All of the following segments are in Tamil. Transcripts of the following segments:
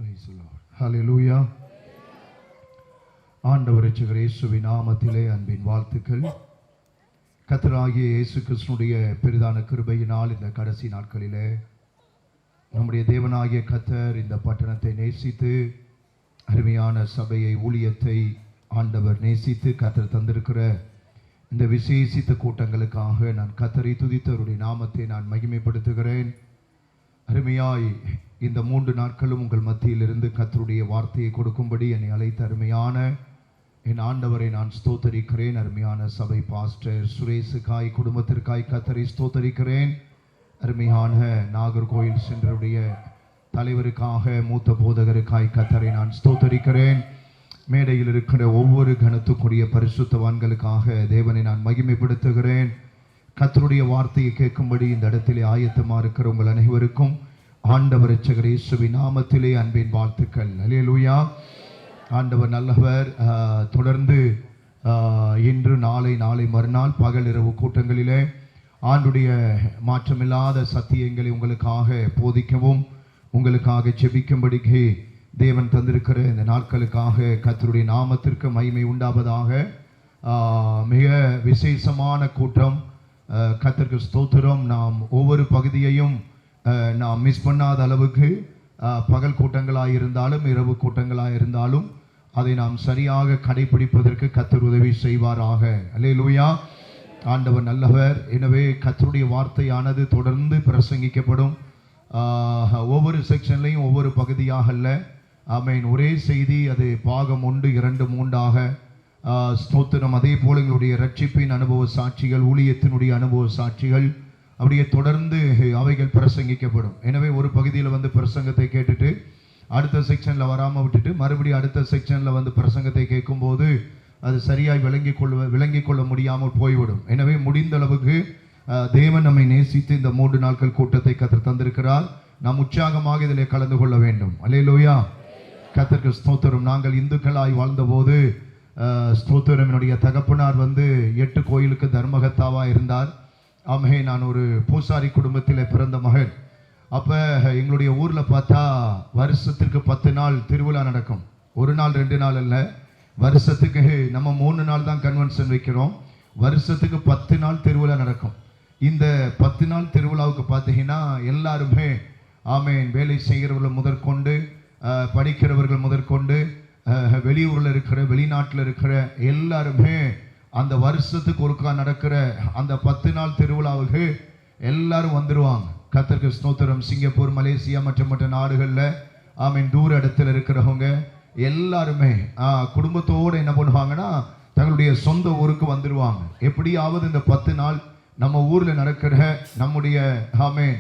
ஹல்லேலூயா. ஆண்டவர் இரட்சகர் இயேசுவின் நாமத்திலே அன்பின் வாழ்த்துக்கள். கர்த்தராகிய இயேசு கிறிஸ்துவினுடைய பெரிதான கிருபையினால் இந்த கடைசி நாட்களிலே நம்முடைய தேவனாகிய கர்த்தர் இந்த பட்டணத்தை நேசித்து அருமையான சபையை ஊழியத்தை ஆண்டவர் நேசித்து கர்த்தர் தந்திருக்கிற இந்த விசேஷித்த கூட்டங்களுக்காக நான் கர்த்தரை துதித்து அவருடைய நாமத்தை நான் மகிமைப்படுத்துகிறேன். அருமையாய் இந்த 3 நாட்களும் உங்கள் மத்தியிலிருந்து கர்த்தருடைய வார்த்தையை கொடுக்கும்படி என்னை அழைத்த அருமையான என் ஆண்டவரை நான் ஸ்தோத்தரிக்கிறேன். அருமையான சபை பாஸ்டர் சுரேஷுக்காய் குடும்பத்திற்காய் கர்த்தரை ஸ்தோத்தரிக்கிறேன். அருமையான நாகர்கோயில் சென்றருடைய தலைவருக்காக மூத்த போதகருக்காய் கர்த்தரை நான் ஸ்தோத்தரிக்கிறேன். மேடையில் இருக்கிற ஒவ்வொரு கணத்துக்குரிய பரிசுத்தவான்களுக்காக தேவனை நான் மகிமைப்படுத்துகிறேன். கர்த்தருடைய வார்த்தையை கேட்கும்படி இந்த இடத்திலே ஆயத்தமா இருக்கிற உங்கள் அனைவருக்கும் ஆண்டவர் இரட்சகர் இயேசுவின் நாமத்திலே அன்பின் வாழ்த்துக்கள். அல்லேலூயா. ஆண்டவர் நல்லவர். தொடர்ந்து இன்று நாளை மறுநாள் பகல் இரவு கூட்டங்களிலே ஆண்டுடைய மாற்றமில்லாத சத்தியங்களை உங்களுக்காக போதிக்கவும் உங்களுக்காக ஜெபிக்கும்படிக்கு தேவன் தந்திருக்கிற இந்த நாட்களுக்காக கர்த்தருடைய நாமத்திற்கு மகிமை உண்டாவதாக. மிக விசேஷமான கூட்டம். கர்த்தருக்கு ஸ்தோத்திரம். நாம் ஒவ்வொரு பகுதியையும் நாம் மிஸ் பண்ணாத அளவுக்கு பகல் கூட்டங்களாக இருந்தாலும் இரவு கூட்டங்களாக இருந்தாலும் அதை நாம் சரியாக கடைபிடிப்பதற்கு கர்த்தர் உதவி செய்வாராக. அல்லேலூயா. ஆண்டவர் நல்லவர். எனவே கர்த்தருடைய வார்த்தையானது தொடர்ந்து பிரசங்கிக்கப்படும். ஒவ்வொரு செக்ஷன்லையும் ஒவ்வொரு பகுதியாக அல்ல. ஆமென். ஒரே செய்தி, அது பாகம் 1, 2, 3ஆக ஸ்தோத்திரம். அதே போல எங்களுடைய ரட்சிப்பின் அனுபவ சாட்சிகள், ஊழியத்தினுடைய அனுபவ சாட்சிகள் அப்படியே தொடர்ந்து அவைகள் பிரசங்கிக்கப்படும். எனவே ஒரு பகுதியில் வந்து பிரசங்கத்தை கேட்டுட்டு அடுத்த செக்ஷனில் வராமல் விட்டுட்டு மறுபடியும் அடுத்த செக்ஷனில் வந்து பிரசங்கத்தை கேட்கும்போது அது சரியாய் விளங்கி கொள்ள முடியாமல் போய்விடும். எனவே முடிந்த அளவுக்கு தேவன் நம்மை நேசித்து இந்த 3 நாட்கள் கூட்டத்தை கர்த்தர் தந்திருக்கிறார். நாம் உற்சாகமாக இதில் கலந்து கொள்ள வேண்டும். அல்லேலூயா. கர்த்தருக்கு ஸ்தோத்திரம். நாங்கள் இந்துக்களாய் வாழ்ந்தபோது ஸ்தோத்திரம், என்னுடைய தகப்பனார் வந்து 8 கோயிலுக்கு தர்மகர்த்தாவா இருந்தார். ஆமே. நான் ஒரு பூசாரி குடும்பத்தில் பிறந்த மகன். அப்போ எங்களுடைய ஊரில் பார்த்தா வருஷத்திற்கு 10 நாள் திருவிழா நடக்கும். 1 நாள் 2 நாள் அல்ல, வருஷத்துக்கு நம்ம 3 நாள் தான் கன்வென்ஷன் வைக்கிறோம். வருஷத்துக்கு 10 நாள் திருவிழா நடக்கும். இந்த 10 நாள் திருவிழாவுக்கு பார்த்தீங்கன்னா எல்லாருமே ஆமேன், வேலை செய்கிறவர்கள் முதற்கொண்டு படிக்கிறவர்கள் முதற்கொண்டு வெளியூரில் இருக்கிற வெளிநாட்டில் இருக்கிற எல்லாருமே அந்த வருஷத்துக்கு ஒருக்கா நடக்கிற அந்த 10 நாள் திருவிழாவுக்கு எல்லாரும் வந்துடுவாங்க. கர்த்தருக்கு ஸ்தோத்திரம். சிங்கப்பூர், மலேசியா மற்ற நாடுகளில் ஆமீன் தூர இடத்துல இருக்கிறவங்க எல்லாருமே குடும்பத்தோடு என்ன பண்ணுவாங்கன்னா தங்களுடைய சொந்த ஊருக்கு வந்துடுவாங்க. எப்படியாவது இந்த 10 நாள் நம்ம ஊரில் நடக்கிற நம்முடைய ஆமீன்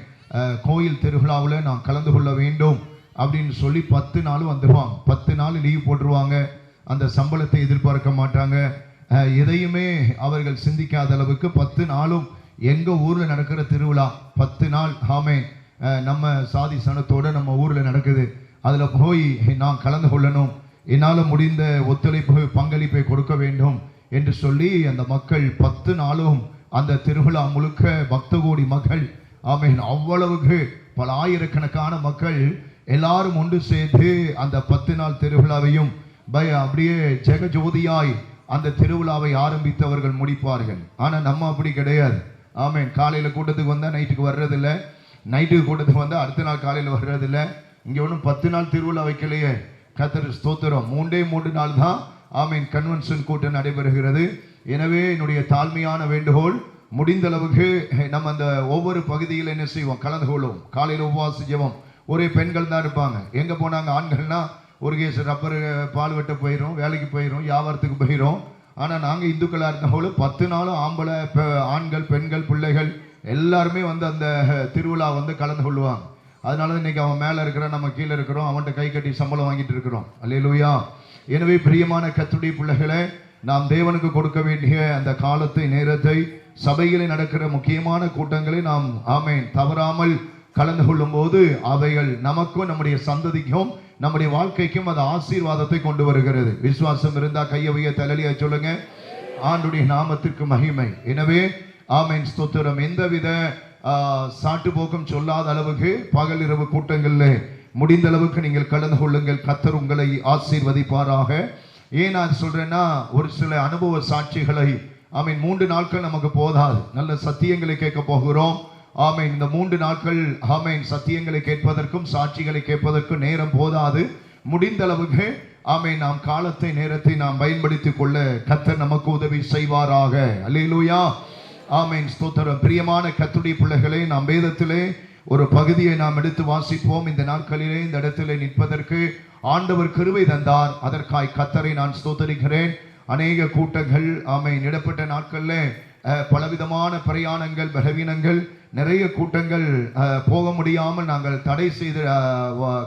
கோயில் திருவிழாவில் நான் கலந்து கொள்ள வேண்டும் அப்படின்னு சொல்லி 10 நாளும் வந்துடுவாங்க. 10 நாள் லீவ் போட்டுருவாங்க. அந்த சம்பளத்தை எதிர்பார்க்க மாட்டாங்க. எதையுமே அவர்கள் சிந்திக்காத அளவுக்கு 10 நாளும் எங்கள் ஊரில் நடக்கிற திருவிழா 10 நாள் ஆமேன் நம்ம சாதி சனத்தோடு நம்ம ஊரில் நடக்குது. அதில் போய் நான் கலந்து கொள்ளணும், என்னால் முடிந்த ஒத்துழைப்பு பங்களிப்பை கொடுக்க வேண்டும் என்று சொல்லி அந்த மக்கள் 10 நாளும் அந்த திருவிழா முழுக்க பக்த கோடி மக்கள் ஆமேன் அவ்வளவுக்கு பல ஆயிரக்கணக்கான மக்கள் எல்லாரும் ஒன்று சேர்ந்து அந்த 10 நாள் திருவிழாவையும் அப்படியே ஜெகஜோதியாய் அந்த திருவிழாவை ஆரம்பித்தவர்கள் முடிப்பார்கள். ஆனால் நம்ம அப்படி கிடையாது. ஆமேன். காலையில் கூட்டத்துக்கு வந்தால் நைட்டுக்கு வர்றதில்லை, நைட்டுக்கு கூட்டத்துக்கு வந்தால் அடுத்த நாள் காலையில் வர்றதில்லை. இங்கே ஒன்றும் 10 நாள் திருவிழா வைக்கலையே. கர்த்தர் ஸ்தோத்திரம். 3 நாள் தான் ஆமேன் கன்வென்ஷன் கூட்டம் நடைபெறுகிறது. எனவே என்னுடைய தாழ்மையான வேண்டுகோள், முடிந்த அளவுக்கு நம்ம அந்த ஒவ்வொரு பகுதியில் என்ன செய்வோம், கலந்து கொள்வோம். காலையில் உபவாச ஜெபம். ஒரே பெண்கள் தான் இருப்பாங்க. எங்கே போனாங்க ஆண்கள்னா ஒரு கேஸ் ரப்பர் பால் வெட்ட போயிடும், வேலைக்கு போயிடும், வியாபாரத்துக்கு போயிடும். ஆனால் நாங்கள் இந்துக்களாக இருந்தபோது 10 நாளும் ஆம்பளை ஆண்கள் பெண்கள் பிள்ளைகள் எல்லாருமே வந்து அந்த திருவிழா வந்து கலந்து கொள்வாங்க. அதனால தான் இன்னைக்கு அவன் மேலே இருக்கிறான், நம்ம கீழே இருக்கிறோம், அவன்கிட்ட கை கட்டி சம்பளம் வாங்கிட்டு இருக்கிறோம். அல்லேலூயா. எனவே பிரியமான கர்த்தருடைய பிள்ளைகளை, நாம் தேவனுக்கு கொடுக்க வேண்டிய அந்த காலத்தை நேரத்தை சபையிலே நடக்கிற முக்கியமான கூட்டங்களை நாம் ஆமேன் தவறாமல் கலந்து கொள்ளும் போது அவைகள் நமக்கும் நம்முடைய சந்ததிக்கும் நம்முடைய வாழ்க்கைக்கும் அது ஆசீர்வாதத்தை கொண்டு வருகிறது. விசுவாசம் இருந்தா கையவைய தலையில சொல்லுங்க. ஆண்டுடைய நாமத்திற்கு மகிமை. எனவே ஆமேன் ஸ்தோத்திரம். எந்தவித சாட்டு போக்கும் சொல்லாத அளவுக்கு பகல் இரவு கூட்டங்களில் முடிந்த அளவுக்கு நீங்கள் கலந்து கொள்ளுங்கள். கர்த்தர் உங்களை ஆசீர்வதிப்பாராக. ஏன் நான் சொல்றேன்னா, ஒரு சில அனுபவ சாட்சிகளை ஆமீன் 3 நாட்கள் நமக்கு போதாது. நல்ல சத்தியங்களை கேட்க போகிறோம். ஆமீன். இந்த 3 நாட்கள் ஆமீன் சத்தியங்களை கேட்பதற்கும் சாட்சிகளை கேட்பதற்கும் நேரம் போதாது. முடிந்த அளவுக்கு ஆமீன் நாம் காலத்தை நேரத்தை நாம் பயன்படுத்திக் கொள்ள கர்த்தர் நமக்கு உதவி செய்வாராக. அல்லேலூயா. ஆமீன். ஸ்தோத்திரம். பிரியமான கர்த்தருடைய பிள்ளைகளே, நாம் வேதத்திலே ஒரு பகுதியை நாம் எடுத்து வாசிப்போம். இந்த நாட்களிலே இந்த இடத்திலே நிற்பதற்கு ஆண்டவர் கிருபை தந்தார். அதற்காய் கர்த்தரை நான் ஸ்தோத்தரிக்கிறேன். அநேக கூட்டங்கள் ஆமீன் இடப்பட்ட நாட்கள்ல பலவிதமான பிரயாணங்கள், பலவீனங்கள், நிறைய கூட்டங்கள் போக முடியாமல் நாங்கள் தடை செய்து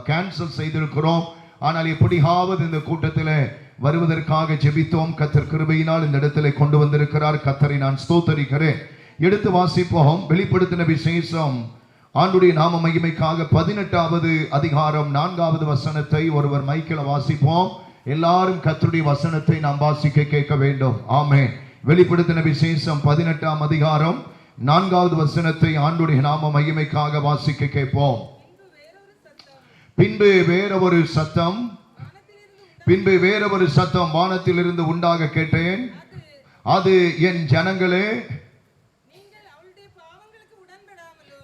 கேன்சல் செய்திருக்கிறோம். ஆனால் எப்படியாவது இந்த கூட்டத்தில் வருவதற்காக ஜெபித்தோம். கர்த்தர் கிருபையினால் இந்த இடத்துல கொண்டு வந்திருக்கிறார். கர்த்தரை நான் ஸ்தோத்தரிக்கிறேன். எடுத்து வாசிப்போம். வெளிப்படுத்தின விசேஷம் ஆண்டுடைய நாம மகிமைக்காக 18வது அதிகாரம் 4வது வசனத்தை ஒருவர் மைக்கில் வாசிப்போம். எல்லாரும் கர்த்தருடைய வசனத்தை நாம் வாசிக்க கேட்க வேண்டும். ஆமென். வெளிப்படுத்தின விசேஷம் 18ஆம் அதிகாரம் 4வது வசனத்தை ஆண்டுடைய நாம மகிமைக்காக வாசிக்க கேட்போம். பின்பு வேற ஒரு சத்தம் வானத்திலிருந்து உண்டாக கேட்டேன். அது என் ஜனங்களே,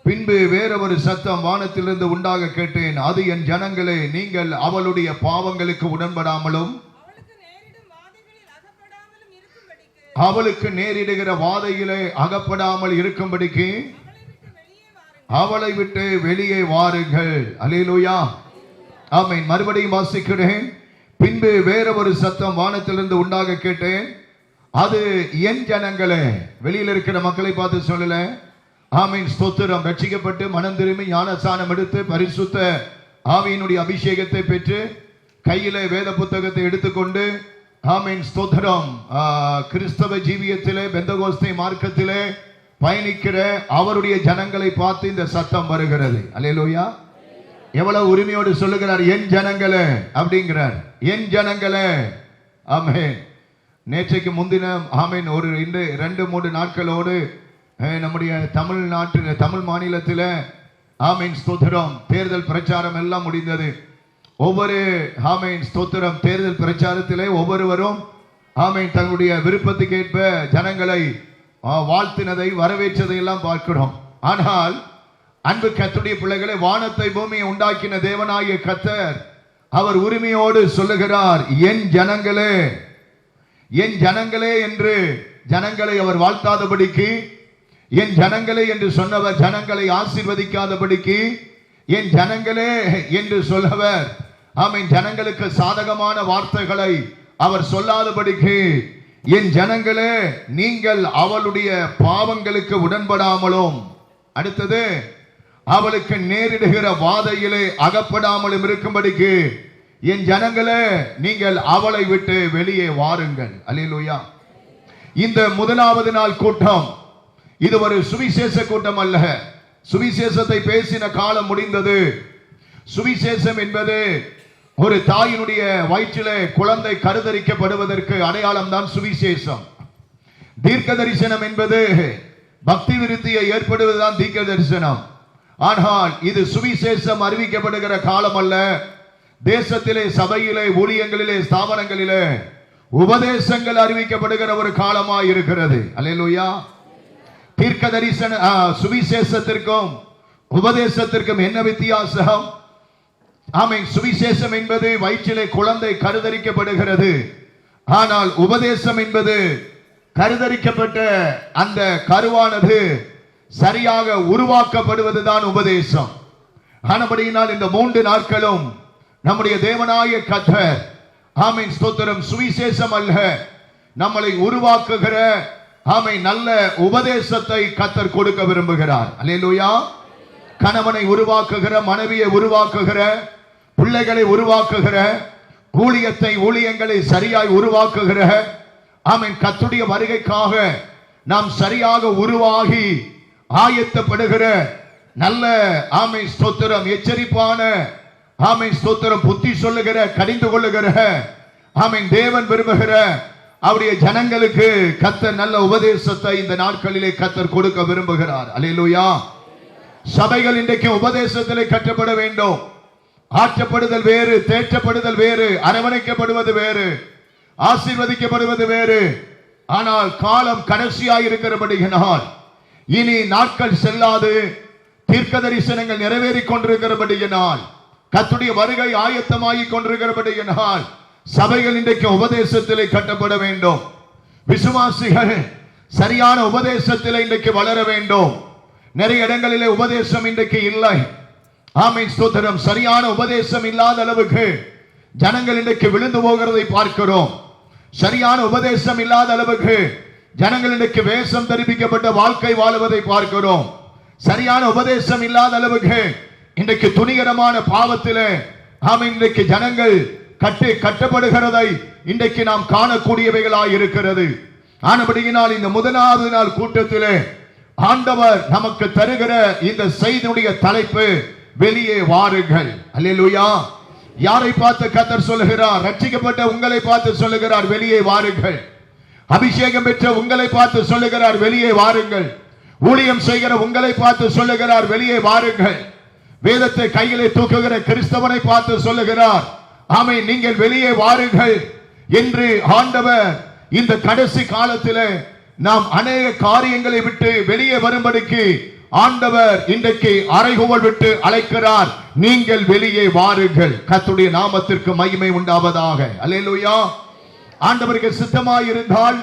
பின்பு வேற ஒரு சத்தம் வானத்திலிருந்து உண்டாக கேட்டேன். அது என் ஜனங்களே, நீங்கள் அவளுடைய பாவங்களுக்கு உடன்படாமலும் அவளுக்கு நேரிடுகிற வாதையிலே அகப்படாமல் இருக்கும்படிக்கு அவளை விட்டு வெளியே வாருங்கள். அல்லேலூயா. ஆமென். மறுபடியும் வாசிக்கிறேன். பின்பு வேற ஒரு சத்தம் வானத்திலிருந்து உண்டாக கேட்டேன். அது என் ஜனங்களே, வெளியில் இருக்கிற மக்களை பார்த்து சொல்லல. ஆமீன். ஸ்தோத்திரம். ரட்சிக்கப்பட்டு மனம் திரும்பி ஞானஸ்நானம் எடுத்து பரிசுத்த ஆவியினுடைய அபிஷேகத்தை பெற்று கையிலே வேத புத்தகத்தை எடுத்துக்கொண்டு ஆமீன் ஸ்தோத்திரம் கிறிஸ்தவ ஜீவியத்திலே பெந்தகோஸ்தே மார்க்கத்திலே பயணிக்கிற அவருடைய ஜனங்களை பார்த்து இந்த சத்தம் வருகிறது. அல்லேலூயா. எவ்வளவு உரிமையோடு சொல்லுகிறார், என் ஜனங்களே அப்படிங்கிறார். என் ஜனங்களே. ஆமென். நேற்றைக்கு முந்தின ஆமீன் ஒரு 2-3 நாட்களோடு நம்முடைய தமிழ் மாநிலத்தில் ஆமீன் ஸ்தோத்திரம் தேர்தல் பிரச்சாரம் எல்லாம் முடிந்தது. ஒவ்வொரு ஆமீன் ஸ்தோத்திரம் தேர்தல் பிரச்சாரத்திலே ஒவ்வொருவரும் ஆமீன் தங்களுடைய விருப்பத்துக்கு ஏற்ப ஜனங்களை வாழ்த்தினதை வரவேற்றதை எல்லாம் பார்க்கிறோம். ஆனால் அன்பு கர்த்தருடைய பிள்ளைகளை, வானத்தை பூமியை உண்டாக்கின தேவனாகிய கர்த்தர் அவர் உரிமையோடு சொல்லுகிறார், என் ஜனங்களே, என் ஜனங்களே என்று ஜனங்களை அவர் வாழ்த்தாதபடிக்கு, என் ஜனங்களே என்று சொன்னவர் ஜனங்களை ஆசீர்வதிக்காதபடிக்கு, என் ஜனங்களே என்று சொல்லவர் ஆமீன் ஜனங்களுக்கு சாதகமான வார்த்தைகளை அவர் சொல்லாதபடிக்கு, என் ஜனங்களே நீங்கள் அவளுடைய பாவங்களுக்கு உடன்படாமலும், அடுத்தது அவளுக்கு நேரிடுகிற வாதையிலே அகப்படாமலும் இருக்கும்படிக்கு, என் ஜனங்களே நீங்கள் அவளை விட்டு வெளியே வாருங்கள். அல்லேலூயா. இந்த முதலாவது நாள் கூட்டம் இது ஒரு சுவிசேஷ கூட்டம் அல்ல. சுவிசேஷத்தை பேசின காலம் முடிந்தது. சுவிசேஷம் என்பது ஒரு தாயினுடைய வயிற்றிலே குழந்தை கருதரிக்கப்படுவதற்கு அடையாளம் தான் சுவிசேஷம். தீர்க்க தரிசனம் என்பது பக்தி விருத்தியை ஏற்படுவதுதான் தீர்க்க தரிசனம். ஆனால் இது சுவிசேஷம் அறிவிக்கப்படுகிற காலம் அல்ல. தேசத்திலே, சபையிலே, ஊழியங்களிலே, ஸ்தாபனங்களிலே உபதேசங்கள் அறிவிக்கப்படுகிற ஒரு காலமாய் இருக்கிறது. அல்லேலூயா. தீர்க்க தரிசன சுவிசேஷத்திற்கும் உபதேசத்திற்கும் என்ன வித்தியாசம்? ஆமென். சுவிசேஷம் என்பது வயிற்றிலே குழந்தை கருதரிக்கப்படுகிறது. ஆனால் உபதேசம் என்பது கருதரிக்கப்பட்ட அந்த கருவானது சரியாக உருவாக்கப்படுவதுதான் உபதேசம். ஆனபடியினால் இந்த 3 நாட்களும் நம்முடைய தேவனாகிய கர்த்தர் ஆமென் ஸ்தோத்திரம் சுவிசேஷம் அல்ல, நம்மளை உருவாக்குகிற ஆமென் நல்ல உபதேசத்தை கர்த்தர் கொடுக்க விரும்புகிறார். அல்லேலூயா. கணவனை உருவாக்குகிற, மனைவியை உருவாக்குகிற, பிள்ளைகளை உருவாக்குகிற, ஊழியங்களை சரியாய் உருவாக்குகிற ஆமென் கர்த்தருடைய வருகைக்காக நாம் சரியாக உருவாகி ஆயத்தப்படுகிற நல்ல ஆமென் ஸ்தோத்திரம் எச்சரிப்பான ஆமென் ஸ்தோத்திரம் புத்தி சொல்லுகிற, கடிந்து கொள்ளுகிற ஆமென் தேவன் விரும்புகிற அவருடைய ஜனங்களுக்கு கர்த்தர் நல்ல உபதேசத்தை இந்த நாட்களிலே கர்த்தர் கொடுக்க விரும்புகிறார். அல்லேலூயா. சபைகள் இன்றைக்கு உபதேசத்திலே கட்டப்பட வேண்டும். ஆற்றப்படுதல் வேறு, தேற்றப்படுதல் வேறு, அரவணைக்கப்படுவது வேறு, ஆசீர்வதிக்கப்படுவது வேறு. ஆனால் காலம் கடைசியாய் இருக்கிறபடியினால், இனி நாட்கள் செல்லாது, தீர்க்க தரிசனங்கள் நிறைவேறிக் கொண்டிருக்கிறபடியினால், கர்த்தருடைய வருகை ஆயத்தமாகிக் கொண்டிருக்கிறபடியினால் சபைகள் இன்றைக்கு உபதேசத்திலே கட்டப்பட வேண்டும். விசுவாசிகள் சரியான உபதேசத்திலே இன்றைக்கு வளர வேண்டும். நிறைய இடங்களிலே உபதேசம் இன்றைக்கு இல்லை. ஆமென், ஸ்தோத்திரம். சரியான உபதேசம் இல்லாத அளவுக்கு ஜனங்கள் இன்றைக்கு விழுந்து போகிறதை பார்க்கிறோம். சரியான உபதேசம் இல்லாத அளவுக்கு ஜனங்கள் இன்றைக்கு வேஷம் தரிப்பிக்கப்பட்ட வாழ்க்கை வாழுவதை பார்க்கிறோம். சரியான உபதேசம் இல்லாத அளவுக்கு இன்றைக்கு துணிகரமான பாவத்திலே ஆமென் இன்றைக்கு ஜனங்கள் கட்டப்படுகிறதை இன்றைக்கு நாம் காணக்கூடியவைகளாய் இருக்கிறது. ஆனபடியினால் இந்த முதலாவது நாள் கூட்டத்திலே ஆண்டவர் நமக்கு தருகிற இந்த செய்தியுடைய தலைப்பு வெளியே வாருங்கள். அல்லேலூயா. யாரை பார்த்து கர்த்தர் சொல்லுகிறார்? ரட்சிக்கப்பட்ட உங்களை பார்த்து சொல்லுகிறார், வெளியே வாருங்கள். அபிஷேகம் பெற்ற உங்களை பார்த்து சொல்லுகிறார், வெளியே வாருங்கள். ஊழியம் செய்கிற உங்களை பார்த்து சொல்லுகிறார், வெளியே வாருங்கள். வேதத்தை கையிலே தூக்குகிற கிறிஸ்தவனை பார்த்து சொல்லுகிறார், ஆமென், நீங்கள் வெளியே வாருங்கள் என்று ஆண்டவர் இந்த கடைசி காலத்திலே நாம் அநேக காரியங்களை விட்டு வெளியே வரும்படிக்கு ஆண்டவர் இன்றைக்கு அறைகூவல் விட்டு அழைக்கிறார். நீங்கள் வெளியே வாருங்கள். கர்த்தருடைய நாமத்திற்கு மகிமை உண்டாவதாக. அல்லேலூயா. ஆண்டவருக்கு சித்தமாய் இருந்தால்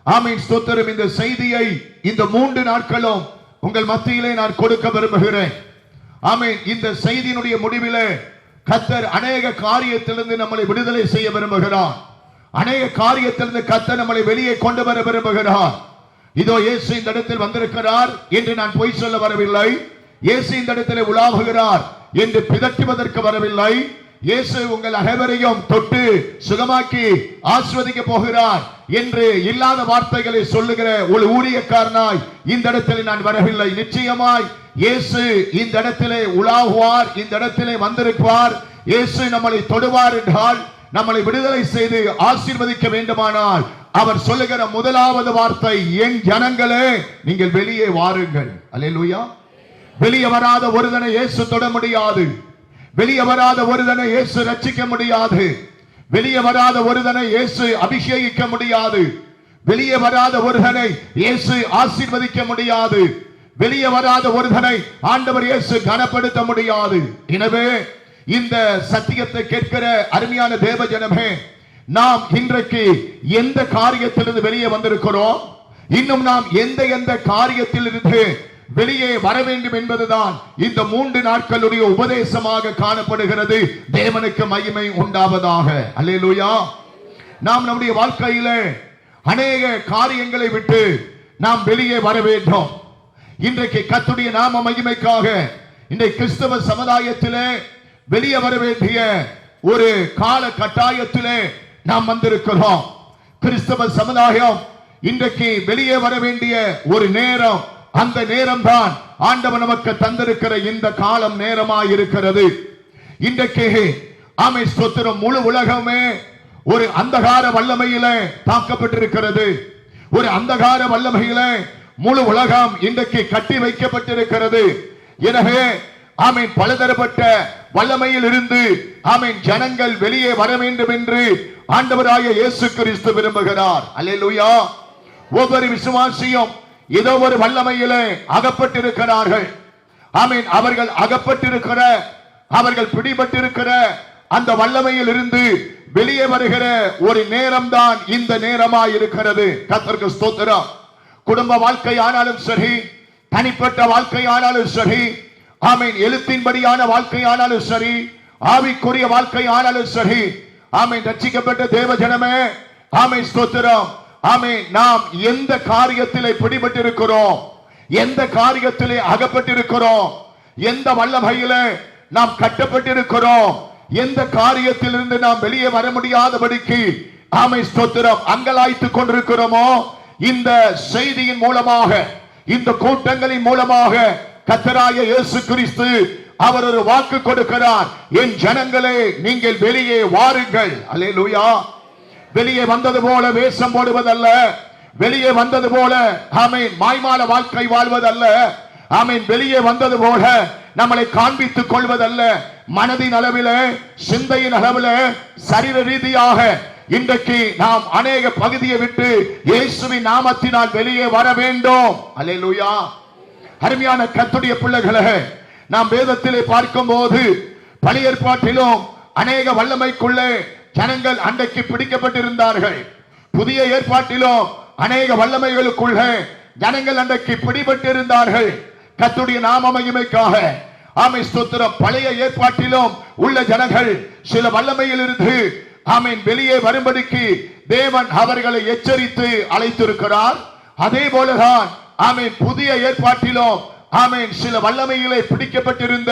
ஆமென், ஸ்தோத்திரம், இந்த செய்தியை இந்த 3 நாட்களும் உங்கள் மத்தியிலே நான் கொடுக்க விரும்புகிறேன். ஆமென். இந்த செய்தியினுடைய முடிவிலே கர்த்தர் அநேக காரியத்திலிருந்து நம்மளை விடுதலை செய்ய விரும்புகிறார். அநேக காரியத்திலிருந்து கர்த்தர் நம்மளை வெளியே கொண்டு வர விரும்புகிறார். இதோ இயேசு இந்த இடத்தில் வந்திருக்கிறார் என்று நான் பொய் சொல்ல வரவில்லை. இயேசு இந்த இடத்தில் உலாவுகிறார் என்று பிதற்றுவதற்கு வரவில்லை. இயேசு உங்கள் அனைவரையும் தொட்டு சுகமாக்கி ஆசீர்வதிக்க போகிறார் என்று இல்லாத வார்த்தைகளை சொல்லுகிற ஒரு ஊழியக்காரனாய் இந்த இடத்தில் நான் வரவில்லை. நிச்சயமாய் இயேசு இந்த இடத்திலே உலாவுவார், இந்த இடத்திலே வந்திருப்பார். இயேசு நம்மளை தொடுவார் என்றால், நம்மளை விடுதலை செய்து ஆசீர்வதிக்க வேண்டுமானால் அவர் சொல்லுகிற முதலாவது வார்த்தை, என் ஜனங்களே நீங்கள் வெளியே வாருங்கள். அல்லேலூயா. வெளியே வராத ஒருவனை இயேசு தொட முடியாது. வெளியே வராத ஒருவனை இயேசு ரட்சிக்க முடியாது. வெளியே வராத ஒருவனை இயேசு அபிஷேகிக்க முடியாது. வெளியே வராத ஒருவனை இயேசு ஆசீர்வதிக்க முடியாது. வெளியே வராத ஒருவனை ஆண்டவர் இயேசு கனப்படுத்த முடியாது. எனவே இந்த சத்தியத்தை கேட்கிற அருமையான தேவ ஜனமே, நாம் இன்றைக்கு எந்த காரியத்திலிருந்து வெளியே வந்திருக்கிறோம், இன்னும் நாம் எந்த காரியத்திலிருந்து வெளியே வர வேண்டும் என்பதுதான் இந்த 3 நாட்களுடைய உபதேசமாக காணப்படுகிறது. தேவனுக்கு மகிமை உண்டாவதாக. அல்லேலூயா. நாம் நம்முடைய வாழ்க்கையிலே அநேக காரியங்களை விட்டு நாம் வெளியே வர வேண்டும். இன்றைக்கு கர்த்தருடைய நாம மகிமைக்காக இன்றைக்கு கிறிஸ்தவ சமுதாயத்திலே வெளியே வர வேண்டிய ஒரு கால கட்டாயத்திலே நாம் வந்திருக்கிறோம். கிறிஸ்தவ சமுதாயம் இன்றைக்கு வெளியே வர வேண்டிய ஒரு நேரம், அந்த நேரம் தான் ஆண்டவர் நமக்கு தந்திருக்கிற இந்த காலம் நேரமாய் இருக்கிறது. இன்றைக்கு ஆமென், ஸ்தோத்திரம், முழு உலகமே ஒரு அந்தகார வல்லமையிலே தாக்கப்பட்டிருக்கிறது. ஒரு அந்தகார வல்லமையிலே முழு உலகம் இன்றைக்கு கட்டி வைக்கப்பட்டிருக்கிறது. எனவே ஆமென், பலதரப்பட்ட வல்லமையில் இருந்து ஆமென் ஜனங்கள் வெளியே வர வேண்டும் என்று ஆண்டவராகிய இயேசு கிறிஸ்து விரும்புகிறார். அல்லேலூயா. ஒவ்வொரு விசுவாசியும் ஏதோ ஒரு வல்லமையிலே அகப்பட்டிருக்கிறார்கள். ஆமென். அவர்கள் அகப்பட்டிருக்கிற, அவர்கள் பிடிபட்டிருக்கிற அந்த வல்லமையில் இருந்து வெளியே வருகிற ஒரு நேரம் தான் இந்த நேரமாய் இருக்கிறது. கர்த்தருக்கு ஸ்தோத்திரம். குடும்ப வாழ்க்கை ஆனாலும் சரி, தனிப்பட்ட வாழ்க்கை ஆனாலும் சரி, ஆமென், எழுத்தின்படியான வாழ்க்கை ஆனாலும் சரி, ஆவிக்குரிய வாழ்க்கை ஆனாலும் சரி, ஆமென், ரட்சிக்கப்பட்ட தேவ ஜனமே, ஆமென், ஸ்தோத்திரம், ஆமென், நாம் எந்த காரியத்திலே பிடிபட்டிருக்கிறோம், எந்த காரியத்திலே அகப்பட்டிருக்கிறோம், எந்த வல்லமையிலே நாம் கட்டப்பட்டிருக்கிறோம், எந்த காரியத்திலிருந்து நாம் வெளியே வர முடியாதபடிக்கு ஆமென், ஸ்தோத்திரம், அங்கலாய்த்துக் கொண்டிருக்கிறோமோ, இந்த செய்தியின் மூலமாக, இந்த கூட்டங்களின் மூலமாக கர்த்தராகிய இயேசு கிறிஸ்து அவர் ஒரு வாக்கு கொடுக்கிறார். என் ஜனங்களே நீங்கள் வெளியே வாருங்கள். அல்லேலூயா. வெளியே வந்தது போல வேஷம் போடுவதல்ல, வெளியே வந்தது போல ஆமென் மாய்மால வாழ்க்கை வாழ்வதல்ல, ஆமென் வெளியே வந்தது போல நம்மளை காண்பித்துக் கொள்வதல்ல, மனதின் அளவில், சிந்தையின் அளவில், சரீர ரீதியாக இன்றைக்கு நாம் அநேக பகுதியை விட்டு இயேசுவின் நாமத்தினால் வெளியே வர வேண்டும். அல்லேலூயா. அருமையான கர்த்தருடைய பிள்ளைகளே, நாம் வேதத்திலே பார்க்கும்போது பழைய ஏற்பாட்டிலும் அநேக வல்லமைக்குள்ளே ஜனங்கள் அன்றைக்கு பிடிக்கப்பட்டிருந்தார்கள். புதிய ஏற்பாட்டிலும் அநேக வல்லமைகளுக்குள்ளே ஜனங்கள் அன்றைக்கு பிடிபட்டிருந்தார்கள். கர்த்தருடைய நாம மகிமைக்காக ஆமென் ஸ்தோத்திரம். பழைய ஏற்பாட்டிலும் உள்ள ஜனங்கள் சில வல்லமையில் இருந்து ஆமென் வெளியே வரும்படிக்கு தேவன் அவர்களை எச்சரித்து அழைத்திருக்கிறார். அதே போலதான் ஆமென் புதிய ஏற்பாட்டிலும் ஆமென் சில வல்லமையிலே பிடிக்கப்பட்டிருந்த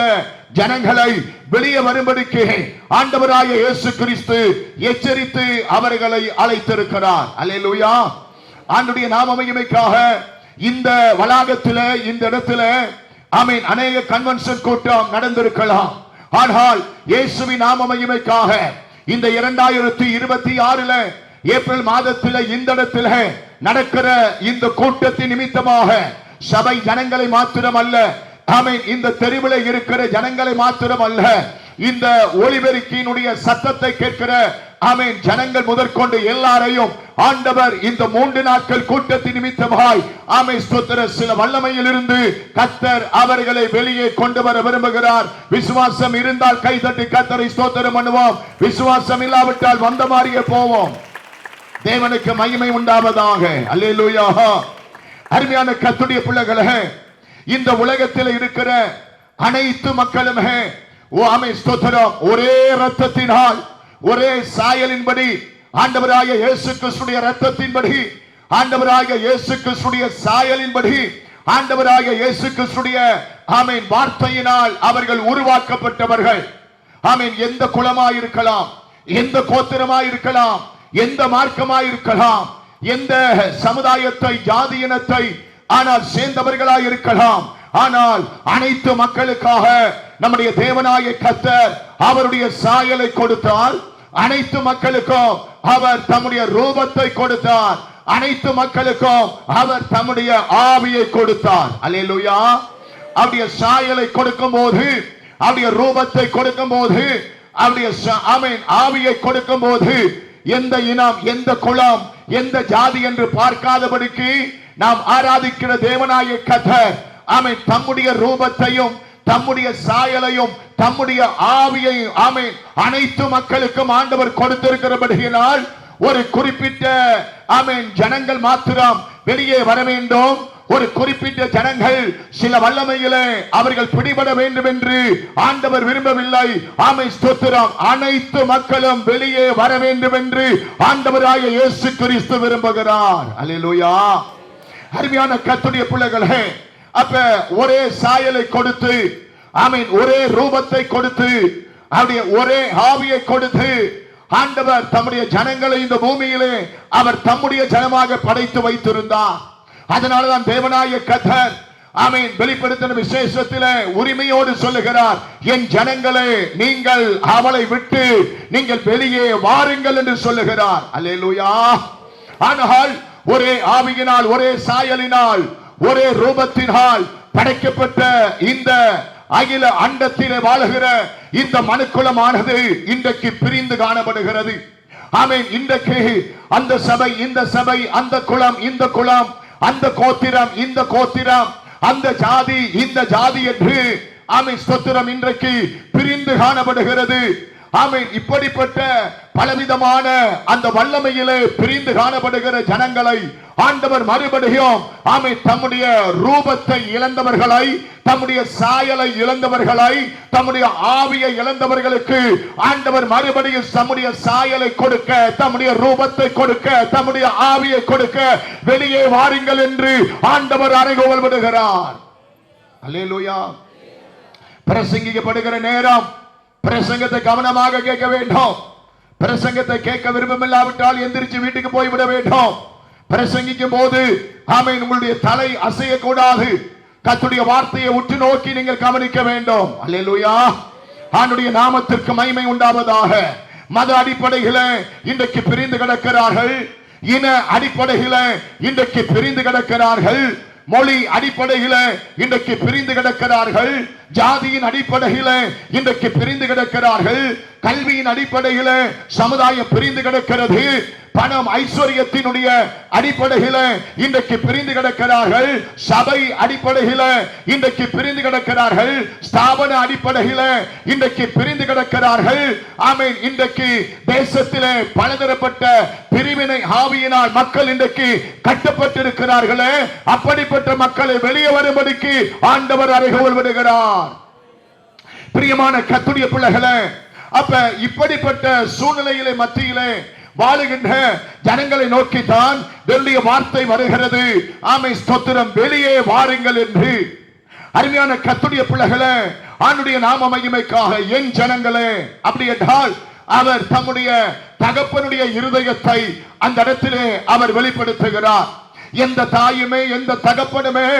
ஜனங்களை வெளியே வரும்படிக்கு ஆண்டவராகிய இயேசு கிறிஸ்து எச்சரித்து அவர்களை அழைத்திருக்கிறார். அல்லேலூயா. ஆண்டவருடைய நாம மகிமைக்காக இந்த வளாகத்திலே, இந்த இடத்திலே ஆமென் அநேக கன்வென்ஷன் கூட்டம் நடந்திருக்கலாம். ஆனால் இயேசுவின் நாம மகிமைக்காக இந்த 2026 ஏப்ரல் மாதத்தில் இந்த இடத்துல நடக்கிற இந்த கூட்டத்தின் நிமித்தமாக சபை ஜனங்களை மாத்திரமல்ல, ஆமென் இந்த தெருவில் இருக்கிற ஜனங்களை மாத்திரமல்ல, இந்த ஒலிபெருக்கியினுடைய சத்தத்தை கேட்கிற ஆமென் ஜனங்கள் முதற்கொண்டு எல்லாரையும் ஆண்டவர் இந்த 3 நாட்கள் கூட்டத்தின் நிமித்தமாய் ஆமென் ஸ்தோத்திர சில வல்லமையில் இருந்து கர்த்தர் அவர்களை வெளியே கொண்டு வர விரும்புகிறார். விசுவாசம் இருந்தால் கை தட்டி கர்த்தரை ஸ்தோத்திரம் பண்ணுவோம். விசுவாசம் இல்லாவிட்டால் வந்த மாதிரியே போவோம். தேவனுக்கு மகிமை உண்டாவதாக. அல்லேலூயா. அருமையான கர்த்தருடைய பிள்ளைகளே, இந்த உலகத்தில் இருக்கிற அனைத்து மக்களுமே ஆமென் ஸ்தோத்திரம் ஒரே இரத்தத்தினால், ஒரே சாயலின்படி, ஆண்டவராகிய இயேசு கிறிஸ்துவின் இரத்தத்தின்படி, ஆண்டவராகிய இயேசு கிறிஸ்துவின் சாயலின்படி, ஆண்டவராகிய இயேசு கிறிஸ்துவின் ஆமென் வார்த்தையினால் அவர்கள் உருவாக்கப்பட்டவர்கள். ஆமென் எந்த குலமாய் இருக்கலாம், எந்த கோத்திரமாய் இருக்கலாம், எந்த மார்க்கமாய் இருக்கலாம், எந்த சமுதாயத்தை, ஜாதியினத்தை ஆனால் சேர்ந்தவர்களாய் இருக்கலாம். ஆனால் அனைத்து மக்களுக்காக நம்முடைய தேவனாகிய கர்த்தர் அவருடைய சாயலை கொடுத்தார். அனைத்து மக்களுக்கும் அவர் தம்முடைய ரூபத்தை கொடுத்தார். அனைத்து மக்களுக்கும் அவர் தம்முடைய ஆவியை கொடுத்தார். அல்லேலூயா. அவருடைய சாயலை கொடுக்கும் போது, அவருடைய ரூபத்தை கொடுக்கும் போது, அவருடைய ஆமென் ஆவியை கொடுக்கும் போது எந்த இனம், எந்த குலம், எந்த ஜாதி என்று பார்க்காதபடிக்கு நாம் ஆராதிக்கிற தேவனாகிய கர்த்தர் ஆமென் தம்முடைய ரூபத்தையும் தம்முடைய சாயலையும் தம்முடைய ஆவியையும் ஆமென் அனைத்து மக்களுக்கும் ஆண்டவர் கொடுத்திருக்கிறபடியினால் ஒரு குறிப்பிட்ட ஆமென் ஜனங்கள் மாத்திரம் வெளியே வர வேண்டும். ஒரு குறிப்பிட்ட ஜனங்கள் சில வல்லமையிலே அவர்கள் பிடிபட வேண்டும் என்று ஆண்டவர் விரும்பவில்லை. ஆமென் ஸ்தோத்திரம். அனைத்து மக்களும் வெளியே வர வேண்டும் என்று ஆண்டவராகிய இயேசு கிறிஸ்து விரும்புகிறார். அல்லேலூயா. அருமையான கர்த்தருடைய பிள்ளைகளே, அப்ப ஒரே சாயலை கொடுத்து, ஆமென் ஒரே ரூபத்தை கொடுத்து, அவருடைய ஒரே ஆவியை கொடுத்து ஆண்டவர் தம்முடைய ஜனங்களை இந்த பூமியிலே அவர் தம்முடைய ஜனமாக படைத்து வைத்திருந்தார். அதனாலதான் தேவனாகிய கர்த்தர் ஆமென் வெளிப்படுத்தின விசேஷத்திலே உரிமையோடு சொல்லுகிறார், என் ஜனங்களே நீங்கள் அவளை விட்டு நீங்கள் வெளியே வாருங்கள் என்று சொல்லுகிறார். அல்லேலூயா. ஆனால் ஒரே ஆவியினால், ஒரே சாயலினால், ஒரே ரூபத்தினால் படைக்கப்பட்ட இந்த அகில அண்டத்திலே வாழுகிற இந்த மனுக்குலமானது இன்றைக்கு பிரிந்து காணப்படுகிறது. ஆமென். இன்றைக்கு அந்த சபை, இந்த சபை, அந்த குலம், இந்த குலம், அந்த கோத்திரம், இந்த கோத்திரம், அந்த ஜாதி, இந்த ஜாதி என்று ஆமென் ஸ்தோத்திரம் இன்றைக்கு பிரிந்து காணப்படுகிறது. ஆமென். இப்படிப்பட்ட பலவிதமான அந்த வல்லமையிலே பிரிந்து காணப்படுகிற ஜனங்களை ஆண்டவர் மறுபடியும் ஆமென் தம்முடைய ரூபத்தை இழந்தவர்களை, தம்முடைய சாயலை இழந்தவர்களை, தம்முடைய ஆவியை இழந்தவர்களுக்கு ஆண்டவர் மறுபடியும் தம்முடைய சாயலை கொடுக்க, தம்முடைய ரூபத்தை கொடுக்க, தம்முடைய ஆவியை கொடுக்க வெளியே வாருங்கள் என்று ஆண்டவர் அறைகோவல் விடுகிறார். அல்லேலூயா. பிரசங்கிக்கப்படுகிற நேரம் பிரசங்கத்தை கவனமாக கேட்க வேண்டும். பிரசங்கத்தை கேட்க விருப்பமில்லாவிட்டால் எந்திரிச்சு வீட்டுக்கு போய்விட வேண்டும். பிரசங்கிக்கும் போது ஆமென் உங்களுடைய தலை அசையக்கூடாது. கர்த்தருடைய வார்த்தையை உற்று நோக்கி நீங்கள் கவனிக்க வேண்டும். அல்லேலூயா. ஆண்டவருடைய நாமத்திற்கு மகிமை உண்டாவதாக. மத அடிப்படையிலே இன்றைக்கு பிரிந்து கிடக்கிறார்கள். இன அடிப்படையிலே இன்றைக்கு பிரிந்து கிடக்கிறார்கள். மொழி அடிப்படையிலே இன்றைக்கு பிரிந்து கிடக்கிறார்கள். ஜாதியின் அடிப்படையில் இன்றைக்கு பிரிந்து கிடக்கிறார்கள். கல்வியின் அடிப்படையில் சமுதாயம் பிரிந்து கிடக்கிறது. பணம் ஐஸ்வர்யத்தினுடைய அடிப்படையில் இன்றைக்கு பிரிந்து கிடக்கிறார்கள். சபை அடிப்படையில் இன்றைக்கு பிரிந்து கிடக்கிறார்கள். ஸ்தாபன அடிப்படையில் இன்றைக்கு பிரிந்து கிடக்கிறார்கள். ஆமென். இன்றைக்கு தேசத்திலே பலதரப்பட்ட பிரிவினை ஆவியினால் மக்கள் இன்றைக்கு கட்டப்பட்டிருக்கிறார்களே, அப்படிப்பட்ட மக்களை வெளியே வரும்படிக்கு ஆண்டவர் அறைகோல் விடுகிறார். பிரியமான கர்த்தருடைய பிள்ளைகளே, அப்ப இப்படிப்பட்ட சூழ்நிலையிலே மத்தியிலே வாழுகின்ற ஜனங்களை நோக்கித்தான் தேவனுடைய வார்த்தை வருகிறது. ஆமென், ஸ்தோத்திரம். வெளியே வாருங்கள் என்று. அருமையான கர்த்தருடைய பிள்ளைகளே, ஆண்டுடைய நாம மகிமைக்காக என் ஜனங்களே, அப்படி என்றால் அவர் தம்முடைய தகப்பனுடைய இருதயத்தை அந்த இடத்திலே அவர் வெளிப்படுத்துகிறார். எந்த தாயுமே எந்த தகப்பனுமே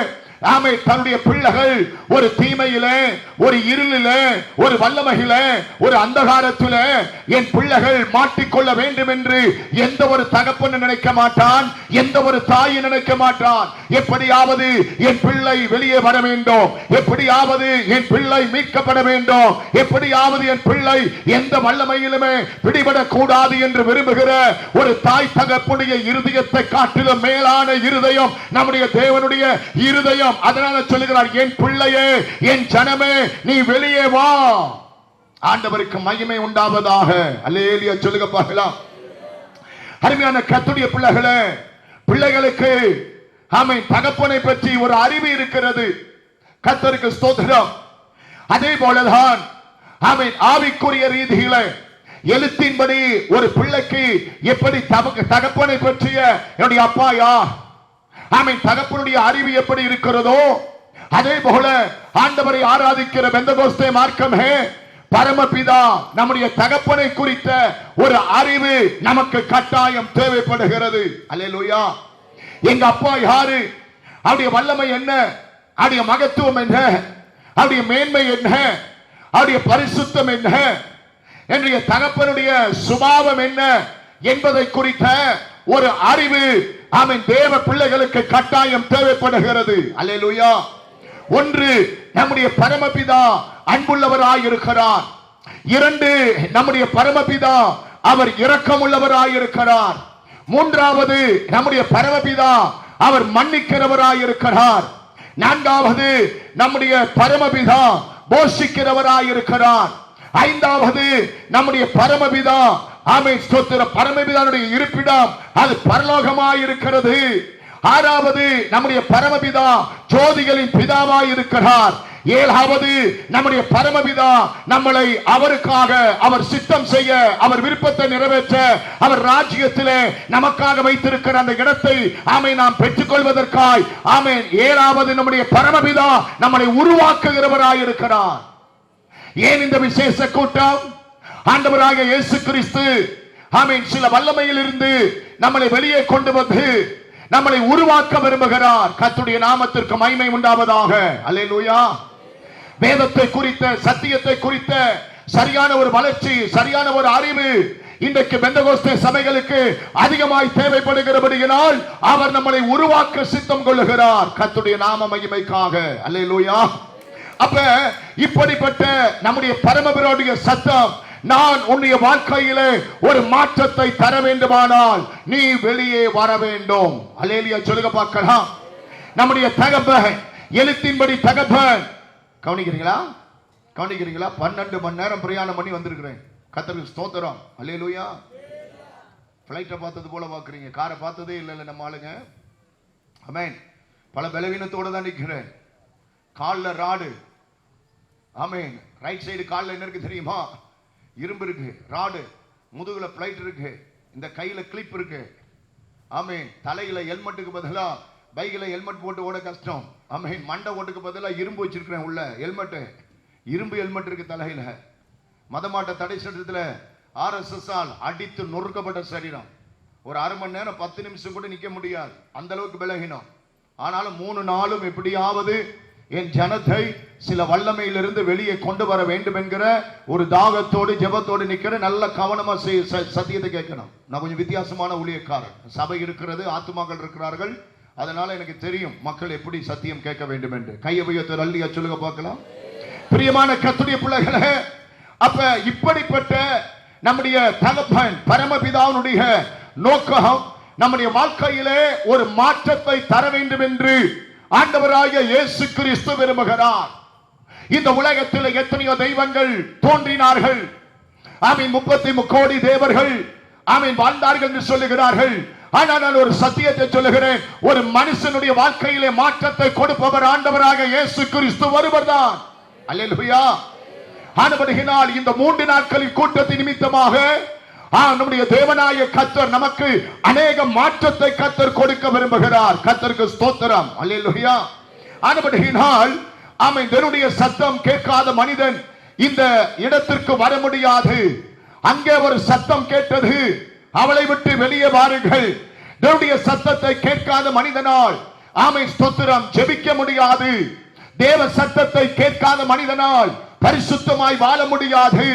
ஆமை தன்னுடைய பிள்ளைகள் ஒரு தீமையிலே, ஒரு இருளிலே, ஒரு வல்லமையிலே, ஒரு அந்தகாரத்திலே என் பிள்ளைகள் மாட்டிக்கொள்ள வேண்டும் என்று எந்த ஒரு தகப்பன் நினைக்க மாட்டான், எந்த ஒரு தாய் நினைக்க மாட்டான். எப்படியாவது என் பிள்ளை வெளியே வர வேண்டும், எப்படியாவது என் பிள்ளை மீட்கப்பட வேண்டும், எப்படியாவது என் பிள்ளை எந்த வல்லமையிலுமே பிடிபடக் கூடாது என்று விரும்புகிற ஒரு தாய் தகப்பனுடைய இருதயத்தை காட்டிலும் மேலான இருதயம் நம்முடைய தேவனுடைய இருதயம். அதனால சொல்லுகிறார், என் பிள்ளையே, என் ஜனமே, நீ வெளியே வா. ஆண்டவருக்கு மகிமை உண்டாவதாக. அல்லேலூயா சொல்லுங்க பார்க்கலாம். அருமையான கர்த்தருடைய பிள்ளைகளே, பிள்ளைகளுக்கு ஆமென் தகப்பனை பற்றி ஒரு அறிவு இருக்கிறது. கர்த்தருக்கு ஸ்தோத்திரம். அதே போலதான் ஆமென் ஆவிக்குரிய ரீதியிலே எழுத்தின்படி ஒரு பிள்ளைக்கு எப்படி தகப்பனை பற்றிய என்னுடைய அப்பா யார், ஆமென் தகப்பனுடைய அறிவு எப்படி இருக்கிறதோ, அதே போல ஆண்டவரை ஆராதிக்கிற பெந்தகோஸ்தே மார்க்கமே பரமபிதா நம்முடைய தகப்பனை குறித்த ஒரு அறிவு நமக்கு கட்டாயம் தேவைப்படுகிறது. அல்லேலூயா. எங்க அப்பா யாரு, அவருடைய வல்லமை என்ன, அவருடைய மகத்துவம் என்ன, அவருடைய மேன்மை என்ன, அவருடைய பரிசுத்தம் என்ன, என்னுடைய தகப்பனுடைய சுபாவம் என்ன என்பதை குறித்த ஒரு அறிவு ஆமென் தேவ பிள்ளைகளுக்கு கட்டாயம் தேவைப்படுகிறது. அல்லேலூயா. ஒன்று, நம்முடைய பரமபிதா அன்புள்ளவராய் இருக்கிறார். இரண்டு, நம்முடைய பரமபிதா அவர் இரக்கமுள்ளவராய் இருக்கிறார். மூன்றாவது, நம்முடைய பரமபிதா அவர் மன்னிக்கிறவராய் இருக்கிறார். நான்காவது, நம்முடைய பரமபிதா போஷிக்கிறவராய் இருக்கிறார். ஐந்தாவது, நம்முடைய பரமபிதா ஆமென் ஸ்தோத்திர பரமபிதாவுடைய இருப்பிடம் அது பரலோகமாய் இருக்கிறது. ஆறாவது, நம்முடைய பரமபிதா ஜோதிகளின் பிதாவாய் இருக்கிறார். ஏழாவது, நம்முடைய பரமபிதா நம்மளை அவருக்காக அவர் சித்தம் செய்ய, அவர் விருப்பத்தை நிறைவேற்ற, அவர் ராஜ்யத்திலே நமக்காக வைத்திருக்கிற அந்த இடத்தை ஆமென் நாம் பெற்றுக்கொள்வதற்காய் ஆமென் ஏழாவது நம்முடைய பரமபிதா நம்மளை உருவாக்குகிறவராய் இருக்கிறார். ஏன் இந்த விசேஷ கூட்டம்? ஆண்டவராக இயேசு கிறிஸ்து ஆமென் சில வல்லமையில் இருந்து நம்மளை வெளியே கொண்டு வந்து நம்மளை உருவாக்க விரும்புகிறார். கர்த்தருடைய நாமத்திற்கு மகிமை உண்டாவதாக. அல்லேலூயா. வேதத்தை குறித்த, சத்தியத்தை குறித்த சரியான ஒரு வளர்ச்சி, சரியான ஒரு அறிவு இன்றைக்கு பெந்தகோஸ்தே சபைகளுக்கு அதிகமாய் தேவைப்படுகிறபடியால் அவர் நம்மளை உருவாக்க சித்தம் கொள்ளுகிறார். கர்த்தருடைய நாம மகிமைக்காக. அல்லேலூயா. அப்ப இப்படிப்பட்ட நம்முடைய பரமபிதாவுடைய சத்தம், நான் உன்னுடைய வாழ்க்கையிலே ஒரு மாற்றத்தை தர வேண்டுமானால் நீ வெளியே வர வேண்டும். அல்லேலூயா சொல்லுங்க பார்க்கலாம். நம்முடைய தகப்பன், எழுத்தின்படி தகப்பன், கவனிக்கிறீங்களா? கவனிக்கிறீங்களா? 12 மணி நேரம் பிரயாணம் பண்ணி வந்திருக்கிறேன். கர்த்தருக்கு ஸ்தோத்திரம். அல்லேலூயா. பிளைட்டை பார்த்தது போல பார்க்குறீங்க, காரை பார்த்ததே இல்லை நம்ம ஆளுங்க. ஆமென். பல பலவீனத்தோடு தான் நிற்கிறேன். காலில் ராடு. ஆமென். ரைட் சைடு காலில் என்ன இருக்கு தெரியுமா? இரும்பு இருக்கு, ராடு. முதுகுல பிளைட் இருக்கு, இந்த கையில கிளிப் இருக்கு. ஆமென். தலையில ஹெல்மெட்டுக்கு பதிலா பைக்ல ஹெல்மெட் போட்டு ஓட கஷ்டம். ஆமென். மண்டை ஓட்டுக்கு பதிலா இரும்பு வச்சிருக்கிறேன் உள்ள ஹெல்மெட். இரும்பு ஹெல்மெட் இருக்கு தலையில. மதமாட்ட தடை சட்டத்தில் RSS ஆல் அடித்து நொறுக்கப்பட்ட சரீரம். ஒரு அரை மணி நேரம் 10 நிமிஷம் கூட நிக்க முடியாது, அந்த அளவுக்கு பலகீனம். ஆனாலும் 3 நாளும் எப்படியாவது என் ஜனத்தை சில வல்லமையிலிருந்து வெளியே கொண்டு வர வேண்டும் என்கிற ஒரு தாகத்தோடு ஜெபத்தோடு நிக்கிற. நல்ல கவனமா சத்தியத்தை கேட்கணும். நான் கொஞ்சம் வித்தியாசமான ஊழியக்காரன். சபை இருக்கிறது, ஆத்துமாக்கள் இருக்கிறார்கள். அதனால எனக்கு தெரியும் மக்கள் எப்படி சத்தியம் கேட்க வேண்டும் என்று. கையை உயர்த்தி அல்லியா சொல்லுங்க பார்க்கலாம். பிரியமான கர்த்தருடைய பிள்ளைகளே, அப்ப இப்படிப்பட்ட நம்முடைய தகப்பன் பரமபிதாவுடைய நோக்கம் நம்முடைய வாழ்க்கையிலே ஒரு மாற்றத்தை தர வேண்டும் என்று ஆண்டவராகிய இயேசு கிறிஸ்து விரும்புகிறார். இந்த உலகத்தில் எத்தனையோ தெய்வங்கள் தோன்றினார்கள். ஆமீன். 33 கோடி தேவர்கள் ஆமீன் வாழ்ந்தார்கள் என்று சொல்லுகிறார்கள். ஆனால் நான் ஒரு சத்தியத்தை சொல்லுகிறேன், ஒரு மனுஷனுடைய வாழ்க்கையிலே மாற்றத்தை கொடுப்பவர் ஆண்டவராக இயேசு கிறிஸ்து ஒருவர்தான். அல்லேலூயா. ஆனபடியினால் இந்த 3 நாட்களின் கூட்டத்தின் நிமித்தமாக நம்முடைய தேவனாய கர்த்தர் நமக்கு அநேக மாற்றத்தை கர்த்தர் கொடுக்க விரும்புகிறார். கர்த்தருக்கு ஸ்தோத்திரம். அல்லேலூயா. ஆனபடியினால் ஆமென். தேவனுடைய சத்தம் கேட்காத மனிதன் இந்த இடத்திற்கு வர முடியாது. அங்கே ஒரு சத்தம் கேட்டது, அவளை விட்டு வெளியே வாருங்கள். தேவனுடைய சத்தத்தை கேட்காத மனிதனால் ஆமென் ஸ்தோத்திரம் ஜெபிக்க முடியாது. தேவ சத்தத்தை கேட்காத மனிதனால் பரிசுத்தமாய் வாழ முடியாது.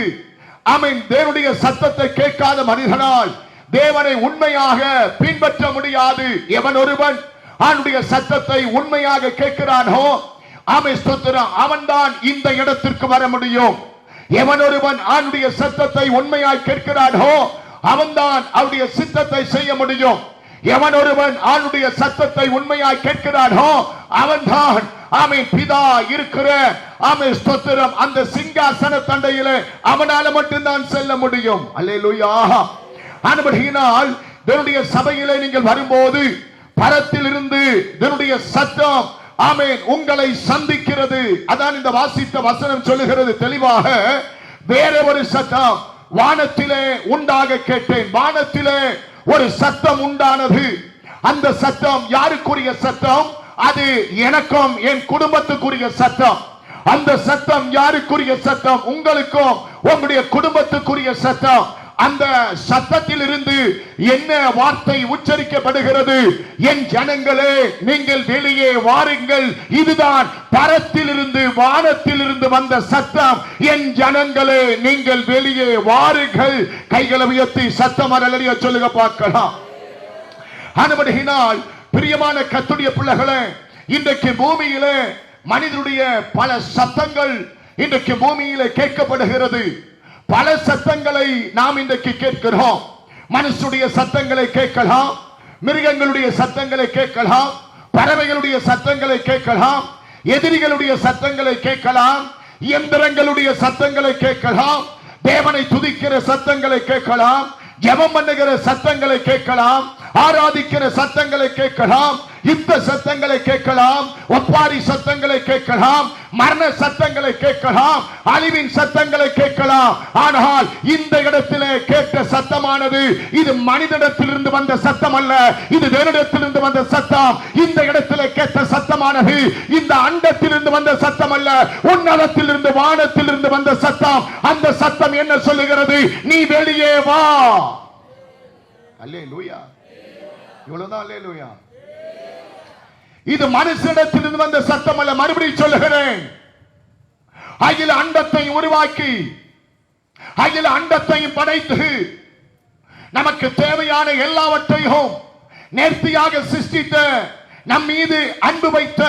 ஆமென். தேவனுடைய சத்தத்தை கேட்காத மனிதனால் தேவனை உண்மையாக பின்பற்ற முடியாது. எவன் ஒருவன் அவனுடைய சத்தத்தை உண்மையாக கேட்கிறானோ ஆமென் ஸ்தோத்திரம் அவன்தான் இந்த இடத்திற்கு வர முடியும். எவன் ஒருவன் அவனுடைய சத்தத்தை உண்மையாய் கேட்கிறானோ அவன்தான் அவருடைய சித்தத்தை செய்ய முடியும். எவன் ஒருவன் அவனுடைய சத்தத்தை உண்மையாய் கேட்கிறானோ அவன்தான் ஆமென் பிதா இருக்கிற ஆமென் ஸ்தோத்திரம் அந்த சிங்காசன தண்டையிலே அவனால மட்டும்தான் செல்ல முடியும். அல்லேலூயா. ஆனபடியினால் தேவனுடைய சபையிலே நீங்கள் வரும்போது பரத்திலிருந்து தேவனுடைய சத்தம் ஆமென் உங்களை சந்திக்கிறது. அதான் இந்த வாசித்த வசனம் சொல்லுகிறது தெளிவாக. வேற ஒரு சத்தம் வானத்திலே உண்டாக கேட்டேன். வானத்திலே ஒரு சத்தம் உண்டானது. அந்த சத்தம் யாருக்குரிய சத்தம்? அது எனக்கும் என் குடும்பத்துக்குரிய சத்தம். அந்த சத்தம் யாருக்குரிய சத்தம்? உங்களுக்கும் உங்களுடைய குடும்பத்துக்குரிய சத்தம். அந்த சத்தத்தில் இருந்து என்ன வார்த்தை உச்சரிக்கப்படுகிறது? என் ஜனங்களே நீங்கள் வெளியே வாருங்கள். இதுதான் பரத்திலிருந்து வானத்திலிருந்து வந்த சத்தம். என் ஜனங்களே நீங்கள் வெளியே வாருங்கள். கைகளை உயர்த்தி சத்தம் அல்லேலூயா சொல்லுங்க பார்க்கலாம். ஆனபடியினால் பிரியமான கர்த்தருடைய பிள்ளைகளே, இன்றைக்கு பூமியிலே மனிதனுடைய பல சத்தங்கள் இன்றைக்கு பூமியிலே கேட்கப்படுகிறது. பல சத்தங்களை நாம் இன்றைக்கு கேட்கிறோம். மனுஷனுடைய சத்தங்களை கேட்கலாம், மிருகங்களுடைய சத்தங்களை கேட்கலாம், பறவைகளுடைய சத்தங்களை கேட்கலாம், எதிரிகளுடைய சத்தங்களை கேட்கலாம், இயந்திரங்களுடைய சத்தங்களை கேட்கலாம், தேவனை துதிக்கிற சத்தங்களை கேட்கலாம், ஜெபம் பண்ணுகிற சத்தங்களை கேட்கலாம், ஆராதிக்கிற சத்தங்களை கேட்கலாம், யுத்த சத்தங்களை கேட்கலாம், ஒப்பாரி சத்தங்களை கேட்கலாம், மரண சத்தங்களை கேட்கலாம், அழிவின் சத்தங்களை கேட்கலாம். ஆனால் இந்த இடத்திலே கேட்ட சத்தமானது இது மனிதனிடத்திலிருந்து வந்த சத்தம் அல்ல, இது தேவனிடத்திலிருந்து வந்த சத்தம். இந்த இடத்திலே கேட்ட சத்தமானது இந்த அண்டத்திலிருந்து வந்த சத்தம் அல்ல, உன்னதத்திலிருந்து வானத்திலிருந்து வந்த சத்தம். அந்த சத்தம் என்ன சொல்லுகிறது? நீ வெளியே வா. அல்லேலூயா. இவ்வளவுதான். அல்லேலூயா. இது மனுஷனிடத்திலிருந்து வந்த சத்தம் அல்ல. மறுபடியும் சொல்லுகிறேன், அகில அண்டத்தை உருவாக்கி அகில அண்டத்தையும் படைத்து நமக்கு தேவையான எல்லாவற்றையும் நேர்த்தியாக சிருஷ்டித்த நம் மீது அன்பு வைத்த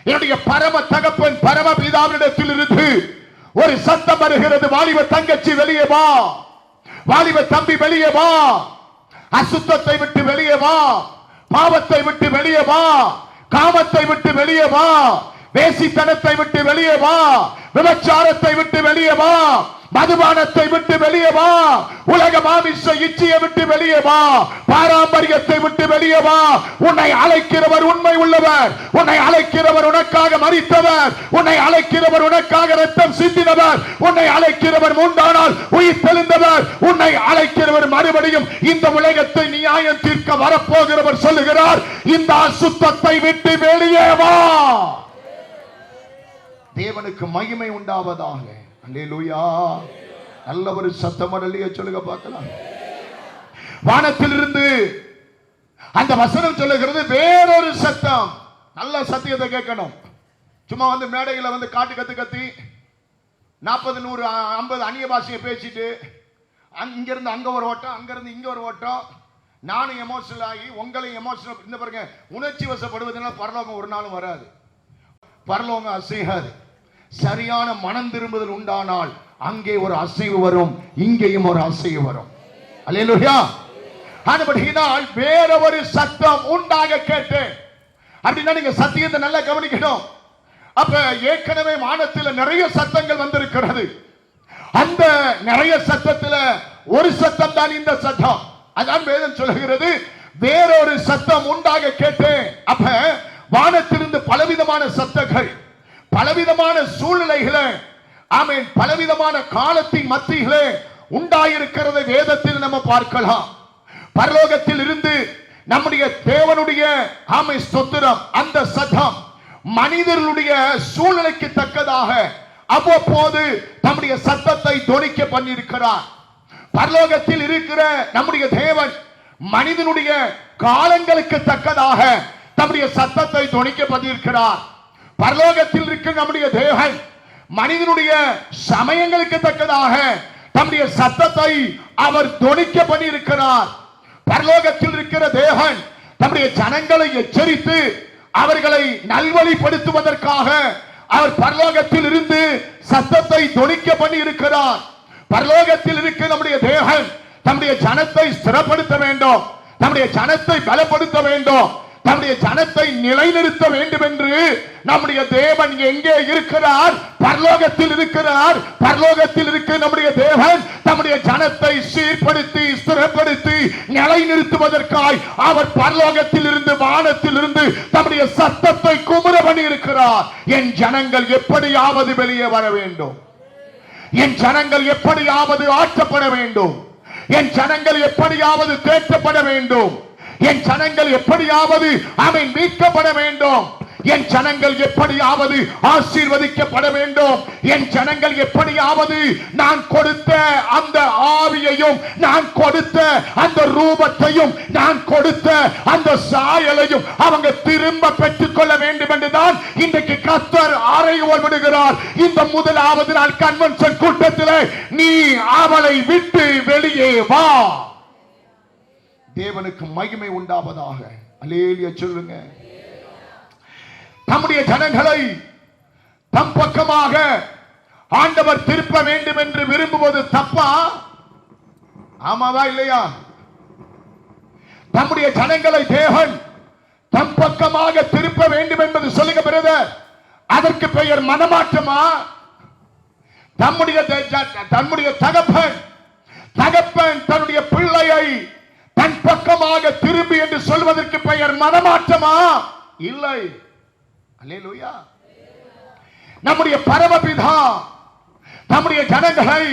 என்னுடைய பரம தகப்பன் பரம பிதாவினிடத்தில் இருந்து ஒரு சத்தம் வருகிறது. வாலிப தங்கச்சி வெளியே வா, வாலிப தம்பி வெளியே வா, அசுத்தத்தை விட்டு வெளியே வா, பாவத்தை விட்டு வெளியே வா, காமத்தை விட்டு வெளியே வா, வேசித்தனத்தை விட்டு வெளியே வா, விபச்சாரத்தை விட்டு வெளியே வா, மதுபானத்தை விட்டு வெளியே வா, உலக மாமிச இச்சையை விட்டு வெளியே வா, பாரம்பரியத்தை விட்டு வெளியே வா. உன்னை அழைக்கிறவர் உண்மை உள்ளவர், உன்னை அழைக்கிறவர் உனக்காக மரித்தவர், உன்னை அழைக்கிறவர் உனக்காக ரத்தம் சிந்தினவர், உன்னை அழைக்கிறவர் மூன்றானால் உயிர் தெளிந்தவர், உன்னை அழைக்கிறவர் மறுபடியும் இந்த உலகத்தை நியாயம் தீர்க்க வரப்போகிறவர் சொல்லுகிறார், இந்த அசுத்தத்தை விட்டு வெளியே வா. தேவனுக்கு மகிமை உண்டாவதாக. அல்லேலூயா. நல்ல ஒரு சத்தம் அல்லேலூயா சொல்லுங்க பார்க்கலாம். வானத்திலிருந்து அந்த வசனம் சொல்லுகிறது வேறொரு சத்தம். நல்ல சத்தியத்தை கேட்கணும். சும்மா வந்து மேடையில் வந்து காட்டு கத்து கத்தி 40 100 50 அந்நிய பாஷையை பேசிட்டு இங்கிருந்து அங்க ஒரு ஓட்டம், அங்கிருந்து இங்க ஒரு ஓட்டம், நானும் எமோஷனல் ஆகி உங்களையும் எமோஷனல். இந்த பாருங்க, உணர்ச்சி வசப்படுவதனால பரலோகம் ஒரு நாளும் வராது, பரலோகம் அசையாது. சரியான மனம் திரும்புதல் உண்டானால் அங்கே ஒரு அசைவு வரும், இங்கேயும் ஒரு அசைவு வரும். அல்லேலூயா. ஆனபடியினால் வேற ஒரு சத்தம் உண்டாக கேட்டேன். அப்படின்னா நீங்க சத்தியத்தை நல்லா கவனிக்கணும். அப்ப ஏற்கனவே வானத்தில் நிறைய சத்தங்கள் வந்திருக்கிறது. அந்த நிறைய சத்தத்துல ஒரு சத்தம் தான் இந்த சத்தம். அதான் வேதம் சொல்லுகிறது, வேறொரு சத்தம் உண்டாக கேட்டேன். அப்ப வானத்திலிருந்து பலவிதமான சத்தங்கள், பலவிதமான சூழ்நிலைகளை, ஆமென், பலவிதமான காலத்தின் மத்தியிலே உண்டாயிருக்கிறதை வேதத்தில் நம்ம பார்க்கலாம். பரலோகத்தில் இருந்து நம்முடைய தேவனுடைய ஆமென் ஸ்தோத்திரம், அந்த சத்தம் மனிதர்களுடைய சூழ்நிலைக்கு தக்கதாக அவ்வப்போது நம்முடைய சத்தத்தை தொனிக்க பண்ணியிருக்கிறார். பரலோகத்தில் இருக்கிற நம்முடைய தேவன் மனிதனுடைய காலங்களுக்கு தக்கதாக நம்முடைய சத்தத்தை தொனிக்க பண்ணியிருக்கிறார். பரலோகத்தில் இருக்கிற நம்முடைய தேவன் மனிதனுடைய சமயங்களுக்கு தக்கதாக நம்முடைய சத்தத்தை அவர் தொனிக்க பண்ணியிருக்கிறார். பரலோகத்தில் இருக்கிற தேவன் நம்முடைய ஜனங்களை எச்சரித்து அவர்களை நல்வழிப்படுத்துவதற்காக அவர் பரலோகத்தில் இருந்து சத்தத்தை தொனிக்க பண்ணி இருக்கிறார். பரலோகத்தில் இருக்க நம்முடைய தேவன் நம்முடைய ஜனத்தை ஸ்திரப்படுத்த வேண்டும், நம்முடைய ஜனத்தை பலப்படுத்த வேண்டும், நம்முடைய ஜனத்தை நிலைநிறுத்த வேண்டும் என்று நம்முடைய தேவன் எங்கே இருக்கிறார்? பரலோகத்தில் இருக்கிறார். பரலோகத்தில் இருக்க நம்முடைய தேவன் நம்முடைய ஜனத்தை சீர்படுத்தி ஸ்திரப்படுத்தி நிலைநிறுத்துவதற்காய் அவர் பரலோகத்தில் இருந்து வானத்தில் இருந்து நம்முடைய சத்தத்தை குமுற பண்ணி இருக்கிறார். என் ஜனங்கள் எப்படியாவது வெளியே வர வேண்டும், என் ஜனங்கள் எப்படியாவது ஆற்றப்பட வேண்டும், என் ஜனங்கள் எப்படியாவது தேற்றப்பட வேண்டும், என் ஜனங்கள் எப்படியாவது அவன் மீட்கப்பட வேண்டும், என் ஜனங்கள் எப்படியாவது ஆசீர்வதிக்கப்பட வேண்டும், என் ஜனங்கள் எப்படியாவது நான் கொடுத்த அந்த ஆவியையும் நான் கொடுத்த அந்த ரூபத்தையும் நான் கொடுத்த அந்த சாயலையும் அவங்க திரும்ப பெற்றுக் கொள்ள வேண்டும் என்றுதான் இன்றைக்கு கர்த்தர் அறைகோல் விடுகிறார். இந்த முதலாவது நாள் கன்வென்ஷன் கூட்டத்தில் நீ அவளை விட்டு வெளியே வா. தேவனுக்கு மகிமை உண்டாவதாக. அல்லேலூயா சொல்லுங்க. நம்முடைய ஜனங்களை தம் பக்கமாக ஆண்டவர் திருப்ப வேண்டும் என்று விரும்புவது தப்பா? ஆமாவா இல்லையா? நம்முடைய ஜனங்களை தேவன் தம் பக்கமாக திருப்ப வேண்டும் என்பது சொல்லுங்க பிரதர், அதற்கு பெயர் மனமாற்றமா? தம்முடைய தகப்பன் தன்னுடைய பிள்ளையை தன் பக்கமாக திரும்பி என்று சொல்வதற்கு பெயர் மனமாற்றமா? இல்லை. அல்லேலூயா. நம்முடைய பரமபிதா நம்முடைய ஜனங்களை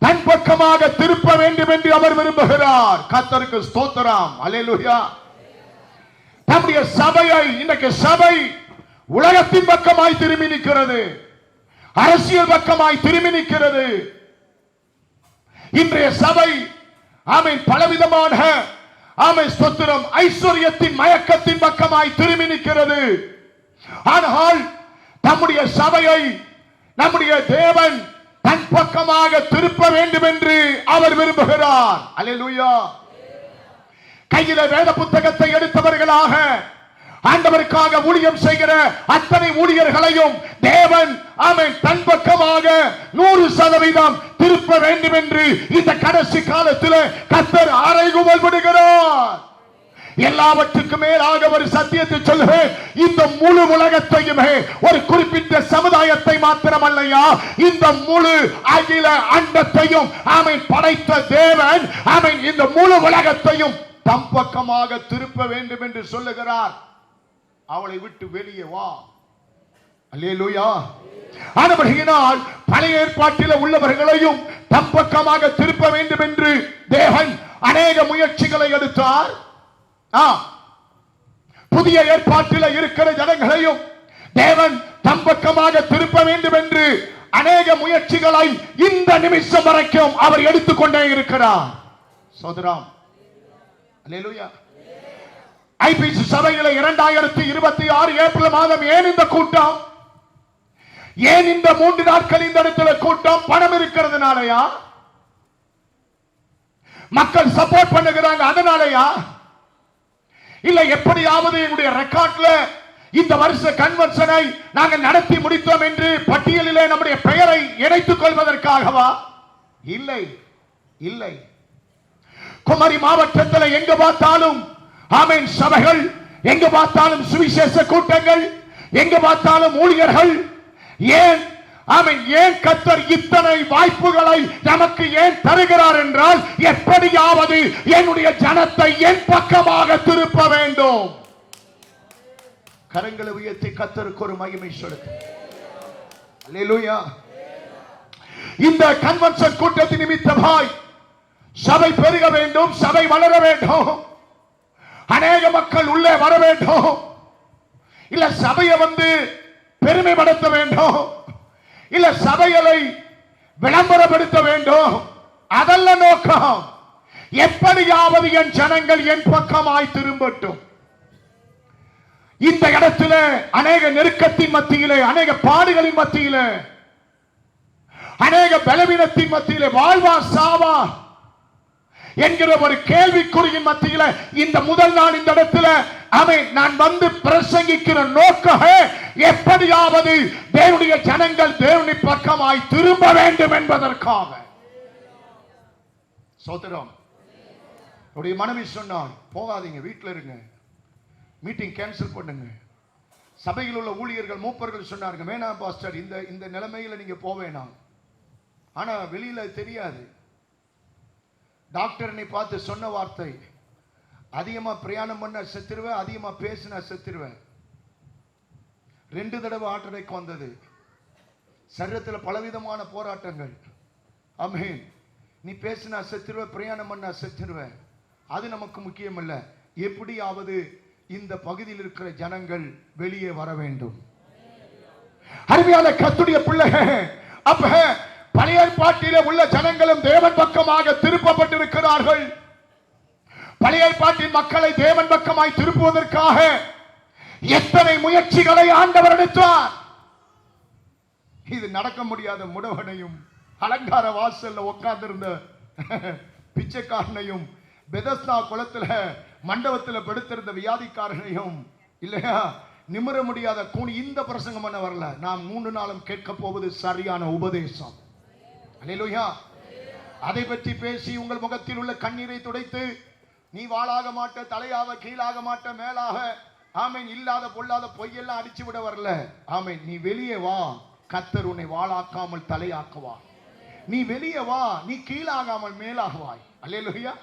தன் பக்கமாக திருப்ப வேண்டும் என்று அவர் விரும்புகிறார். கர்த்தருக்கு ஸ்தோத்திரம். அல்லேலூயா. நம்முடைய சபையை, இன்றைக்கு சபை உலகத்தின் பக்கமாய் திரும்பி நிற்கிறது, அரசியல் பக்கமாய் திரும்பி நிற்கிறது. இன்றைய சபை ஆமென் பலவிதமான ஆமென் ஸ்தோத்திரம் ஐஸ்வர்யத்தின் மயக்கத்தின் பக்கமாய் திரும்பி நிற்கிறது. ஆனால் நம்முடைய சபையை நம்முடைய தேவன் தன் பக்கமாக திருப்ப வேண்டும் என்று அவர் விரும்புகிறார். அல்லேலூயா. கையில வேத புத்தகத்தை எடுத்தவர்களாக ஆண்டவருக்காக ஊழியம் செய்கிற அத்தனை ஊழியர்களையும் தேவன் ஆமென் தன் பக்கமாக 100% திருப்ப வேண்டும் என்று இந்த கடைசி காலத்தில் கர்த்தர் அறைகூவல் விடுகிறார். எல்லாவற்றுக்கும் மேலாக ஒரு சத்தியத்தை சொல்லுவேன், இந்த முழு உலகத்தையுமே ஒரு குறிப்பிட்ட சமுதாயத்தை மாத்திரமல்லையா, இந்த முழு அகில அண்டத்தையும் ஆமென் படைத்த தேவன் ஆமென் இந்த முழு உலகத்தையும் தம் பக்கமாக திருப்ப வேண்டும் என்று சொல்லுகிறார். அவளை விட்டு வெளியே வா. அல்லேலூயா. ஆனபடியினால் பழைய ஏற்பாட்டில் உள்ளவர்களையும் தம் பக்கமாக திருப்ப வேண்டும் என்று தேவன் அநேக முயற்சிகளை எடுத்தார். புதிய ஏற்பாட்டில் இருக்கிற ஜனங்களையும் தேவன் தம் பக்கமாக திருப்ப வேண்டும் என்று அநேக முயற்சிகளை இந்த நிமிஷம் வரைக்கும் அவர் எடுத்துக்கொண்டே இருக்கிறார். சோதரம். அல்லேலூயா. ஐபிசி சபையில 2026 ஏப்ரல் மாதம் ஏன் இந்த கூட்டம்? ஏன் இந்த 3 நாட்கள் இந்த இடத்துல கூட்டம்? பணம் இருக்கிறதுனாலயா? மக்கள் சப்போர்ட் பண்ணுகிறாங்க அதனாலயா? இல்ல எப்படியாவது என்னுடைய ரெக்கார்ட்ல இந்த வருஷ கன்வென்ஷனை நாங்கள் நடத்தி முடித்தோம் என்று பட்டியலிலே நம்முடைய பெயரை இணைத்துக் கொள்வதற்காகவா? இல்லை, இல்லை. குமரி மாவட்டத்தில் எங்க பார்த்தாலும் ஆமென் சபைகள், எங்க பார்த்தாலும் சுவிசேஷ கூட்டங்கள், எங்க பார்த்தாலும் ஊழியர்கள். ஏன் ஆமென், ஏன் கர்த்தர் இத்தனை வாய்ப்புகளை நமக்கு ஏன் தருகிறார் என்றால், எப்படியாவது என்னுடைய ஜனத்தை என் பக்கமாக திருப்ப வேண்டும். கரங்களை உயர்த்தி கர்த்தருக்கு ஒரு மகிமை செலுத்து. அல்லேலூயா. இந்த கன்வென்ஷன் கூட்டத்தின் நிமித்தமாய் சபை பெருக வேண்டும், சபை வளர வேண்டும், அநேக மக்கள் உள்ளே வர வேண்டும். இல்ல சபையை பெருமைப்படுத்த வேண்டும், இல்ல சபைகளை விளம்பரப்படுத்த வேண்டும், அதல்ல நோக்கம். எப்படியாவது என் ஜனங்கள் என் பக்கமாய் திரும்பட்டும். இந்த இடத்துல அநேக நெருக்கத்தின் மத்தியிலே, அநேக பாடுகளின் மத்தியிலே, அநேக பலவீனத்தின் மத்தியிலே வாழ்வா சாவா என்கிற ஒரு கேள்விக்குறியின் மத்தியில இந்த முதல் நாள் இந்த இடத்துல நான் பிரசங்கிக்கிற நோக்கம் எப்படியாவது தேவனுடைய ஜனங்கள் தேவனுடைய பக்கமாய் திரும்ப வேண்டும் என்பதற்காக. சோதரம் அவருடைய மனைவி சொன்னார், போகாதீங்க, வீட்டில் இருங்க, மீட்டிங் கேன்சல் பண்ணுங்க. சபையில் உள்ள ஊழியர்கள் மூப்பர்கள் சொன்னார்கள், வேணாம் பாஸ்டர், இந்த நிலைமையில நீங்க போவேணாம். ஆனா வெளியில தெரியாது. டாக்டர் என்னை பார்த்து சொன்ன வார்த்தை, அதிகமா பிரயாணம் பண்ண செத்துருவேன், அதிகமா பேசின செத்துருவேன். 2 தடவை ஹார்ட் அட்டாக் வந்தது. சரீரத்தில் பலவிதமான போராட்டங்கள். ஆமென். நீ பேசினா செத்துருவேன், பிரயாணம் பண்ண செத்துருவேன். அது நமக்கு முக்கியம் இல்ல. எப்படியாவது இந்த பகுதியில் இருக்கிற ஜனங்கள் வெளியே வர வேண்டும். அருமையான கர்த்தருடைய பிள்ளைகள், அப்ப பழைய ஏற்பாட்டிலே உள்ள ஜனங்களும் தேவன் பக்கமாக திருப்பப்பட்டிருக்கிறார்கள். பழைய ஏற்பாட்டின் மக்களை தேவன் பக்கமாய் திருப்புவதற்காக எத்தனை முயற்சிகளை ஆண்டவர் எடுத்தார். இது நடக்க முடியாத முடவனையும், அலங்கார வாசல்ல உட்கார்ந்திருந்த பிச்சைக்காரனையும், பெதஸ்தா குளத்துல மண்டபத்தில் படுத்திருந்த வியாதிக்காரனையும், இல்லையா, நிமிர முடியாத கூனி. இந்த பிரசங்கம் பண்ண வரல, நாம் 3 நாளும் கேட்க போவது சரியான உபதேசம். அல்லேலூயா. அதை பற்றி பேசி உங்கள் முகத்தில் உள்ள கண்ணீரை துடைத்து, நீ வாளாக மாட்ட, தலையாக, கீழாக மாட்ட, மேலாக, ஆமென், இல்லாத பொல்லாத பொய்யெல்லாம் அடிச்சு விட வரல. ஆமென், நீ வெளியே வா, கர்த்தர் உன்னை வாளாக்காமல் தலையாக்குவா. நீ வெளியே வா, நீ கீழாகாமல் மேலாகுவாய். அல்லேலூயா.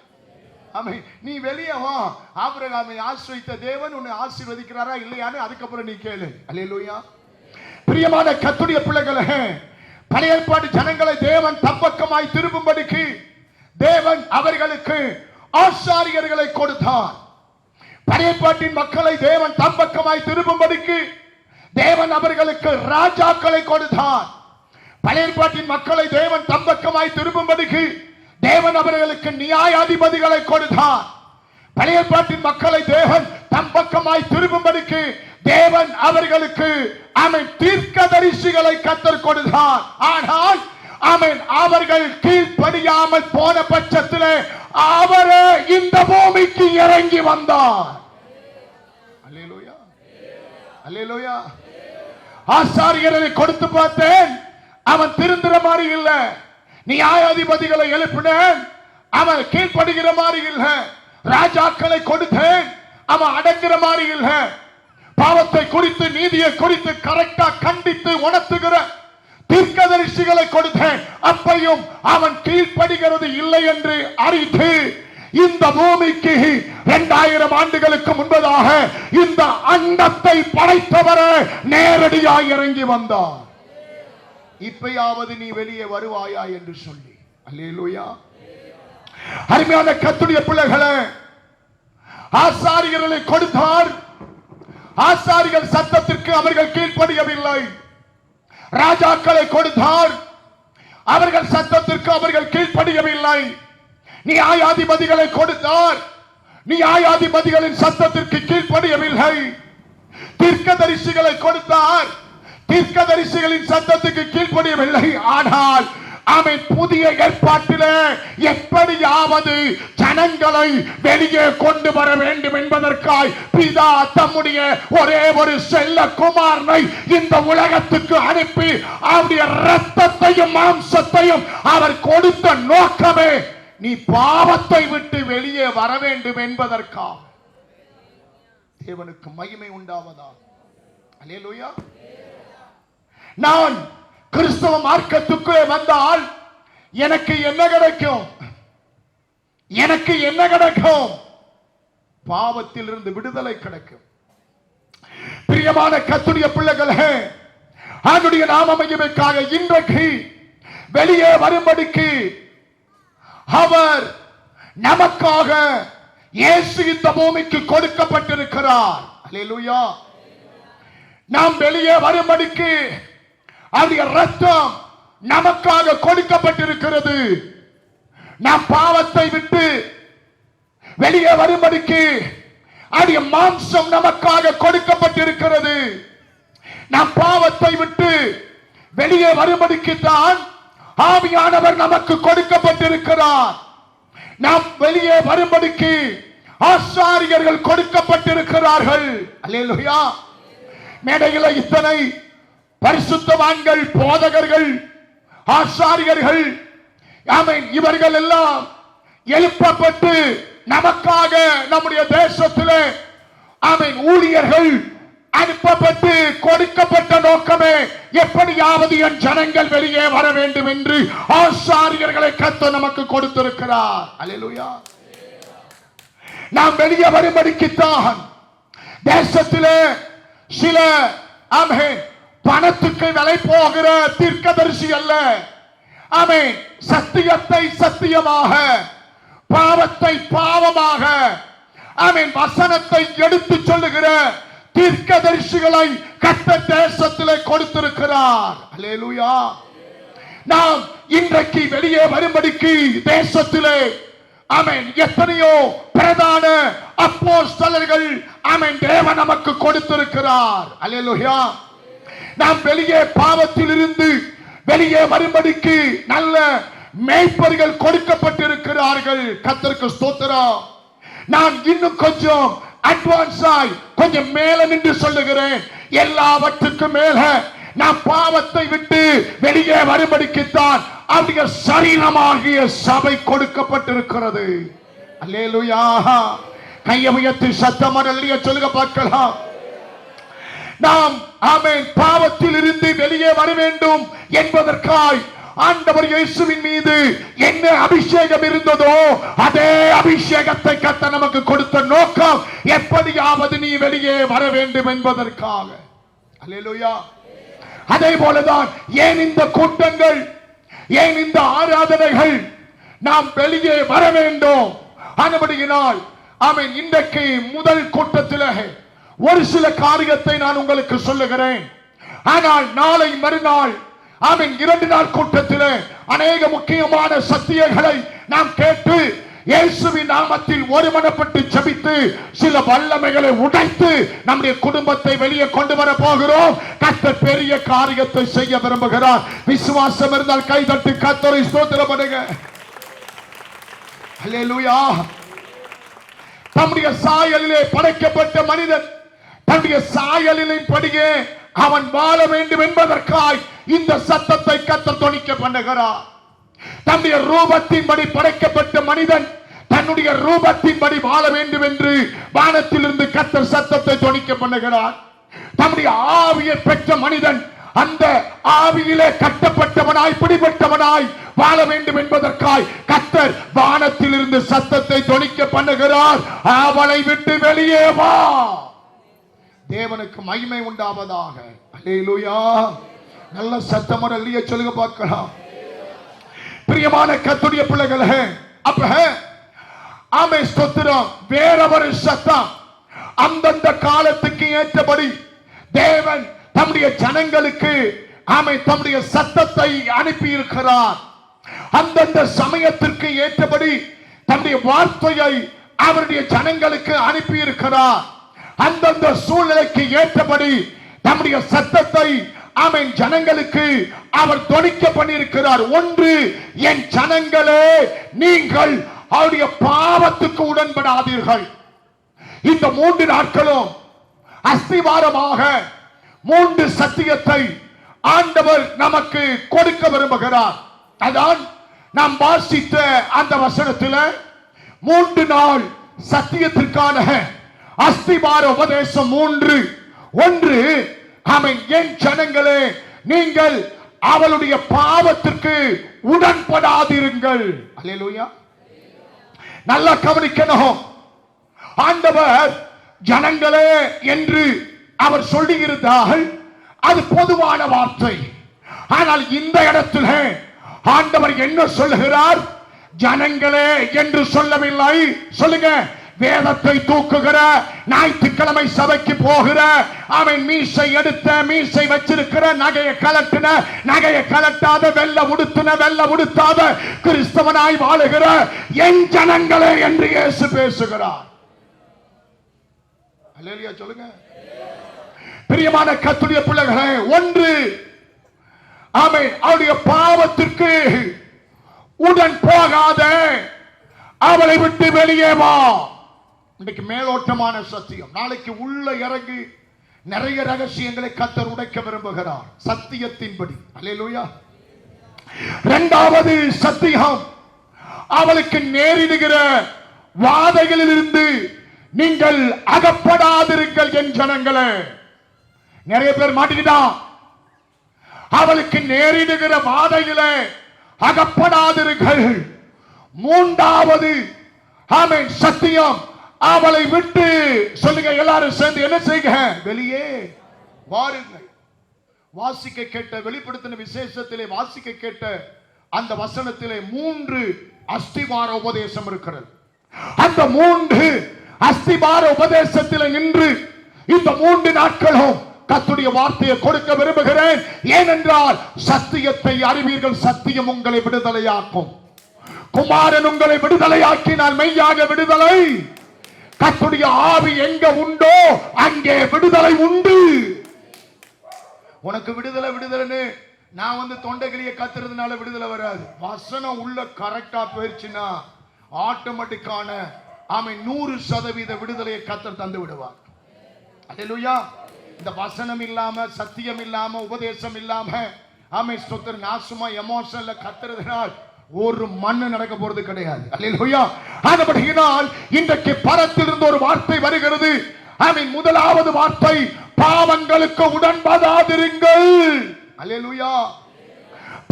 ஆமென். நீ வெளியே வா, ஆபிரகாமை ஆசீர்வதித்த தேவன் உன்னை ஆசீர்வதிக்கிறாரா இல்லையான்னு அதுக்கப்புறம் நீ கேளு. அல்லேலூயா. பிரியமான கர்த்தருடைய பிள்ளைகளே, பழைய ஏற்பாட்டு ஜனங்களை தேவன் தப்பக்கமாய் திரும்பும்படிக்கு தேவன் அவர்களுக்கு ஆசாரியர்களை கொடுத்தார். பழைய ஏற்பாட்டின் மக்களை தேவன் தப்பக்கமாய் திரும்பும்படிக்கு தேவன் அவர்களுக்கு ராஜாக்களை கொடுத்தார். பழைய ஏற்பாட்டின் மக்களை தேவன் தப்பக்கமாய் திரும்பும்படிக்கு தேவன் அவர்களுக்கு நியாயாதிபதிகளை கொடுத்தார். பழைய ஏற்பாட்டின் மக்களை தேவன் தம்பக்கமாய் திரும்பும்படிக்கு தேவன் அவர்களுக்கு தீர்க்கதரிசிகளை கர்த்தர் கொடுத்தார். ஆனால் அவர்கள் கீழ்ப்படியாமல் போன பட்சத்தில் அவரே இந்த பூமிக்கு இறங்கி வந்தார். அல்லேலூயா, அல்லேலூயா. ஆசாரியர்களை கொடுத்து பார்த்தேன், அவன் திருந்துற மாதிரி இல்ல. நியாயாதிபதிகளை எழுப்பினேன், அவன் கீழ்ப்படுகிற மாதிரி இல்ல. ராஜாக்களை கொடுத்தேன், அவன் அடங்குற மாதிரி இல்ல. பாவத்தை குறித்து, நீதியை குறித்து கரெக்டா கண்டித்து உணர்த்துகிற தீர்க்கதரிசிகளை கொடுத்தேன், அப்பையும் அவன் கீழ்ப்படுகிறது இல்லை என்று அறிந்து இந்த பூமிக்கு 2000 ஆண்டுகளுக்கு முன்பதாக இந்த அண்டத்தை படைத்தவரே நேரடியாக இறங்கி வந்தார். இப்பயாவது நீ வெளியே வருவாயா என்று சொல்லி. அல்லேலூயா. அருமையான கர்த்தருடைய பிள்ளைகளே, ஆசாரியர்களை கொடுத்தார். ஆசாரியர்கள் சத்தத்திற்கு அவர்கள் கீழ்ப்படியவில்லை. ராஜாக்களை கொடுத்தார், அவர்கள் சத்தத்திற்கு அவர்கள் கீழ்ப்படியவில்லை. நியாயாதிபதிகளை கொடுத்தார், நியாயாதிபதிகளின் சத்தத்திற்கு கீழ்ப்படியவில்லை. தீர்க்கதரிசிகளை கொடுத்தார், தீர்க்கதரிசிகளின் சத்தத்துக்கு கீழ்ப்படியவில்லை. ஆனால் ஆமென் புதிய ஏற்பாட்டிலே எப்படியாவது ஜனங்களை வெளியே கொண்டு வர வேண்டும் என்பதற்காய் பிதா தம்முடைய ஒரே ஒரு செல்ல குமாரனை இந்த உலகத்துக்கு அனுப்பி அவருடைய இரத்தத்தையும் மாம்சத்தையும் அவர் கொடுத்த நோக்கமே நீ பாவத்தை விட்டு வெளியே வர வேண்டும் என்பதற்காக. தேவனுக்கு மகிமை உண்டாவதா? அல்லேலூயா. நான் கிறிஸ்தவ மார்க்கத்துக்குள்ளே வந்தால் எனக்கு என்ன கிடைக்கும்? எனக்கு என்ன கிடைக்கும்? பாவத்தில் இருந்து விடுதலை கிடைக்கும். பிரியமான கர்த்தருடைய பிள்ளைகளே, அவருடைய நாம மகிமைக்காக இன்றைக்கு வெளியே வரும்படிக்கு அவர் நமக்காக இயேசு இந்த பூமிக்கு கொடுக்கப்பட்டிருக்கிறார். அல்லேலூயா. நாம் வெளியே வரும்படிக்கு அவருடைய இரத்தம் நமக்காக கொடுக்கப்பட்டிருக்கிறது. நாம் பாவத்தை விட்டு வெளியே வரும்படிக்கு அவருடைய மாம்சம் நமக்காக கொடுக்கப்பட்டிருக்கிறது. நாம் பாவத்தை விட்டு வெளியே வரும்படிக்கு தான் ஆவியானவர் நமக்கு கொடுக்கப்பட்டிருக்கிறார். நாம் வெளியே வரும்படிக்கு ஆசாரியர்கள் கொடுக்கப்பட்டிருக்கிறார்கள். அல்லேலூயா. மேடையில் இத்தனை பரிசுத்தவான்கள், போதகர்கள், ஆசாரியர்கள், ஆமென், இவர்கள் எல்லாம் எழுப்பப்பட்டு நமக்காக நம்முடைய தேசத்திலே ஆமென் ஊழியர்கள் அனுப்பப்பட்டு கொடுக்கப்பட்ட நோக்கமே எப்படியாவது என் ஜனங்கள் வெளியே வர வேண்டும் என்று ஆசாரியர்களை கர்த்தர் நமக்கு கொடுத்திருக்கிறார். அல்லேலூயா. நாம் வெளியே வரும்படிக்குத்தான் தேசத்திலே சில ஆமென் பணத்துக்கு விலை போகிற தீர்க்கதரிசி அல்ல, ஆமென், சத்தியத்தை சத்தியமாக, பாவத்தை பாவமாக, ஆமென், வசனத்தை எடுத்து சொல்லுகிற தீர்க்கதரிசிகளை கர்த்தர் தேசத்திலே கொடுத்திருக்கிறார். அல்லேலூயா. நாம் இன்றைக்கு வெளியே வரும்படிக்கு தேசத்திலே ஆமென் எத்தனையோ பிரதான அப்போஸ்தலர்கள் ஆமென் தேவன் நமக்கு கொடுத்திருக்கிறார். அல்லேலூயா. நாம் வெளியே பாவத்தில் இருந்து வெளியே வரும்படிக்கு நல்ல மேய்ப்பர்கள் கொடுக்கப்பட்டிருக்கிறார்கள். கர்த்தருக்கு ஸ்தோத்திரம். நான் இன்னும் கொஞ்சம் அட்வான்ஸாய் கொஞ்சம் மேல நின்று சொல்லுகிறேன். எல்லாவற்றுக்கும் மேல நாம் பாவத்தை விட்டு வெளியே வரும்படிக்குத்தான் அவருடைய சரீரமாகிய சபை கொடுக்கப்பட்டிருக்கிறது. அல்லேலூயா. கையை உயர்த்தி சத்தம் அல்லேலூயா சொல்லுங்க பார்க்கலாம். நாம் ஆமென் பாவத்தில் இருந்து வெளியே வர வேண்டும் என்பதற்காய் ஆண்டவர் இயேசுவின் மீது என்ன அபிஷேகம் இருந்ததோ அதே அபிஷேகத்தை கர்த்தர் நமக்கு கொடுத்த நோக்கம் எப்படியாவது நீ வெளியே வர வேண்டும் என்பதற்காக. அல்லேலூயா. அதே போலதான் ஏன் இந்த கூட்டங்கள், ஏன் இந்த ஆராதனைகள் நாம் வெளியே வர வேண்டும் ஆனபடியினால் ஆமென் இன்றைக்கு முதல் கூட்டத்தில் ஒரு சில காரியத்தை நான் உங்களுக்கு சொல்லுகிறேன். ஆனால் நாளை மறுநாள் ஆமென் 2 நாள் கூட்டத்தில் அநேக முக்கியமான சத்தியங்களை நாம் கேட்டு இயேசுவின் நாமத்தில் ஒருமனப்பட்டு ஜெபித்து சில வல்லமைகளை உடைத்து நம்முடைய குடும்பத்தை வெளியே கொண்டு வர போகிறோம். கர்த்தர் பெரிய காரியத்தை செய்ய விரும்புகிறார். விசுவாசம் இருந்தால் கை தட்டி கர்த்தரை ஸ்தோத்திரம் பண்ணுங்க. அல்லேலூயா. தம்முடைய சாயலிலே படைக்கப்பட்ட மனிதன் தன்னுடைய சாயலின் படியே அவன் வாழ வேண்டும் என்பதற்காய் இந்த சத்தத்தை கர்த்தர் தொனிக்க பண்ணுகிறார். தன்னுடைய ரூபத்தின்படி படைக்கப்பட்ட மனிதன் தன்னுடைய ரூபத்தின்படி வாழ வேண்டும் என்று வானத்திலிருந்து கர்த்தர் சத்தத்தை தொனிக்க பண்ணுகிறார். தன்னுடைய ஆவியை பெற்ற மனிதன் அந்த ஆவியிலே கட்டப்பட்டவனாய் பிடிபட்டவனாய் வாழ வேண்டும் என்பதற்காய் கர்த்தர் வானத்திலிருந்து சத்தத்தை தொனிக்க பண்ணுகிறார். அவளை விட்டு வெளியே வா. தேவனுக்கு மகிமை உண்டாவதாக. அல்லேலூயா. நல்ல சத்தமோட அல்லேலூயா சொல்லுங்க பார்க்கலாம். பிரியமான கர்த்தருடைய பிள்ளைகளே, அப்ப ஆமென் ஸ்தோத்திரம். வேற ஒரு சத்தம் அந்தந்த காலத்துக்கு ஏற்றபடி தேவன் தம்முடைய ஜனங்களுக்கு ஆமென் தம்முடைய சத்தத்தை அனுப்பி இருக்கிறார். அந்தந்த சமயத்திற்கு ஏற்றபடி தம்முடைய வார்த்தையை அவருடைய ஜனங்களுக்கு அனுப்பி இருக்கிறார். அந்தந்த சூழ்நிலைக்கு ஏற்றபடி நம்முடைய சத்தத்தை ஆமென் ஜனங்களுக்கு அவர் தொனிக்க பண்ணியிருக்கிறார். ஒன்று, என் ஜனங்களே நீங்கள் அவருடைய பாவத்துக்கு உடன்படாதீர்கள். இந்த 3 நாட்களும் அஸ்திவாரமாக 3 சத்தியத்தை ஆண்டவர் நமக்கு கொடுக்க விரும்புகிறார். அதான் நாம் வாசித்த அந்த வசனத்தில் 3 நாள் சத்தியத்திற்கான அஸ்திவார உபதேசம் 3. ஒன்று, ஆமென், என் ஜனங்களே நீங்கள் அவளுடைய பாவத்திற்கு உடன்படாதிருங்கள். அல்லேலூயா. நல்லா கவனிக்கணும். ஆண்டவர் ஜனங்களே என்று அவர் சொல்லியிருந்தால் அது பொதுவான வார்த்தை. ஆனால் இந்த இடத்துல ஆண்டவர் என்ன சொல்லுகிறார்? ஜனங்களே என்று சொல்லவில்லை. சொல்லுங்க, வேதத்தை தூக்குகிற, ஞாயிற்றுக்கிழமை சபைக்கு போகிற, அவன் மீசை எடுத்த, மீசை வச்சிருக்கிற, நகையை கலட்டின, நகையை கலட்டாத, வெள்ள உடுத்தின, வெள்ள உடுத்தாத கிறிஸ்தவனாய் வாழுகிற என் ஜனங்களே என்று இயேசு பேசுகிறார். அல்லேலூயா சொல்லுங்க. பிரியமான கர்த்தருடைய பிள்ளைகளே, ஒன்று, ஆமென், அவருடைய பாவத்திற்கு உடன் போகாத, அவளை விட்டு வெளியே வா. இன்னைக்கு மேலோட்டமான சத்தியம், நாளைக்கு உள்ள இறங்கி நிறைய ரகசியங்களை கர்த்தர் உடைக்க விரும்புகிறார் சத்தியத்தின்படி. அல்லேலூயா. இரண்டாவது சத்தியம், அவளுக்கு நேரிடுகிற வாதைகளிலிருந்து நீங்கள் அகப்படாதிருங்கள் என் ஜனங்களே. நிறைய பேர் மாட்டிக்கிட்டான். அவளுக்கு நேரிடுகிற வாதைகளை அகப்படாதிருங்கள். மூன்றாவது, ஆமென், சத்தியம், அவளை விட்டு, சொல்லுங்க எல்லாரும் சேர்ந்து, என்ன செய்க? வெளியே வாருங்கள். வாசிக்க கேட்ட, வெளிப்படுத்தின விசேஷத்திலே வாசிக்க கேட்ட அந்த வசனத்திலே 3 அஸ்திவார உபதேசம் இருக்கிறது. அந்த 3 அஸ்திவார உபதேசத்தில் நின்று இந்த 3 நாட்களும் கர்த்தருடைய வார்த்தையை கொடுக்க விரும்புகிறேன். ஏனென்றால் சத்தியத்தை அறிவீர்கள், சத்தியம் உங்களை விடுதலையாக்கும். குமாரன் உங்களை விடுதலையாக்கினால் மெய்யாக விடுதலை. கர்த்தருடைய ஆவி எங்க உண்டோ அங்கே விடுதலை உண்டு. உனக்கு விடுதலை விடுதலைன்னு நான் தொண்டைகளிய கத்துறதுனால விடுதலை வராது. வசனம் உள்ள கரெக்டா போயிருச்சுன்னா ஆட்டோமேட்டிக்கான, ஆமென், 100% விடுதலையை கர்த்தர் தந்து விடுவார். அல்லேலூயா. இந்த வசனம் இல்லாம, சத்தியம் இல்லாம, உபதேசம் இல்லாம, ஆமென், ஸ்தோத்திரம், நாசுமா எமோஷன்ல கத்துறதுனால் ஒரு மண்ணு நடக்க போறது கிடையாது. அல்லேலூயா. ஆனபடியினால் இன்றைக்கு பரத்திலிருந்து ஒரு வார்த்தை வருகிறது. ஆமென். முதலாவது வார்த்தை, பாவங்களுக்கு உடன்படாதிருங்கள். அல்லேலூயா.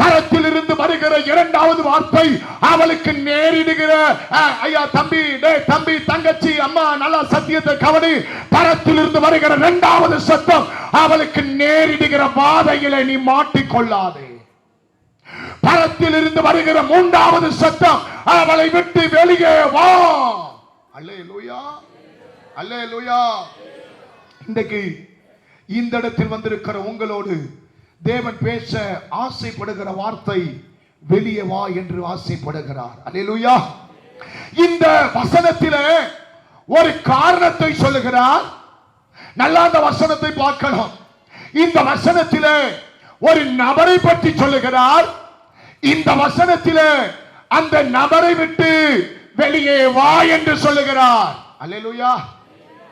பரத்தில் இருந்து வருகிற இரண்டாவது வார்த்தை, அவளுக்கு நேரிடுகிற, ஐயா தம்பி, தம்பி, தங்கச்சி, அம்மா, நல்லா சத்தியத்தை கவனி. பரத்தில் இருந்து வருகிற இரண்டாவது சத்தம், அவளுக்கு நேரிடுகிற வாதைகளை நீ மாட்டிக்கொள்ளாதே. பரத்தில் இருந்து வருகிற மூன்றாவது சத்தம், அவளை விட்டு வெளியே வா. அல்லேலூயா. அல்லேலூயா. இன்றைக்கு இந்த இடத்தில் வந்திருக்கிற உங்களோடு தேவன் பேச ஆசைப்படுகிற வார்த்தை, வெளியே வா என்று ஆசைப்படுகிறார். அல்லேலூயா. இந்த வசனத்திலே ஒரு காரணத்தை சொல்லுகிறார். நல்லா அந்த வசனத்தை பார்க்கணும். இந்த வசனத்திலே ஒரு நபரை பற்றி சொல்லுகிறார். இந்த வசனத்திலே அந்த நபரை விட்டு வெளியே வா என்று சொல்லுகிறார். அல்லேலூயா.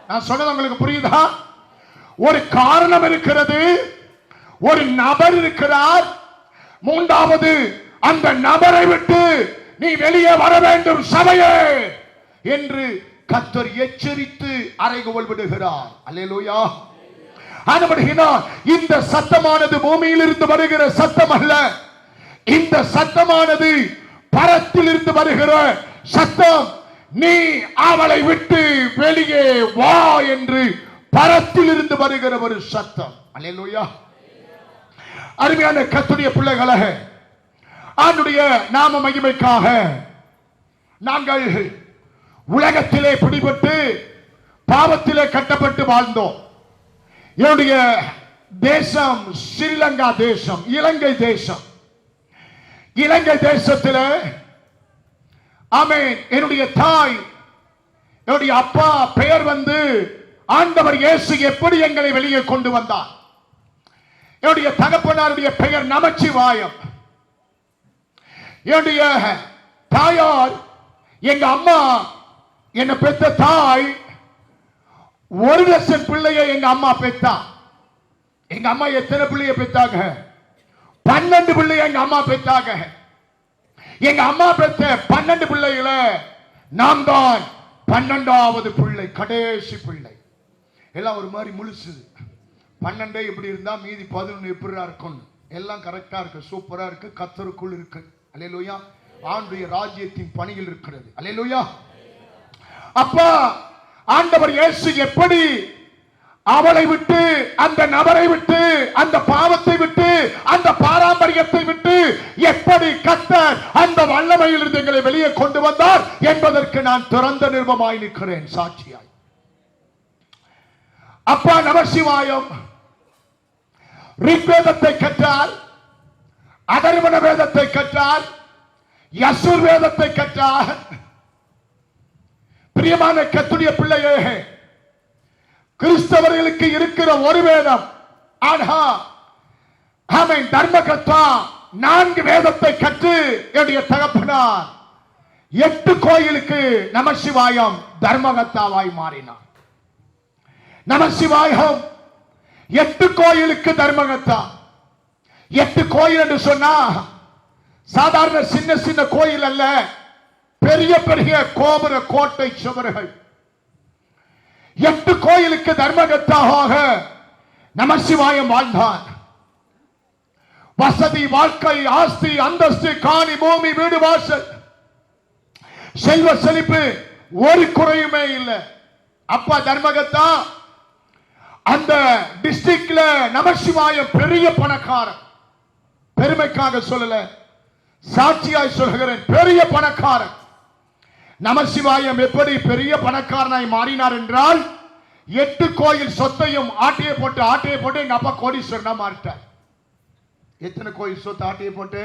நான் சொன்னது உங்களுக்கு புரியுதா? ஒரு காரணம் இருக்கிறது, ஒரு நபர் இருக்கிறார். மூன்றாவது, அந்த நபரை விட்டு நீ வெளியே வர வேண்டும் சபையே என்று கர்த்தர் எச்சரித்து அறைகூவல் விடுகிறார். அல்லேலூயா. ஆனபடியினால் இந்த சத்தமானது பூமியில் இருந்து வருகிற சத்தம் அல்ல. இந்த சத்தமானது பரத்தில் இருந்து வருகிற சத்தம். நீ அவளை விட்டு வெளியே வா என்று பரத்தில் இருந்து வருகிற ஒரு சத்தம். அல்லேலூயா. அருமையான கர்த்தருடைய பிள்ளைகளே, ஆண்டவருடைய நாம மகிமைக்காக நாங்கள் உலகத்திலே பிடிபட்டு பாவத்திலே கட்டப்பட்டு வாழ்ந்தோம். என்னுடைய தேசம் ஸ்ரீலங்கா தேசம், இலங்கை தேசம். இலங்கை தேசத்திலே, ஆமென், என்னுடைய தாய், என்னுடைய அப்பா பெயர் ஆண்டவர் இயேசு எப்படி எங்களை வெளியே கொண்டு வந்தார். என்னுடைய தகப்பனாருடைய பெயர் நமச்சிவாயம். என்னுடைய தாயார், எங்க அம்மா, என்ன பெற்ற தாய் 1 லட்சம் பிள்ளையை எங்க அம்மா பெற்றா. எங்க அம்மா எத்தனை பிள்ளைய பெற்றாங்க? 12 பிள்ளைய எங்க அம்மா பெற்றாங்க. எங்க அம்மா பெற்ற 12 பிள்ளைகளை நாம் தான் 12வது பிள்ளை, கடைசி பிள்ளை. எல்லாம் ஒரு மாதிரி முழுசு. 12 எப்படி இருந்தா மீதி 11 எப்படி இருக்கும்? எல்லாம் கரெக்டா இருக்கு, சூப்பரா இருக்கு, கர்த்தருக்குள் இருக்கு. அல்லேலூயா. ஆண்டுடைய ராஜ்யத்தின் பணியில் இருக்கிறது. அல்லேலூயா. அப்பா ஆண்டவர் இயேசு எப்படி அவளை விட்டு, அந்த நபரை விட்டு, அந்த பாவத்தை விட்டு, அந்த பாரம்பரியத்தை விட்டு எப்படி கர்த்தர் அந்த வல்லமையில் இருந்து எங்களை வெளியே கொண்டு வந்தார் என்பதற்கு நான் திறந்த நிருபமாய் நிற்கிறேன், சாட்சியாய். அப்பா நமசிவாயம் ரிக்வேதத்தை கற்றார், அதர்வண வேதத்தை கற்றார், யசுர் வேதத்தை கற்றார். பிரியமான கர்த்தருடைய பிள்ளையே, கிறிஸ்தவர்களுக்கு இருக்கிற ஒரு வேதம், ஆனா அவன் தர்மகர்த்தா 4 வேதத்தை கற்று என்னுடைய தகப்பனார் 8 கோயிலுக்கு நமசிவாயம் தர்மகர்த்தாவாய் மாறினார். நமசிவாயம் 8 கோயிலுக்கு தர்மகர்த்தா. 8 கோயில் என்று சொன்னா சாதாரண சின்ன சின்ன கோயில் அல்ல, பெரிய பெரிய கோபுர கோட்டை சுவர்கள். 8 கோயிலுக்கு தர்மகர்த்தாக நமசிவாயம் வாழ்ந்தார். வசதி, வாழ்க்கை, ஆஸ்தி, அந்தஸ்து, காணி, பூமி, வீடு, வாசல், செல்வ செழிப்பு ஒரு குறையுமே இல்லை. அப்பா தர்மகர்த்தா அந்த டிஸ்ட்ரிக்ட்ல நமசிவாயம் பெரிய பணக்காரன். பெருமைக்காக சொல்லல, சாட்சியாய் சொல்கிறேன், பெரிய பணக்காரன். நமசிவாயம் எப்படி பெரிய பணக்காரனாய் மாறினார் என்றால் 8 கோயில் சொத்தையும் ஆட்டையை போட்டு எங்க அப்பா கோடீஸ்வரனா மாறிட்டார். எத்தனை கோயில் சொத்து ஆட்டையை போட்டு?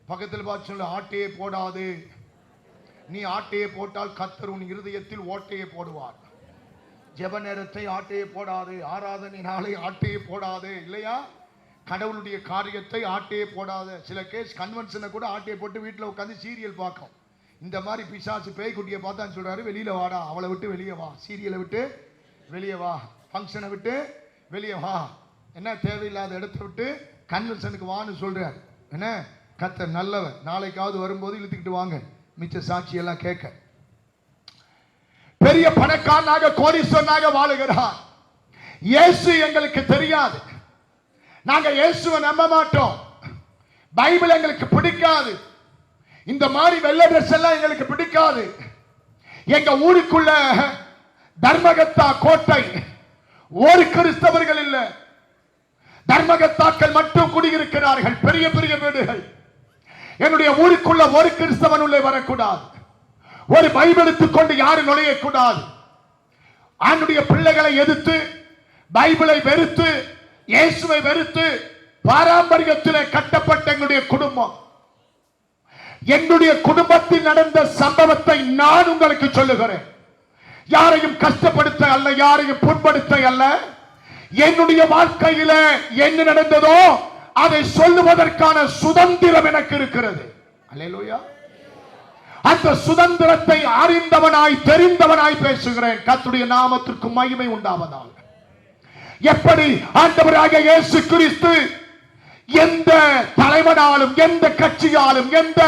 பக்கத்தில் பார்த்து சொல்ல, ஆட்டையை போடாது. நீ ஆட்டையை போட்டால் கர்த்தர் உன் இருதயத்தில் ஓட்டையை போடுவார். ஜெப நேரத்தை ஆட்டையை போடாது, ஆராதனை நாளை ஆட்டையை போடாது, இல்லையா? கடவுளுடைய காரியத்தை ஆட்டையை போடாது. சில கேஸ் கன்வென்ஷனை கூட ஆட்டையை போட்டு வீட்டில் உட்காந்து சீரியல் பார்க்கும். இந்த மாதிரி பிசாசு பேய்க்குட்டியை பார்த்தான்னு சொல்றாரு, வெளியில வாடா, அவளை விட்டு வெளியே வா, சீரியலை விட்டு வெளியே வா, ஃபங்க்ஷனை விட்டு வெளியே வா, என்ன தேவையில்லாத இடத்தை விட்டு கன்வென்ஷனுக்கு வான்னு சொல்றாரு. என்ன கர்த்தர் நல்லவர், நாளைக்காவது வரும்போது இழுத்துக்கிட்டு வாங்க, மிச்ச சாட்சி எல்லாம் கேட்க. பெரிய பணக்காரனாக கோடீஸ்வரனாக வாழுகிறார். இயேசு எங்களுக்கு தெரியாது, நாங்க இயேசுவை நம்ப மாட்டோம், பைபிள் எங்களுக்கு பிடிக்காது, இந்த மாதிரி வெள்ளை ட்ரெஸ் எல்லாம் எங்களுக்கு பிடிக்காது. எங்க ஊருக்குள்ள தர்மகர்த்தா கோட்டை ஒரு கிறிஸ்தவர்கள் இல்ல, தர்மகர்த்தாக்கள் மட்டும் குடியிருக்கிறார்கள், பெரிய பெரிய வீடுகள். என்னுடைய ஊருக்குள்ள ஒரு கிறிஸ்தவன் உள்ளே வரக்கூடாது, ஒரு பைபிள் எடுத்துக்கொண்டு யாரும் நுழையக்கூடாது. ஆண்டுடைய பிள்ளைகளை எதிர்த்து, பைபிளை வெறுத்து, இயேசுவை வெறுத்து, பாரம்பரியத்திலே கட்டப்பட்ட எங்களுடைய குடும்பம். என்னுடைய குடும்பத்தில் நடந்த சம்பவத்தை நான் உங்களுக்கு சொல்லுகிறேன். யாரையும் கஷ்டப்படுத்த அல்ல, யாரையும் புண்படுத்த அல்ல. என்னுடைய வாழ்க்கையில என்ன நடந்ததோ அதை சொல்லுவதற்கான சுதந்திரம் எனக்கு இருக்கிறது. அல்லேலூயா. அந்த சுதந்திரத்தை அறிந்தவனாய் தெரிந்தவனாய் பேசுகிறேன். கர்த்தருடைய நாமத்திற்கு மகிமை உண்டாவதாக. எப்படி ஆண்டவராகிய இயேசு கிறிஸ்து எந்த தலைவனாலும், எந்த கட்சியாலும், எந்த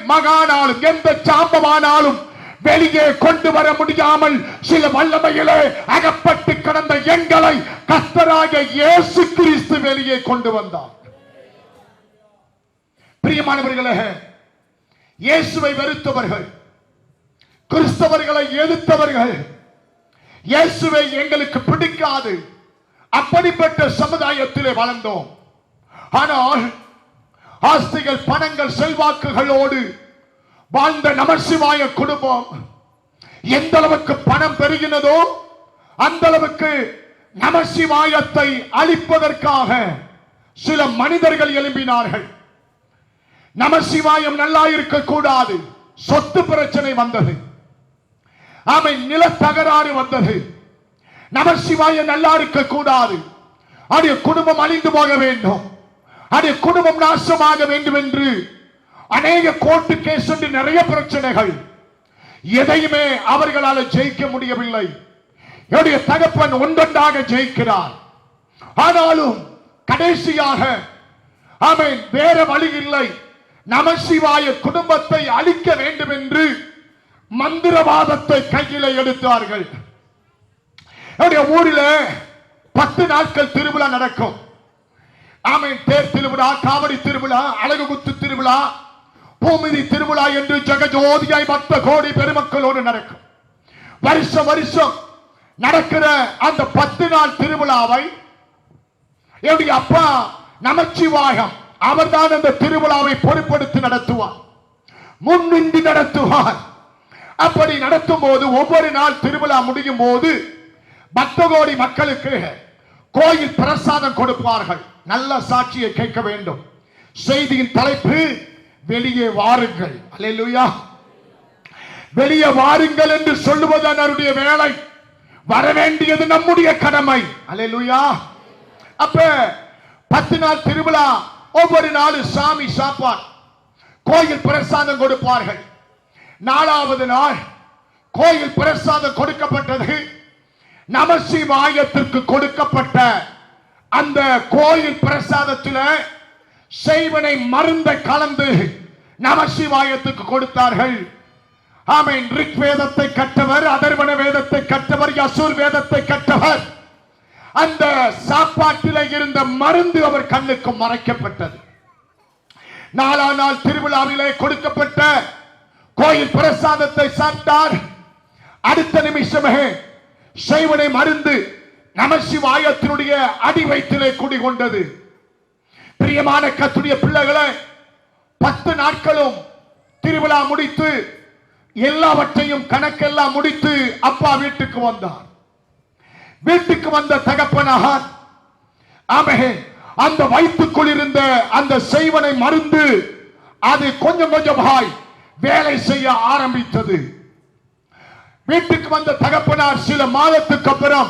மகானாலும், எந்த சாம்பவானாலும் வெளியே கொண்டு வர முடியாமல் சில வல்லமையிலே அகப்பட்டு கிடந்த எங்களை கர்த்தராகிய இயேசு கிறிஸ்து வெளியே கொண்டு வந்தார். பிரியமானவர்களே, இயேசுவை வெறுத்தவர்கள், கிறிஸ்தவர்களை எதிர்த்தவர்கள், இயேசுவை எங்களுக்கு பிடிக்காது, அப்படிப்பட்ட சமுதாயத்திலே வளர்ந்தோம். ஆனால் ஆஸ்திகள், பணங்கள், செல்வாக்குகளோடு வாழ்ந்த நமசிவாய குடும்பம் எந்த அளவுக்கு பணம் பெருகினதோ அந்த அளவுக்கு நமசிவாயத்தை அழிப்பதற்காக சில மனிதர்கள் எழும்பினார்கள். நமசிவாயம் நல்லா இருக்க கூடாது, சொத்து பிரச்சனை வந்தது, நில தகராறு வந்தது. நமசிவாயம் நல்லா இருக்க கூடாது, அவருடைய குடும்பம் அழிந்து போக வேண்டும், அவருடைய குடும்பம் நாசமாக வேண்டும் என்று அநேக கோர்ட்டு கேஸ் என்று நிறைய பிரச்சனைகள், எதையுமே அவர்களால் ஜெயிக்க முடியவில்லை. என்னுடைய தகப்பன் ஒன்றொன்றாக ஜெயிக்கிறார். ஆனாலும் கடைசியாக ஆமென் வேற வழி இல்லை, நமசிவாய குடும்பத்தை அழிக்க வேண்டும் என்று மந்திரவாதத்தை கையில எடுத்தார்கள். என்னுடைய ஊரில் 10 நாட்கள் திருவிழா நடக்கும். ஆமென் தேர் திருவிழா, காவடி திருவிழா, அழகு குத்து திருவிழா, பூமிதி திருவிழா என்று ஜெகஜோதியாய் 10 கோடி பெருமக்களோடு நடக்கும். வருஷம் வருஷம் நடக்கிற அந்த 10 நாள் திருவிழாவை என்னுடைய அப்பா நமச்சிவாயம் அவர்தான் அந்த திருவிழாவை பொறுப்படுத்தி நடத்துவார், முன்னின்று நடத்துவார். அப்படி நடத்தும் போது ஒவ்வொரு நாள் திருவிழா முடியும் போது 10 கோடி மக்களுக்கு கோயில் பிரசாதம் கொடுப்பார்கள். நல்ல சாட்சியை கேட்க வேண்டும். செய்தியின் தலைப்பு வெளியே வாருங்கள். அல்லேலூயா. வெளியே வாருங்கள் என்று சொல்லுவதுதான் அவருடைய வேலை. வர வேண்டியது நம்முடைய கடமை. அல்லேலூயா. அப்ப 10 நாள் திருவிழா, ஒவ்வொரு நாளும் சாமி சாப்பாடு, கோயில் பிரசாதம் கொடுப்பார்கள். 4வது நாள் கோயில் பிரசாதம் கொடுக்கப்பட்டது. நமசிவாயத்திற்கு கொடுக்கப்பட்ட அந்த கோயில் பிரசாதத்தில் செய்வனை மருந்தை கலந்து நமசிவாயத்துக்கு கொடுத்தார்கள். ஆமென். ரிக் வேதத்தை கற்றவர், அதர்வன வேதத்தை கற்றவர், யசூர் வேதத்தை கற்றவர். அந்த சாப்பாட்டில் இருந்த மருந்து அவர் கண்ணுக்கு மறைக்கப்பட்டது. 4ஆம் நாள் திருவிழாவிலே கொடுக்கப்பட்ட கோயில் பிரசாதத்தை சாப்பிட்டார். அடுத்த நிமிஷமே செய்வனை மருந்து நமசிவாயத்தினுடைய அடி வயிற்றிலே குடிகொண்டது. பிரியமான கர்த்தருடைய பிள்ளைகளை, 10 நாட்களும் திருவிழா முடித்து எல்லாவற்றையும் கணக்கெல்லாம் முடித்து அப்பா வீட்டுக்கு வந்தார். வீட்டுக்கு வந்த தகப்பனார் ஆமென் அந்த வயிற்றுக்குள் இருந்த அந்த செய்வனை மருந்து அது கொஞ்சம் கொஞ்சமாய் வேலை செய்ய ஆரம்பித்தது. வீட்டுக்கு வந்த தகப்பனார் சில மாதத்துக்கு அப்புறம்,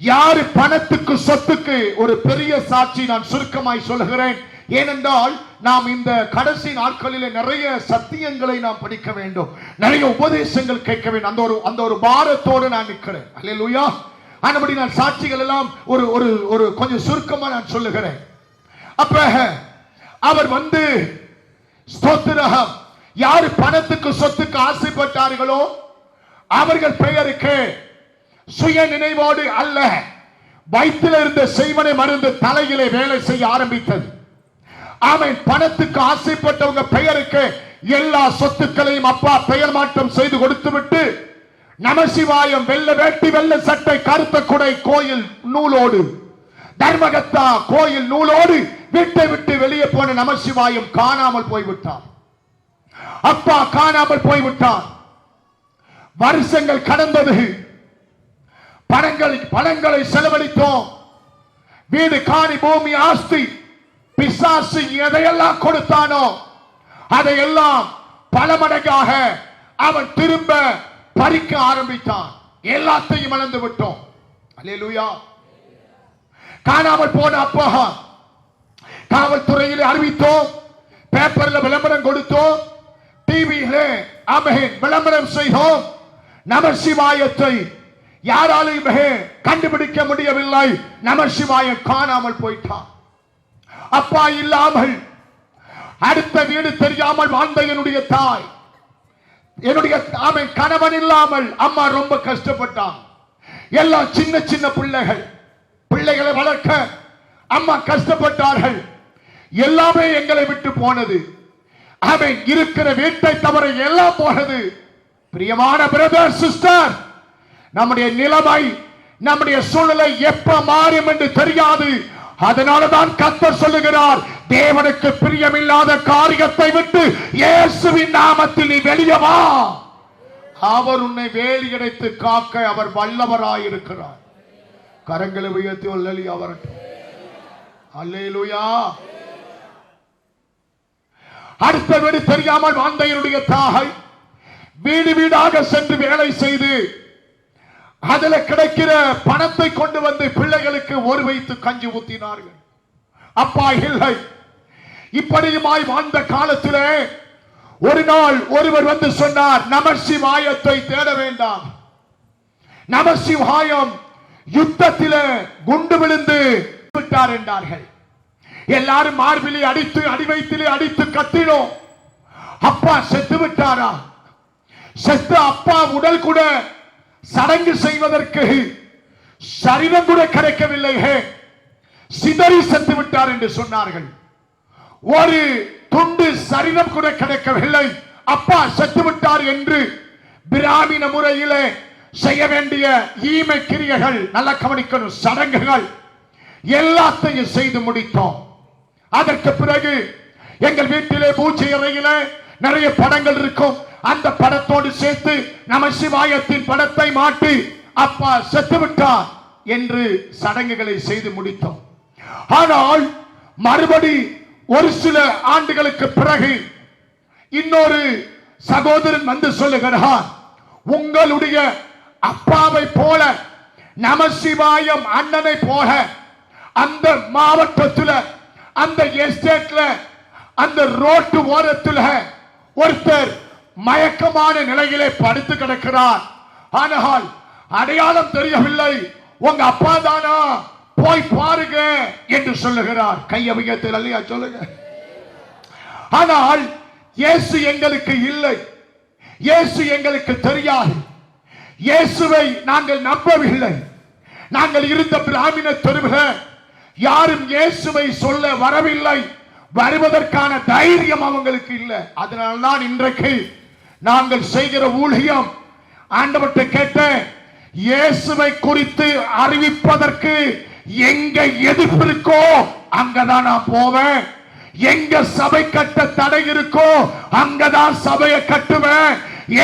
யாரு பணத்துக்கு சொத்துக்கு, ஒரு பெரிய சாட்சி நான் சுருக்கமாய் சொல்கிறேன். ஏனென்றால் நாம் இந்த கடைசி நாட்களில் நிறைய சத்தியங்களை நாம் படிக்க வேண்டும், நிறைய உபதேசங்கள் கேட்க வேண்டும். அந்த ஒரு பாரத்தோடு நான் நிற்கிறேன். அல்லேலூயா. ஆனபடி நான் சாட்சிகள் எல்லாம் ஒரு ஒரு ஒரு கொஞ்சம் சுருக்கமா நான் சொல்லுகிறேன். அப்ப அவர் வந்து ஸ்தோத்திரம், யாரு பணத்துக்கு சொத்துக்கு ஆசைப்பட்டார்களோ அவர்கள் பெயருக்கு சுய நினைவோடு அல்ல, வயிற்றில் இருந்த செய்வனை மருந்து தலையிலே வேலை செய்ய ஆரம்பித்தது. ஆமென். பணத்துக்கு ஆசைப்பட்டவங்க பெயருக்கு எல்லா சொத்துக்களையும் அப்பா பெயர் மாற்றம் செய்து கொடுத்து விட்டு, நமசிவாயம் வெள்ள வேட்டி வெள்ள சட்டை கருத்த குடை கோயில் நூலோடு, தர்மகத்தா கோயில் நூலோடு வீட்டை விட்டு வெளியே போன நமசிவாயம் காணாமல் போய்விட்டார். அப்பா காணாமல் போய்விட்டார். வருஷங்கள் கடந்தது. பணங்களை செலவழித்தோம். வீடு, காணி, பூமி, ஆஸ்தி, பிசாசு எதையெல்லாம் கொடுத்தானோ அதையெல்லாம் பல மடங்காக அவன் திரும்ப பறிக்க ஆரம்பித்தான். எல்லாத்தையும் இழந்து விட்டோம். அல்லேலூயா. காணாமல் போன அப்பா காவல்துறையில் அறிவித்தோம், பேப்பர்ல விளம்பரம் கொடுத்தோம், டிவியிலே ஆமென் விளம்பரம் செய்தோம். நமசிவாயத்தை யாராலும் கண்டுபிடிக்க முடியவில்லை. நமசிவாயம் காணாமல் போயிட்டான். அப்பா இல்லாமல், அடுத்த வீடு தெரியாமல் வாழ்ந்த என்னுடைய தாய், என்னுடைய கணவன் இல்லாமல் அம்மா ரொம்ப கஷ்டப்பட்டான். எல்லாம் சின்ன சின்ன பிள்ளைகளை வளர்க்க அம்மா கஷ்டப்பட்டார்கள். எல்லாமே எங்களை விட்டு போனது. அவன் இருக்கிற வீட்டை தவிர எல்லாம் போனது. பிரியமான பிரதர் சிஸ்டர், நம்முடைய நிலைமை, நம்முடைய சூழ்நிலை எப்ப மாறும் என்று தெரியாது. அதனாலதான் கர்த்தர் சொல்லுகிறார், தேவனுக்கு பிரியமில்லாத காரியத்தை விட்டு இயேசுவின் நாமத்தில் நீ வெளியே வா. அவர் உன்னை வேலியடைத்து காக்க அவர் வல்லவராயிருக்கிறார். கரங்களை உயர்த்தி அல்லேலூயா வரட்டும். அல்லேலூயா. அடுத்த வீடு தெரியாமல் வாழ்ந்த என்னுடைய தாய் வீடு வீடாக சென்று வேலை செய்து அதுல கிடைக்கிற பணத்தை கொண்டு வந்து பிள்ளைகளுக்கு ஒரு வைத்து கஞ்சி ஊத்தினார்கள். அப்பா இல்லை. இப்படியுமாய் வாழ்ந்த காலத்திலே ஒரு நாள் ஒருவர் வந்து சொன்னார், நமசிவாயத்தை தேட வேண்டாம், நமசிவாயம் யுத்தத்திலே குண்டு விழுந்து விட்டார் என்றார்கள். எல்லாரும் மார்பிலே அடித்து அடிவைத்திலே அடித்து கத்தினோம். அப்பா செத்து விட்டாரா? செத்து அப்பா உடல் கூட சடங்கு செய்வதற்கு சரீரம் கூட கிடைக்கவில்லை, சிதறி செத்து விட்டார் என்று சொன்னார்கள். ஒரு துண்டு சரீரம் கூட கிடைக்கவில்லை, அப்பா செத்து விட்டார் என்று பிராமண முறையிலே செய்ய வேண்டிய ஈமை கிரியைகள், நல்ல கவனிக்கணும், சடங்குகள் எல்லாத்தையும் செய்து முடித்தோம். அதற்கு பிறகு எங்கள் வீட்டிலே பூஜை அறையிலே நிறைய படங்கள் இருக்கும். அந்த படத்தோடு சேர்த்து நமசிவாயத்தின் படத்தை மாட்டி அப்பா செத்துவிட்டார் என்று சடங்குகளை செய்து முடித்தோம். ஆனால் மறுபடி ஒரு சில ஆண்டுகளுக்கு பிறகு இன்னொரு சகோதரன் வந்து சொல்லுகிறார், உங்களுடைய அப்பாவை போல நமசிவாயம் அண்ணனை போல அந்த மாவட்டத்தில் அந்த எஸ்டேட்ல அந்த ரோட்டு ஓரத்தில் ஒருத்தர் மயக்கமான நிலையிலே படுத்து கிடக்கிறார். ஆனால் அடையாளம் தெரியவில்லை, உங்க அப்பா தானா, போய் பாருங்க என்று சொல்லுகிறார். கையவியத்தில் அல்லையா சொல்லுங்க. ஆனால் இயேசு எங்களுக்கு இல்லை, இயேசு எங்களுக்கு தெரியாது, இயேசுவை நாங்கள் நம்பவில்லை. நாங்கள் இருந்த பிராமண தெருவில் யாரும் இயேசுவை சொல்ல வரவில்லை, வருவதற்கான தைரியம் அவங்களுக்கு இல்லை. அதனால்தான் இன்றைக்கு நாங்கள் செய்கிற ஊழியம் ஆண்டவர்கிட்ட கேட்ட, இயேசுவை குறித்து அறிவிப்பதற்கு எங்க எதிர்ப்பு இருக்கோ அங்கதான் நான் போவேன், எங்க சபை கட்ட தடை இருக்கோ அங்கதான் சபையை கட்டுவேன்,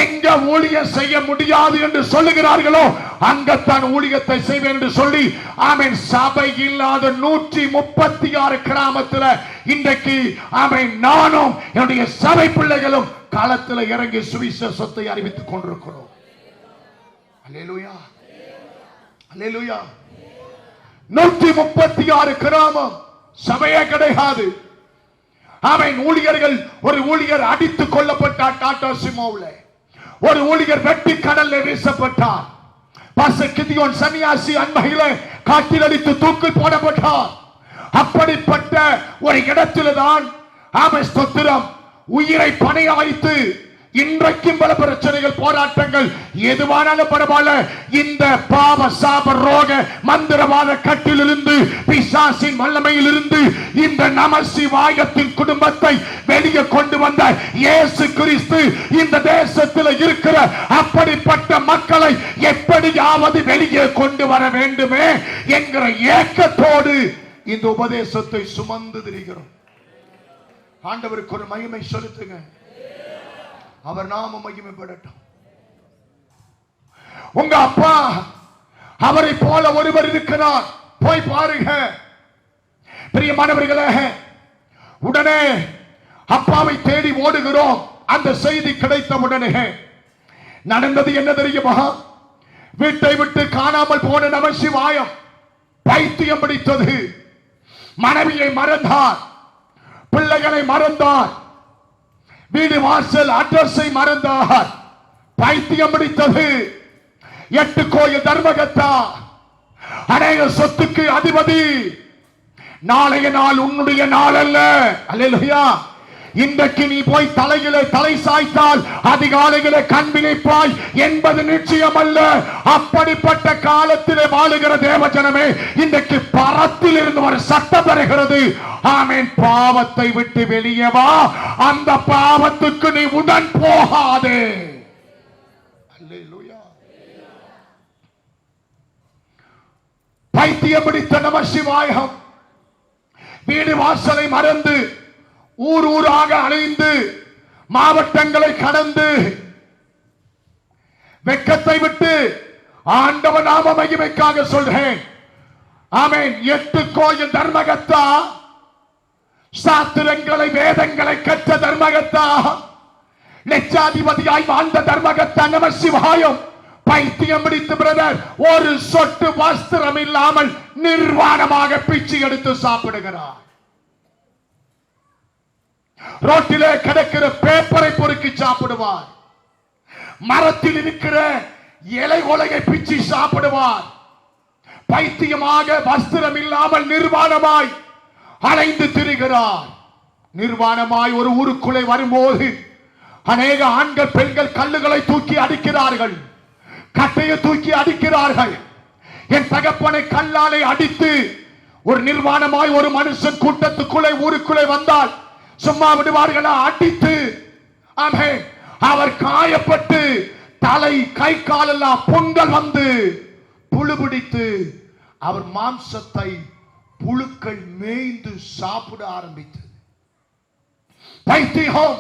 எங்க ஊழியம் செய்ய முடியாது என்று சொல்லுகிறார்களோ அங்கத்தான் ஊழியத்தை செய்வேன் என்று சொல்லி, ஆமென், சபை இல்லாத 136 கிராமத்தில் இன்றைக்கு ஆமென் நானும் என்னுடைய சபை பிள்ளைகளும் களத்தில் இறங்கி சுவிசேஷத்தை அறிவித்துக் கொண்டிருக்கிறோம். அல்லேலூயா, அல்லேலூயா. 136 கிராமம், சபையே கிடையாது. ஆமென். ஊழியர்கள், ஒரு ஊழியர் அடித்துக் கொல்லப்பட்டார் டாடா சிமோவில், ஒரு ஊழியர் வெட்டி கடலில் வீசப்பட்டார். பாஸ்டர் கிதியோன் சன்னியாசி அண்மையிலே காட்டில் அடித்து தூக்கில் போடப்பட்டார். அப்படிப்பட்ட ஒரு இடத்தில்தான் ஆமென் ஸ்தோத்திரம் உயிரை பணையாய்த்து இன்றைக்கும் பல பிரச்சனைகள், போராட்டங்கள் எதுவானாலும் பரவாயில்ல, இந்த பாவ சாப ரோக மந்திரவாத கட்டிலிருந்து, பிசாசின் வல்லமையிலிருந்து இந்த நமசிவாயத்தின் குடும்பத்தை வெளியே கொண்டு வந்த இயேசு கிறிஸ்து இந்த தேசத்தில் இருக்கிற அப்படிப்பட்ட மக்களை எப்படியாவது வெளியே கொண்டு வர வேண்டுமே என்கிற ஏக்கத்தோடு இந்த உபதேசத்தை சுமந்து திரிகிறோம். ஆண்டவருக்கு ஒரு மகிமை செலுத்துங்க, அவர் நாம மகிமைப்படட்டும். உங்க அப்பா அவரை போல ஒருவர் இருக்கிறார், போய் பாருங்க. பிரியமானவர்களே, உடனே அப்பாவை தேடி ஓடுகிறோம். அந்த செய்தி கிடைத்த உடனே நடந்தது என்ன தெரியுமா? வீட்டை விட்டு காணாமல் போன நமசிவாயம் பைத்தியம் பிடித்தது. மனைவியை மறந்தார், பிள்ளைகளை மறந்தார், வீடு வாசல் அட்ரஸை மறந்தார், பைத்தியம் பிடித்தது. 8 கோயில் தர்மகத்தா, அநேக சொத்துக்கு அதிபதி. நாளைய நாள் உன்னுடைய நாள் அல்ல. அல்லேலூயா. இன்றைக்கு நீ போய் தலையிலே தலை சாய்த்தால் அதிகாலையிலே கண் விழிப்பாய் என்பது நிச்சயம் அல்ல. அப்படிப்பட்ட காலத்திலே வாழுகிற தேவஜனமே, இன்றைக்கு பரத்தில் இருந்து ஒரு சட்டம் வருகிறது. ஆமென். பாவத்தை விட்டு வெளியே வா, அந்த பாவத்துக்கு நீ உடன் போகாதே. அல்லேலூயா. பைத்தியம் பிடித்த நமசிவாயம் வீடு வாசலை மறந்து ஊர் ஊராக அலைந்து மாவட்டங்களை கடந்து வெட்கத்தை விட்டு ஆண்டவர் நாம மகிமைக்காக சொல்றேன். ஆமென். 8 கோயில் தர்மகத்தா, சாத்திரங்களை வேதங்களை கற்ற தர்மகத்தா, லட்சாதிபதியாய் வாழ்ந்த தர்மகத்தா நமசிவாயம் பைத்தியம் பிடித்து பிரதர் ஒரு சொட்டு வஸ்திரம் இல்லாமல் நிர்வாணமாக பிச்சை எடுத்து சாப்பிடுகிறார். ரோட்டிலே கிடக்கிற பேப்பரை பொறுக்கி சாப்பிடுவார். மரத்தில் இருக்கிற இலை கொலையை பிச்சு சாப்பிடுவார். பைத்தியமாக வஸ்திரம் இல்லாமல் நிர்வாணமாய் அலைந்து திரிகிறார். நிர்வாணமாய் ஒரு ஊருக்குள்ளே வரும்போது அநேக ஆண்கள் பெண்கள் கல்லுகளை தூக்கி அடிக்கிறார்கள், கட்டையை தூக்கி அடிக்கிறார்கள். என் தகப்பனை கல்லாலை அடித்து ஒரு நிர்வாணமாய் ஒரு மனுஷன் கூட்டத்துக்குள்ளே ஊருக்குள்ளே வந்தால் சும்மா விடுவார்களா? அடித்து ஆமென் அவர் காயப்பட்டு தலை கை காலெல்லாம் புண்கள் வந்து புழு பிடித்து அவர் மாம்சத்தை புழுக்கள் மேய்ந்து சாப்பிட ஆரம்பித்தது. பைத்தியம்.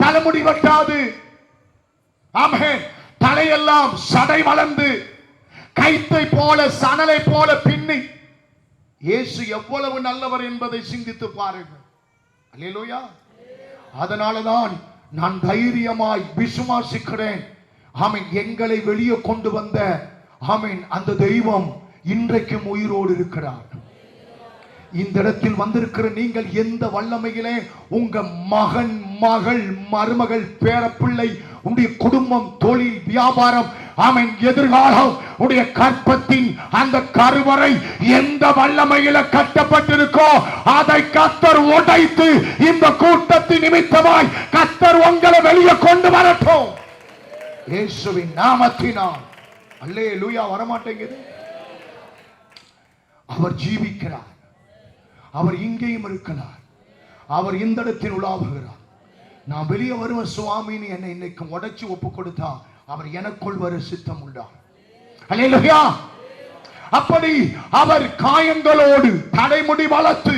தலைமுடி வெட்டாது, ஆமென், தலையெல்லாம் சடை வளர்ந்து கைத்தை போல சணலை போல பின்னி. இயேசு எவ்வளவு நல்லவர் என்பதை சிந்தித்து பாருங்கள். அல்லேலூயா. அதனாலதான் நான் தைரியமாய் விசுவாசிக்கிறேன். ஆமென். எங்களை வெளியே கொண்டு வந்த ஆமென் அந்த தெய்வம் இன்றைக்கும் உயிரோடு இருக்கிறார். இந்த இடத்தில் வந்திருக்கிற நீங்கள் எந்த வல்லமையிலே உங்க மகன், மகள், மருமகள், பேரப்பிள்ளை, உடைய குடும்பம், தொழில், வியாபாரம், ஆமென், எதிர்காலம், உடைய கற்பத்தின் அந்த கருவறை எந்த வல்லமையில கட்டப்பட்டிருக்கோ அதை கர்த்தர் உடைத்து இந்த கூட்டத்தின் நிமித்தமாய் கர்த்தர் உங்களை வெளியே கொண்டு வரட்டும் இயேசுவின் நாமத்தினால். அல்லேலூயா. வரமாட்டேங்குது. அவர் ஜீவிக்கிறார். அவர் இங்கேயும் இருக்கிறார். அவர் இந்த இடத்தில் உலாவுகிறார். நான் வெளியே வருவேன் சுவாமின்னு என்னை இன்னைக்கு உடைச்சு ஒப்பு கொடுத்தா அவர் எனக்குள் வர சித்தம் உள்ளார். அல்லேலூயா. அப்படி அவர் காயங்களோடு தலைமுடி வளர்த்து,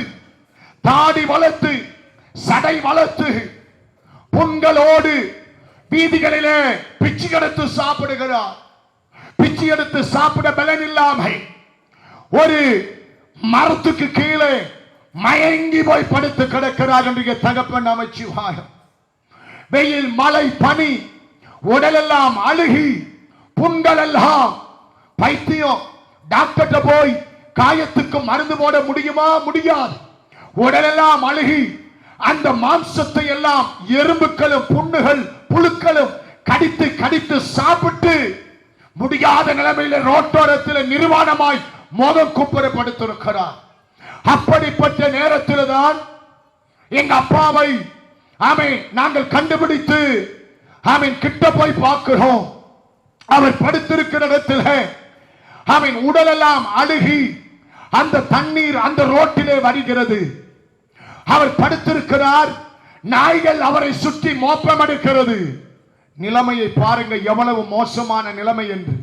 தாடி வளர்த்து, சடை வளர்த்து, புண்களோடு வீதிகளிலே பிச்சை எடுத்து சாப்பிடுகிறார். பிச்சை எடுத்து சாப்பிட பலன் இல்லாமல் ஒரு மரத்துக்கு கீழே மயங்கி போய் படுத்து கிடக்கிறார் என்று தகப்பன் நமச்சிவாயம். வெயில், மழை, பனி, உடலெல்லாம் அழுகி, புண்கள் எல்லாம். பைத்தியம். டாக்டர் போய் காயத்துக்கு மருந்து போட முடியுமா? முடியாது. உடலெல்லாம் அழுகி அந்த மாம்சத்தை எல்லாம் எறும்புகளும் புண்ணுகள் புழுக்களும் கடித்து கடித்து சாப்பிட்டு முடியாத நிலைமையில ரோட்டோரத்தில் நிர்வாணமாய் முகம் குப்புறப்படுத்திருக்கிறார். அப்படிப்பட்ட நேரத்தில் தான் எங்க அப்பாவை ஆமென் நாங்கள் கண்டுபிடித்து ஆமென் கிட்ட போய் பார்க்கிறோம். அவர் படுத்திருக்கிற இடத்தில் ஆமென் உடலெல்லாம் அழுகி அந்த தண்ணீர் அந்த ரோட்டிலே வருகிறது. அவர் படுத்திருக்கிறார். நாய்கள் அவரை சுற்றி மோப்பம் எடுக்கிறது. நிலைமையை பாருங்க எவ்வளவு மோசமான நிலைமை என்று.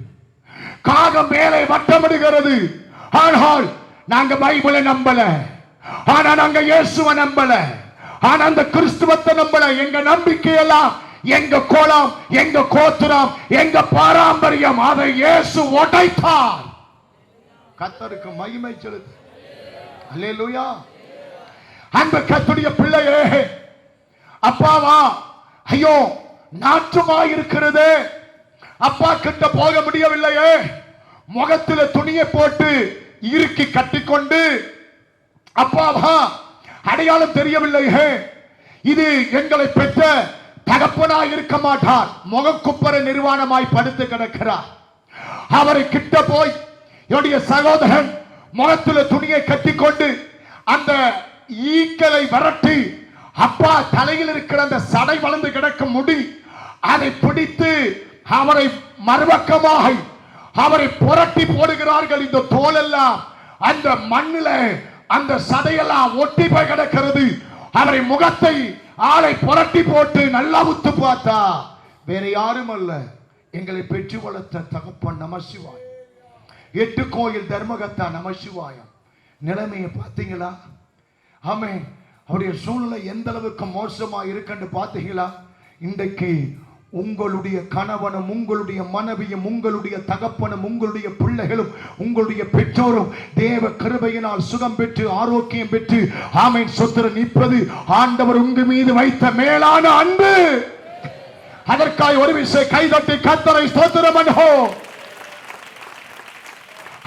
காகம் மேலே வட்டமிடுகிறது. ஆனால் நாங்க பைபிளை நம்பல, ஆனா நாங்க இயேசுவை நம்பல, ஆனா அந்த கிறிஸ்துவத்தை நம்பல. எங்க நம்பிக்கையெல்லாம் எங்க கோலம், எங்க கோத்திரம், எங்க பாரம்பரியம் அதை இயேசு உடைத்தார். கர்த்தருக்கு மகிமை செலுத்து. அல்லேலூயா. அன்பு கர்த்தருடைய பிள்ளையே, அப்பாவா ஐயோ நாற்றமா இருக்கிறது, அப்பா கிட்ட போக முடியவில்லையே, முகத்துல துணியை போட்டு இறுக்கி கட்டிக்கொண்டு அப்பாவா அடையாளம் தெரியவில்லையே, இது எங்களை பெற்ற தகப்பனாய் இருக்க மாட்டார். முகக்குப்பர நிர்வாணமாய் படுத்து கிடக்கிறார். அவரை கிட்ட போய் என்னுடைய சகோதரன் முகத்துல துணியை கட்டிக்கொண்டு அந்த ஈக்களை விரட்டி அப்பா தலையில் இருக்கிற அந்த சடை வளர்ந்து கிடக்கும் முடி அதை பிடித்து அவரை மறுபக்கமாக அவரை புரட்டி போடுகிறார்கள். இந்த தோலெல்லாம் அந்த மண்ணில அந்த சடையெல்லாம் ஒட்டி போய் கிடக்கிறது. அவரை முகத்தை ஆளை புரட்டி போட்டு நல்லா உத்து பார்த்தா வேற யாரும் அல்ல, எங்களை பெற்று வளர்த்த தகப்பன் நமசிவாய், 8 கோயில் தர்மகத்தா நமசிவாயம். நிலைமையை பார்த்தீங்களா? ஆமென். அவருடைய சூழ்நிலை எந்த அளவுக்கு மோசமா இருக்குன்னு பார்த்தீங்களா? இன்றைக்கு உங்களுடைய கணவனும் உங்களுடைய மனைவியும் உங்களுடைய தகப்பனும் உங்களுடைய பிள்ளைகளும் உங்களுடைய பெற்றோரும் தேவ கிருபையினால் சுகம் பெற்று ஆரோக்கியம் பெற்று ஆமென் சொத்திர நிற்பது ஆண்டவர் உங்க மீது வைத்த மேலான அன்பு. அதற்காக ஒரு விஷயம் கைதட்டி கர்த்தரை ஸ்தோத்திரம் பண்ணுவோம்.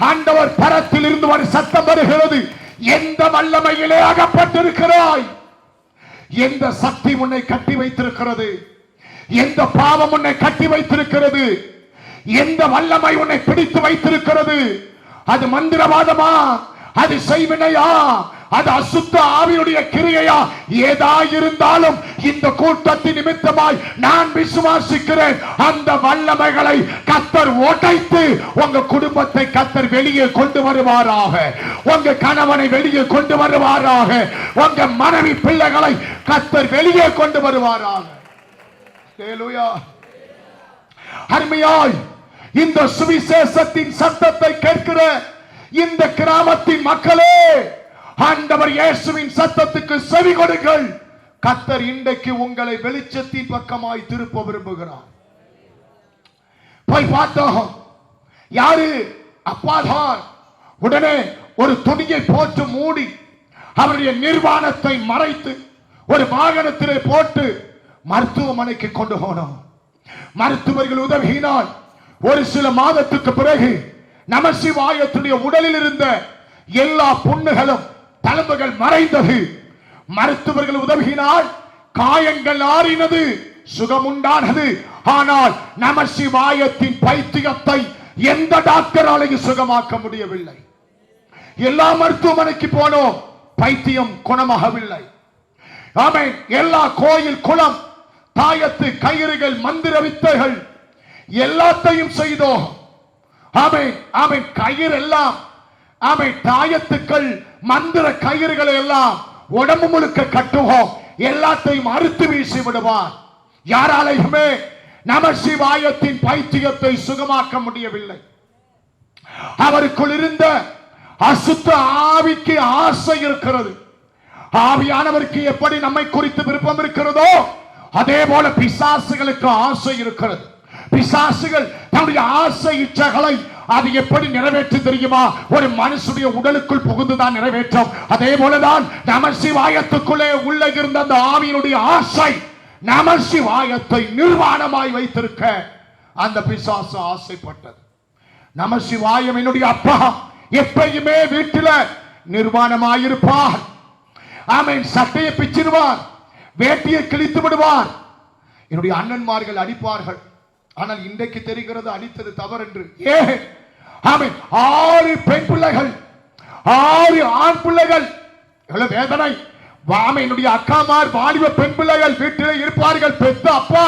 ஆண்டவர் பரத்தில் இருந்து ஒரு சத்தம் வருகிறது. எந்த வல்லமையிலே அகப்பட்டிருக்கிறாய்? எந்த சக்தி உன்னை கட்டி வைத்திருக்கிறது? எந்த பாவம் உன்னை கட்டி வைத்திருக்கிறது? எந்த வல்லமை உன்னை பிடித்து வைத்திருக்கிறது? அது மந்திரவாதமா? அது செய்வினையா? அது அசுத்த ஆவியுடைய கிரியையா? ஏதாயிருந்தாலும் இந்த கூட்டத்தின் நிமித்தமாய் நான் விசுவாசிக்கிறேன், அந்த வல்லமைகளை கர்த்தர் உடைத்து உங்க குடும்பத்தை கர்த்தர் வெளியே கொண்டு வருவாராக. உங்க கணவனை வெளியே கொண்டு வருவாராக. உங்க மனைவி பிள்ளைகளை கர்த்தர் வெளியே கொண்டு வருவாராக. ஹல்லேலூயா. அருமையாய் இந்த சுவிசேஷத்தின் சத்தத்தை கேட்கிற இந்த கிராமத்தின் மக்களே, ஆண்டவர் இயேசுவின் சத்தத்துக்கு செவி கொடுங்கள். கர்த்தர் இன்றைக்கு உங்களை வெளிச்சத்தின் பக்கமாய் திருப்ப விரும்புகிறார். போய் பார்த்தோம். யாரு? அப்பாதான். உடனே ஒரு துணியை போட்டு மூடி அவருடைய நிர்வாணத்தை மறைத்து ஒரு வாகனத்திலே போட்டு மருத்துவமனைக்கு கொண்டு போனோம். மருத்துவர்கள் உதவியினால் ஒரு சில மாதத்துக்கு பிறகு நமசிவாயத்துடைய உடலில் இருந்த எல்லா புண்ணுகளும் தழும்புகள் மறைந்தது. மருத்துவர்கள் உதவியினால் காயங்கள் ஆறினது, சுகமுண்டானது. ஆனால் நமசிவாயத்தின் பைத்தியத்தை எந்த டாக்டராலையும் சுகமாக்க முடியவில்லை. எல்லா மருத்துவமனைக்கு போனோம், பைத்தியம் குணமாகவில்லை. ஆமென். எல்லா கோயில் குளம், தாயத்து கயிறுகள், மந்திர வித்தைகள் எல்லாத்தையும் செய்தோம். ஆமென் ஆமென். கயிறு எல்லாம், ஆமென், தாயத்துக்கள் மந்திர கயிறுகளை எல்லாம் உடம்பு முழுக்க கட்டுவோம், எல்லாத்தையும் அறுத்து வீசி விடுவார். யாராலையுமே நமசிவாயத்தின் பைத்தியத்தை சுகமாக்க முடியவில்லை. அவருக்குள் இருந்த அசுத்த ஆவிக்கு ஆசை இருக்கிறது. ஆவியானவருக்கு எப்படி நம்மை குறித்து விருப்பம் இருக்கிறதோ அதே போல பிசாசுகளுக்கு ஆசை இருக்கிறது. பிசாசுகள் தன்னுடைய ஆசை இச்சைகளை அது எப்படி நிறைவேற்ற தெரியுமா? ஒரு மனுஷனுடைய உடலுக்குள் புகுந்துதான் நிறைவேற்றும். அதே போலதான் நமசிவாயத்துக்குள்ளே உள்ள இருந்த அந்த ஆவியினுடைய ஆசை நமசிவாயத்தை நிர்வாணமாய் வைத்திருக்க அந்த பிசாசு ஆசைப்பட்டது. நமசிவாயம் என்னுடைய அப்பா எப்பயுமே வீட்டில் நிர்வாணமாயிருப்பார். ஆமென். சட்டையை பிச்சிடுவார், வேட்டியை கிழித்து விடுவார். என்னுடைய அண்ணன்மார்கள் அடிப்பார்கள். ஆனால் இன்றைக்கு தெரிகிறது அடித்தது தவறு என்று. ஆமென். 6 பெண் பிள்ளைகள், 6 ஆண் பிள்ளைகள். எவ்வளவு வேதனை! ஆமென். என்னுடைய அக்காமார் வாலிப பெண் பிள்ளைகள் வீட்டிலே இருப்பார்கள். பெத்த அப்பா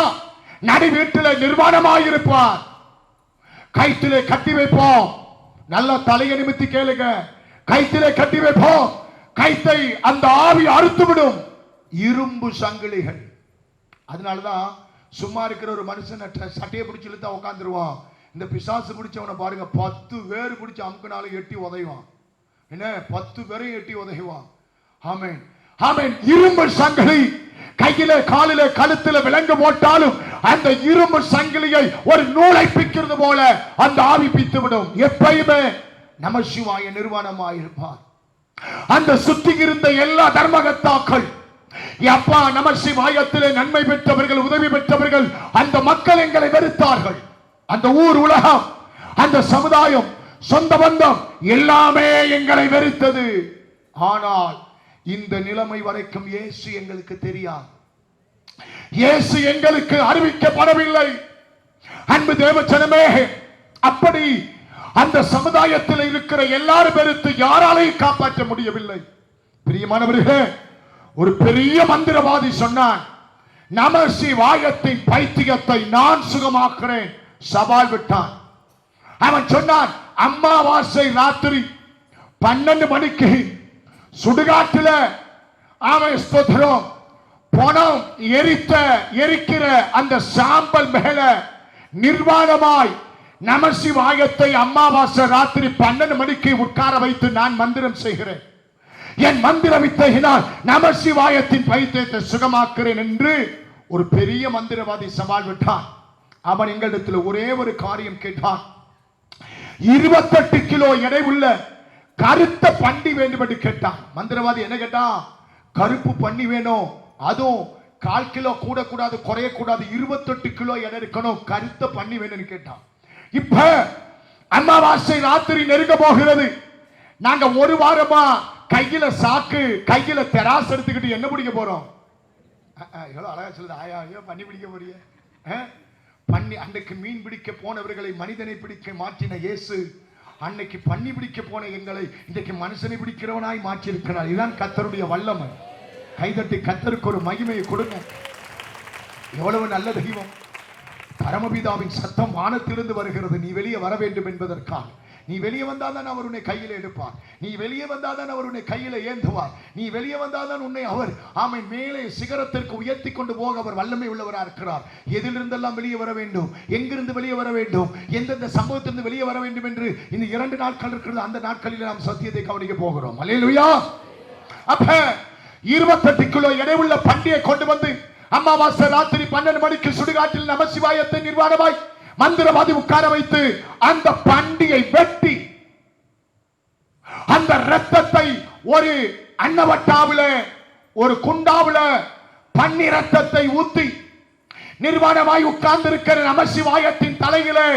நடு வீட்டிலே நிர்வாணமாயிருப்பார். கைத்திலே கட்டி வைப்போம். நல்ல தலையை நிமித்தி கேளுங்க. கைத்திலே கட்டி வைப்போம். கைத்தை அந்த ஆவி அறுத்து விடும். இரும்பு சங்கிலிகள். அதனாலதான் சும்மா இருக்கிற ஒரு மனுஷன் சட்டையை பிடிச்சி இழுத்தா உட்காந்துருவான். இந்த பிசாசு பிடிச்சவனை பாருங்க, 10 பேர் பிடிச்சி அமுக்குனாலும் எட்டி உதைவான். என்ன, 10 பேரையும் எட்டி உதைவான். ஆமென் ஆமென். இரும்பு சங்கிலி கையில காலில கழுத்துல விலங்கு போட்டாலும் அந்த இரும்பு சங்கிலியை ஒரு நூலை பிக்கிறது போல அந்த ஆவி பித்து விடும். எப்பயுமே நமசிவாய நிர்வாணமாயிருப்பார். அந்த சுற்றி இருந்த எல்லா தர்மகர்த்தாக்கள், அப்பா நமசிவாயத்திலே நன்மை பெற்றவர்கள், உதவி பெற்றவர்கள், அந்த மக்கள் எங்களை வெறுத்தார்கள். அந்த ஊர், உலகம், அந்த சமுதாயம், சொந்த பந்தம் எல்லாமே எங்களை வெறுத்தது. ஆனால் இந்த நிலைமை வரைக்கும் இயேசு எங்களுக்கு தெரியாது. இயேசு எங்களுக்கு அறிவிக்கப்படவில்லை. அன்பு தேவஜனமே, அப்படி அந்த சமுதாயத்தில் இருக்கிற எல்லாரும் வெறுத்து யாராலையும் காப்பாற்ற முடியவில்லை. பிரியமானவர்களே, ஒரு பெரிய மந்திரவாதி சொன்னான், நமசிவாயத்தின் பைத்தியத்தை நான் சுகமாக்குறேன். சவால் விட்டான். அவன் சொன்னான், அம்மாவாசை ராத்திரி 12 மணிக்கு சுடுகாட்டில் அவன் ஸ்தோத்திரம் பணம் எரிக்கிற அந்த சாம்பல் மேல நிர்வாணமாய் நமசிவாயத்தை அம்மாவாசை ராத்திரி 12 மணிக்கு உட்கார வைத்து நான் மந்திரம் செய்கிறேன். என் மந்திர வித்தையினால் நமசிவாயத்தின் பைத்தியத்தை சுகமாக்குறேன் என்று ஒரு பெரிய மந்திரவாதி சவால் விட்டான். அவன் எங்களிடத்தில் ஒரே ஒரு காரியம் கேட்டான். 28 கிலோ எடை உள்ள கருத்த பன்றி வேண்டும் என்று கேட்டான். மந்திரவாதி என்ன கேட்டான்? கருப்பு பன்றி வேணும், அதுவும் 1/4 கிலோ கூட கூடாது, குறைய கூடாது, 28 கிலோ எடை இருக்கணும், கருத்த பண்ணி வேணும்னு கேட்டான். இப்ப அமாவாசை ராத்திரி நெருங்க போகிறது. நாங்க ஒரு வாரமா கையில சாக்கு, கையில தெராசு எடுத்துக்கிட்டு என்ன பிடிக்க போறோம்? எவ்வளவு அழகா சொல்லுது ஆயா, ஐயோ பண்ணி பிடிக்க போறிய. பண்ணி அன்னைக்கு மீன் பிடிக்க போனவர்களை மனிதனை பிடிக்க மாற்றின இயேசு அன்னைக்கு பண்ணி பிடிக்க போன எங்களை இன்றைக்கு மனுஷனை பிடிக்கிறவனாய் மாற்றி இருக்கிறார். இதுதான் கர்த்தருடைய வல்லமை. கைதட்டி கர்த்தருக்கு ஒரு மகிமையை கொடுங்க. எவ்வளவு நல்ல தெய்வம். பரமபிதாவின் சத்தம் வானத்திலிருந்து வருகிறது. நீ வெளியே வர வேண்டும் என்பதற்காக. நீ வெளியே வந்தாதான் அவர் உன்னை கையில் எடுப்பார். நீ வெளியே வந்தாதான் அவர் உன்னை கையில் ஏந்துவார். நீ வெளியே வந்தாதான் உன்னை அவர் ஆமென் மேலே சிகரத்திற்கு உயர்த்தி கொண்டு போக அவர் வல்லமை உள்ளவராக இருக்கிறார். எதிலிருந்தெல்லாம் வெளியே வர வேண்டும், எங்கிருந்து வெளியே வர வேண்டும், எந்தெந்த சம்பவத்திலிருந்து வெளியே வர வேண்டும் என்று இந்த 2 நாட்கள் இருக்கிறது. அந்த நாட்களில் நாம் சத்தியத்தை கவனிக்க போகிறோம். அல்லேலூயா. அப்ப 28 கிலோ எடையுள்ள பண்டிகை கொண்டு வந்து அமாவாசை ராத்திரி 12 மணிக்கு சுடுகாட்டில் நமசிவாயத்தை நிர்வாணமாய் மந்திரவாதி உட்கார வைத்து அந்த பண்டிகை வெட்டி அந்த ரத்தத்தை ஒரு அன்னவட்டாவில ஒரு குண்டாவில பன்னி ரத்தத்தை ஊத்தி நிர்வாணமாய் உட்கார்ந்து இருக்கிற நமசிவாயத்தின் தலையிலே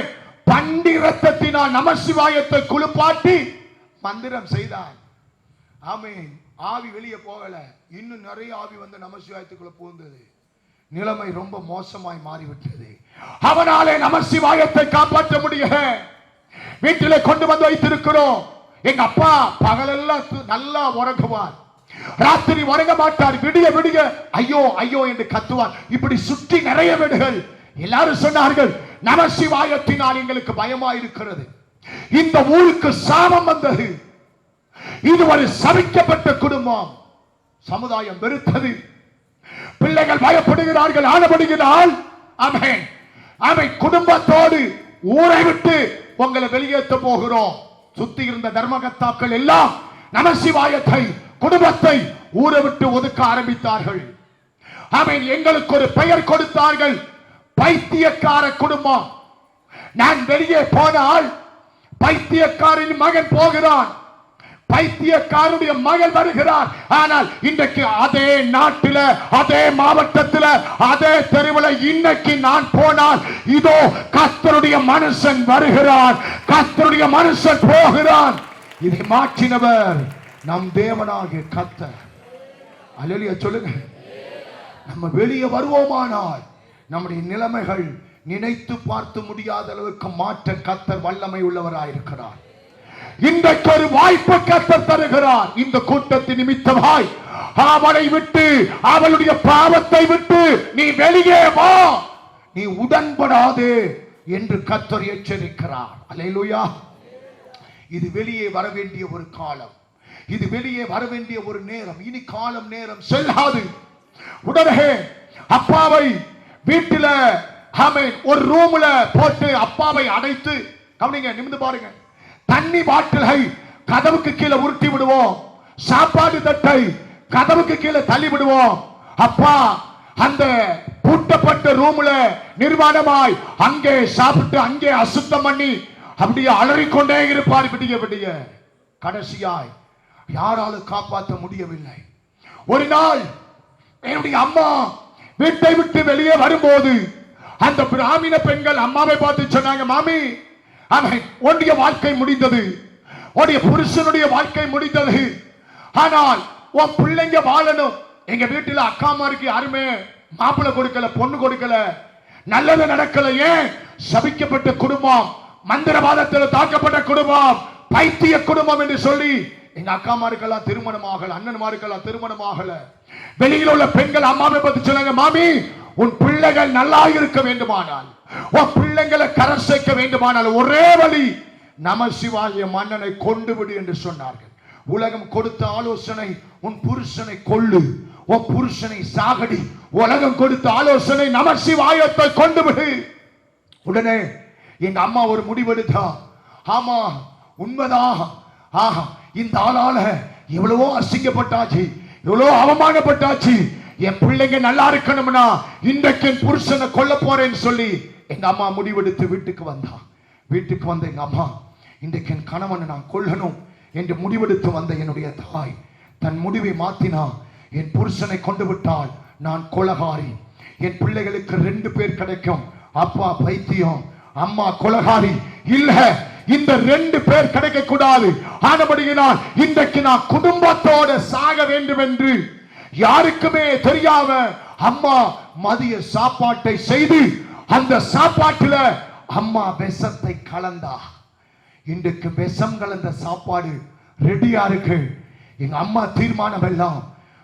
பன்னி ரத்தத்தினால் நமசிவாயத்தை குளிப்பாட்டி மந்திரம் செய்தார். ஆமென். ஆவி வெளியே போகல, இன்னும் நிறைய ஆவி வந்து நமசிவாயத்துக்குள்ள புகுந்தது. நிலைமை ரொம்ப மோசமாய் மாறிவிட்டது. அவனாலே நமசிவாயத்தை காப்பாற்ற முடியல. வீட்டிலே கொண்டு வந்து வைத்திருக்கிறோம். எங்க அப்பா பகலெல்லாம் நல்லா உறங்குவார், ராத்திரி உறங்க மாட்டார். விடிய விடிய ஐயோ ஐயோ என்று கத்துவார். இப்படி சுற்றி நிறைய வீடுகள். எல்லாரும் சொன்னார்கள் நமசிவாயத்தினால் எங்களுக்கு பயமா இருக்கிறது, இந்த ஊருக்கு சாபம் வந்தது, இது ஒரு சபிக்கப்பட்ட குடும்பம். சமுதாயம் வெறுத்தது. பிள்ளைகள் பயப்படுகிறார்கள். ஆனப்படுகிறாள். ஆமென். ஆமென். குடும்பத்தோடு ஊரை விட்டு உங்களை வெளியேற்ற போகிறோம். சுத்தி இருந்த தர்மகர்த்தாக்கள் எல்லாம் நமசிவாயத்தை குடும்பத்தை ஊரை விட்டு ஒதுக்க ஆரம்பித்தார்கள். ஆமென். எங்களுக்கு ஒரு பெயர் கொடுத்தார்கள், பைத்தியக்கார குடும்பம். நான் வெளியே போனால் பைத்தியக்காரின் மகன் போகிறான், பைத்தியக்காரனுடைய மகள் வருகிறார். ஆனால் இன்றைக்கு அதே நாட்டில, அதே மாவட்டத்தில், அதே தெருவில் இன்னைக்கு நான் போனால் இதோ கர்த்தருடைய மனுஷன் வருகிறான், கர்த்தருடைய மனுஷன் போகிறான். இதை மாற்றினவர் நம் தேவனாகிய கர்த்தர். அல்லேலூயா சொல்லுங்க. நம்ம வெளியே வருவோமானால் நம்முடைய நிலைமைகள் நினைத்து பார்த்து முடியாத அளவுக்கு மாற்ற கர்த்தர் வல்லமை உள்ளவராயிருக்கிறார். இன்றைக்கு ஒரு வாய்ப்பு கர்த்தர் தருகிறார். இந்த கூட்டத்தின் நிமித்தமாய் அவளை விட்டு, அவளுடைய பாவத்தை விட்டு நீ வெளியே வா, நீ உடன்படாதே என்று கர்த்தர் எச்சரிக்கிறார். அல்லேலூயா. இது வெளியே வர வேண்டிய ஒரு காலம், இது வெளியே வர வேண்டிய ஒரு நேரம். இனி காலம் நேரம் செல்லாது. உடனே அப்பாவை வீட்டில ஒரு ரூம்ல போட்டு அப்பாவை அடைத்து, கவனிங்க, நிமிர்ந்து பாருங்க, தண்ணி பாட்டிலை கதவுக்கு கீழே உருட்டி விடுவோம், சாப்பாடு தட்டை கதவுக்கு கீழே தள்ளி விடுவோம். அப்பா அந்த பூட்டப்பட்ட ரூம்ல நிர்வாணமாய் அங்கே சாப்பிட்டு அங்கே அசுத்தம் பண்ணி அப்படியே அலறிக்கொண்டே இருப்பார். விடிய விடிய கடைசியாய் யாராலும் காப்பாற்ற முடியவில்லை. ஒரு நாள் என்னுடைய அம்மா வீட்டை விட்டு வெளியே வரும்போது அந்த பிராமண பெண்கள் அம்மாவை பார்த்து சொன்னாங்க, மாமி உன்னுடைய வாழ்க்கை முடிந்தது, உன்னுடைய புருஷனுடைய வாழ்க்கை முடிந்தது, ஆனால் உன் பிள்ளைங்க வாழணும். எங்க வீட்டுல அக்காமாருக்கு யாருமே மாப்பிள்ளை கொடுக்கல, பொண்ணு கொடுக்கல, நல்லது நடக்கல. ஏன்? சபிக்கப்பட்ட குடும்பம், மந்திரவாதத்தில் தாக்கப்பட்ட குடும்பம், பைத்திய குடும்பம் என்று சொல்லி எங்க அக்காமாருக்கெல்லாம் திருமணமாகல, அண்ணன்மாருக்கெல்லாம் திருமணமாகல. வெளியில் உள்ள பெண்கள் அம்மாவை பத்தி சொன்னாங்க, மாமி உன் பிள்ளைகள் நல்லா இருக்க வேண்டுமானால், உன் பிள்ளைங்களை கரை சேர்க்க வேண்டுமானால் ஒரே வழி நமசிவாய மன்னனை கொண்டு விடு என்று சொன்னார்கள். உலகம் கொடுத்த ஆலோசனை, உன் புருஷனை கொல்லு, உன் புருஷனை சாகடி. உலகம் கொடுத்த ஆலோசனை நமசிவாயத்தை கொண்டு விடு. உடனே எங்க அம்மா ஒரு முடிவெடுத்தா, ஆமா உண்மைதான், இந்த ஆளால எவ்வளவோ அசிங்கப்பட்டாச்சு, எவ்வளவோ அவமானப்பட்டாச்சு, என் பிள்ளைங்க நல்லா இருக்கணும்னா இன்றைக்கு என் புருஷனை கொல்ல போறேன்னு சொல்லி எங்க அம்மா முடிவெடுத்து வீட்டுக்கு வந்தா. வீட்டுக்கு வந்த எங்க அம்மா, இன்றைக்கு என் கணவனை நான் கொல்லணும் என்று முடிவெடுத்து வந்த என்னுடைய தாய் தன் முடிவை மாத்தினா. என் புருஷனை கொண்டு விட்டால் நான் கொலகாரி, என் பிள்ளைகளுக்கு 2 பேர் கிடைக்கும், அப்பா பைத்தியம் அம்மா கொலகாரி. இல்ல, இந்த 2 பேர் கிடைக்க கூடாது. ஆனபடியினால் இன்றைக்கு நான் குடும்பத்தோட சாக வேண்டும் என்று யாருக்குமே தெரியாம அம்மா மதிய சாப்பாட்டை செய்து அந்த சாப்பாட்டுல அம்மா விஷத்தை கலந்தா. இன்றைக்கு விஷம் கலந்த சாப்பாடு ரெடியா இருக்கு. எங்க அம்மா தீர்மானம் எல்லாம்,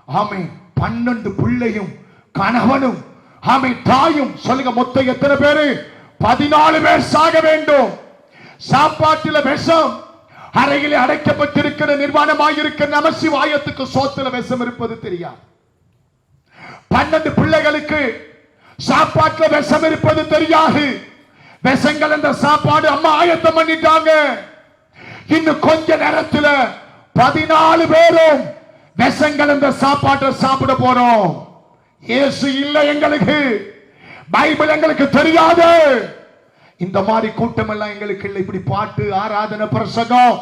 ஆமை 12 பிள்ளையும் கணவனும் ஆமை தாயும், சொல்லுங்க மொத்தம் எத்தனை பேரு? 14 பேர் சாக வேண்டும். சாப்பாட்டில் விஷம், அறையிலே அடைக்கப்பட்டிருக்கிற நிர்வாணமாயிருக்கிற நமசிவாயத்துக்கு சோத்துல விஷம் இருப்பது தெரியாது. 12 பிள்ளைகளுக்கு சாப்பாட்டில் விஷம் இருப்பது தெரியாது. விஷங்கள் அந்த சாப்பாடு அம்மா ஆயத்தம் பண்ணிட்டாங்க. இன்னும் கொஞ்ச நேரத்தில் 14 பேரும் விஷங்கள் அந்த சாப்பாட்டை சாப்பிட போறோம். இயேசு இல்லை எங்களுக்கு, பைபிள் எங்களுக்கு தெரியாது. இந்த மாதிரி கூட்டம் எல்லாம் எங்களுக்கு இல்லை. இப்படி பாட்டு ஆராதனை பிரசங்கம்,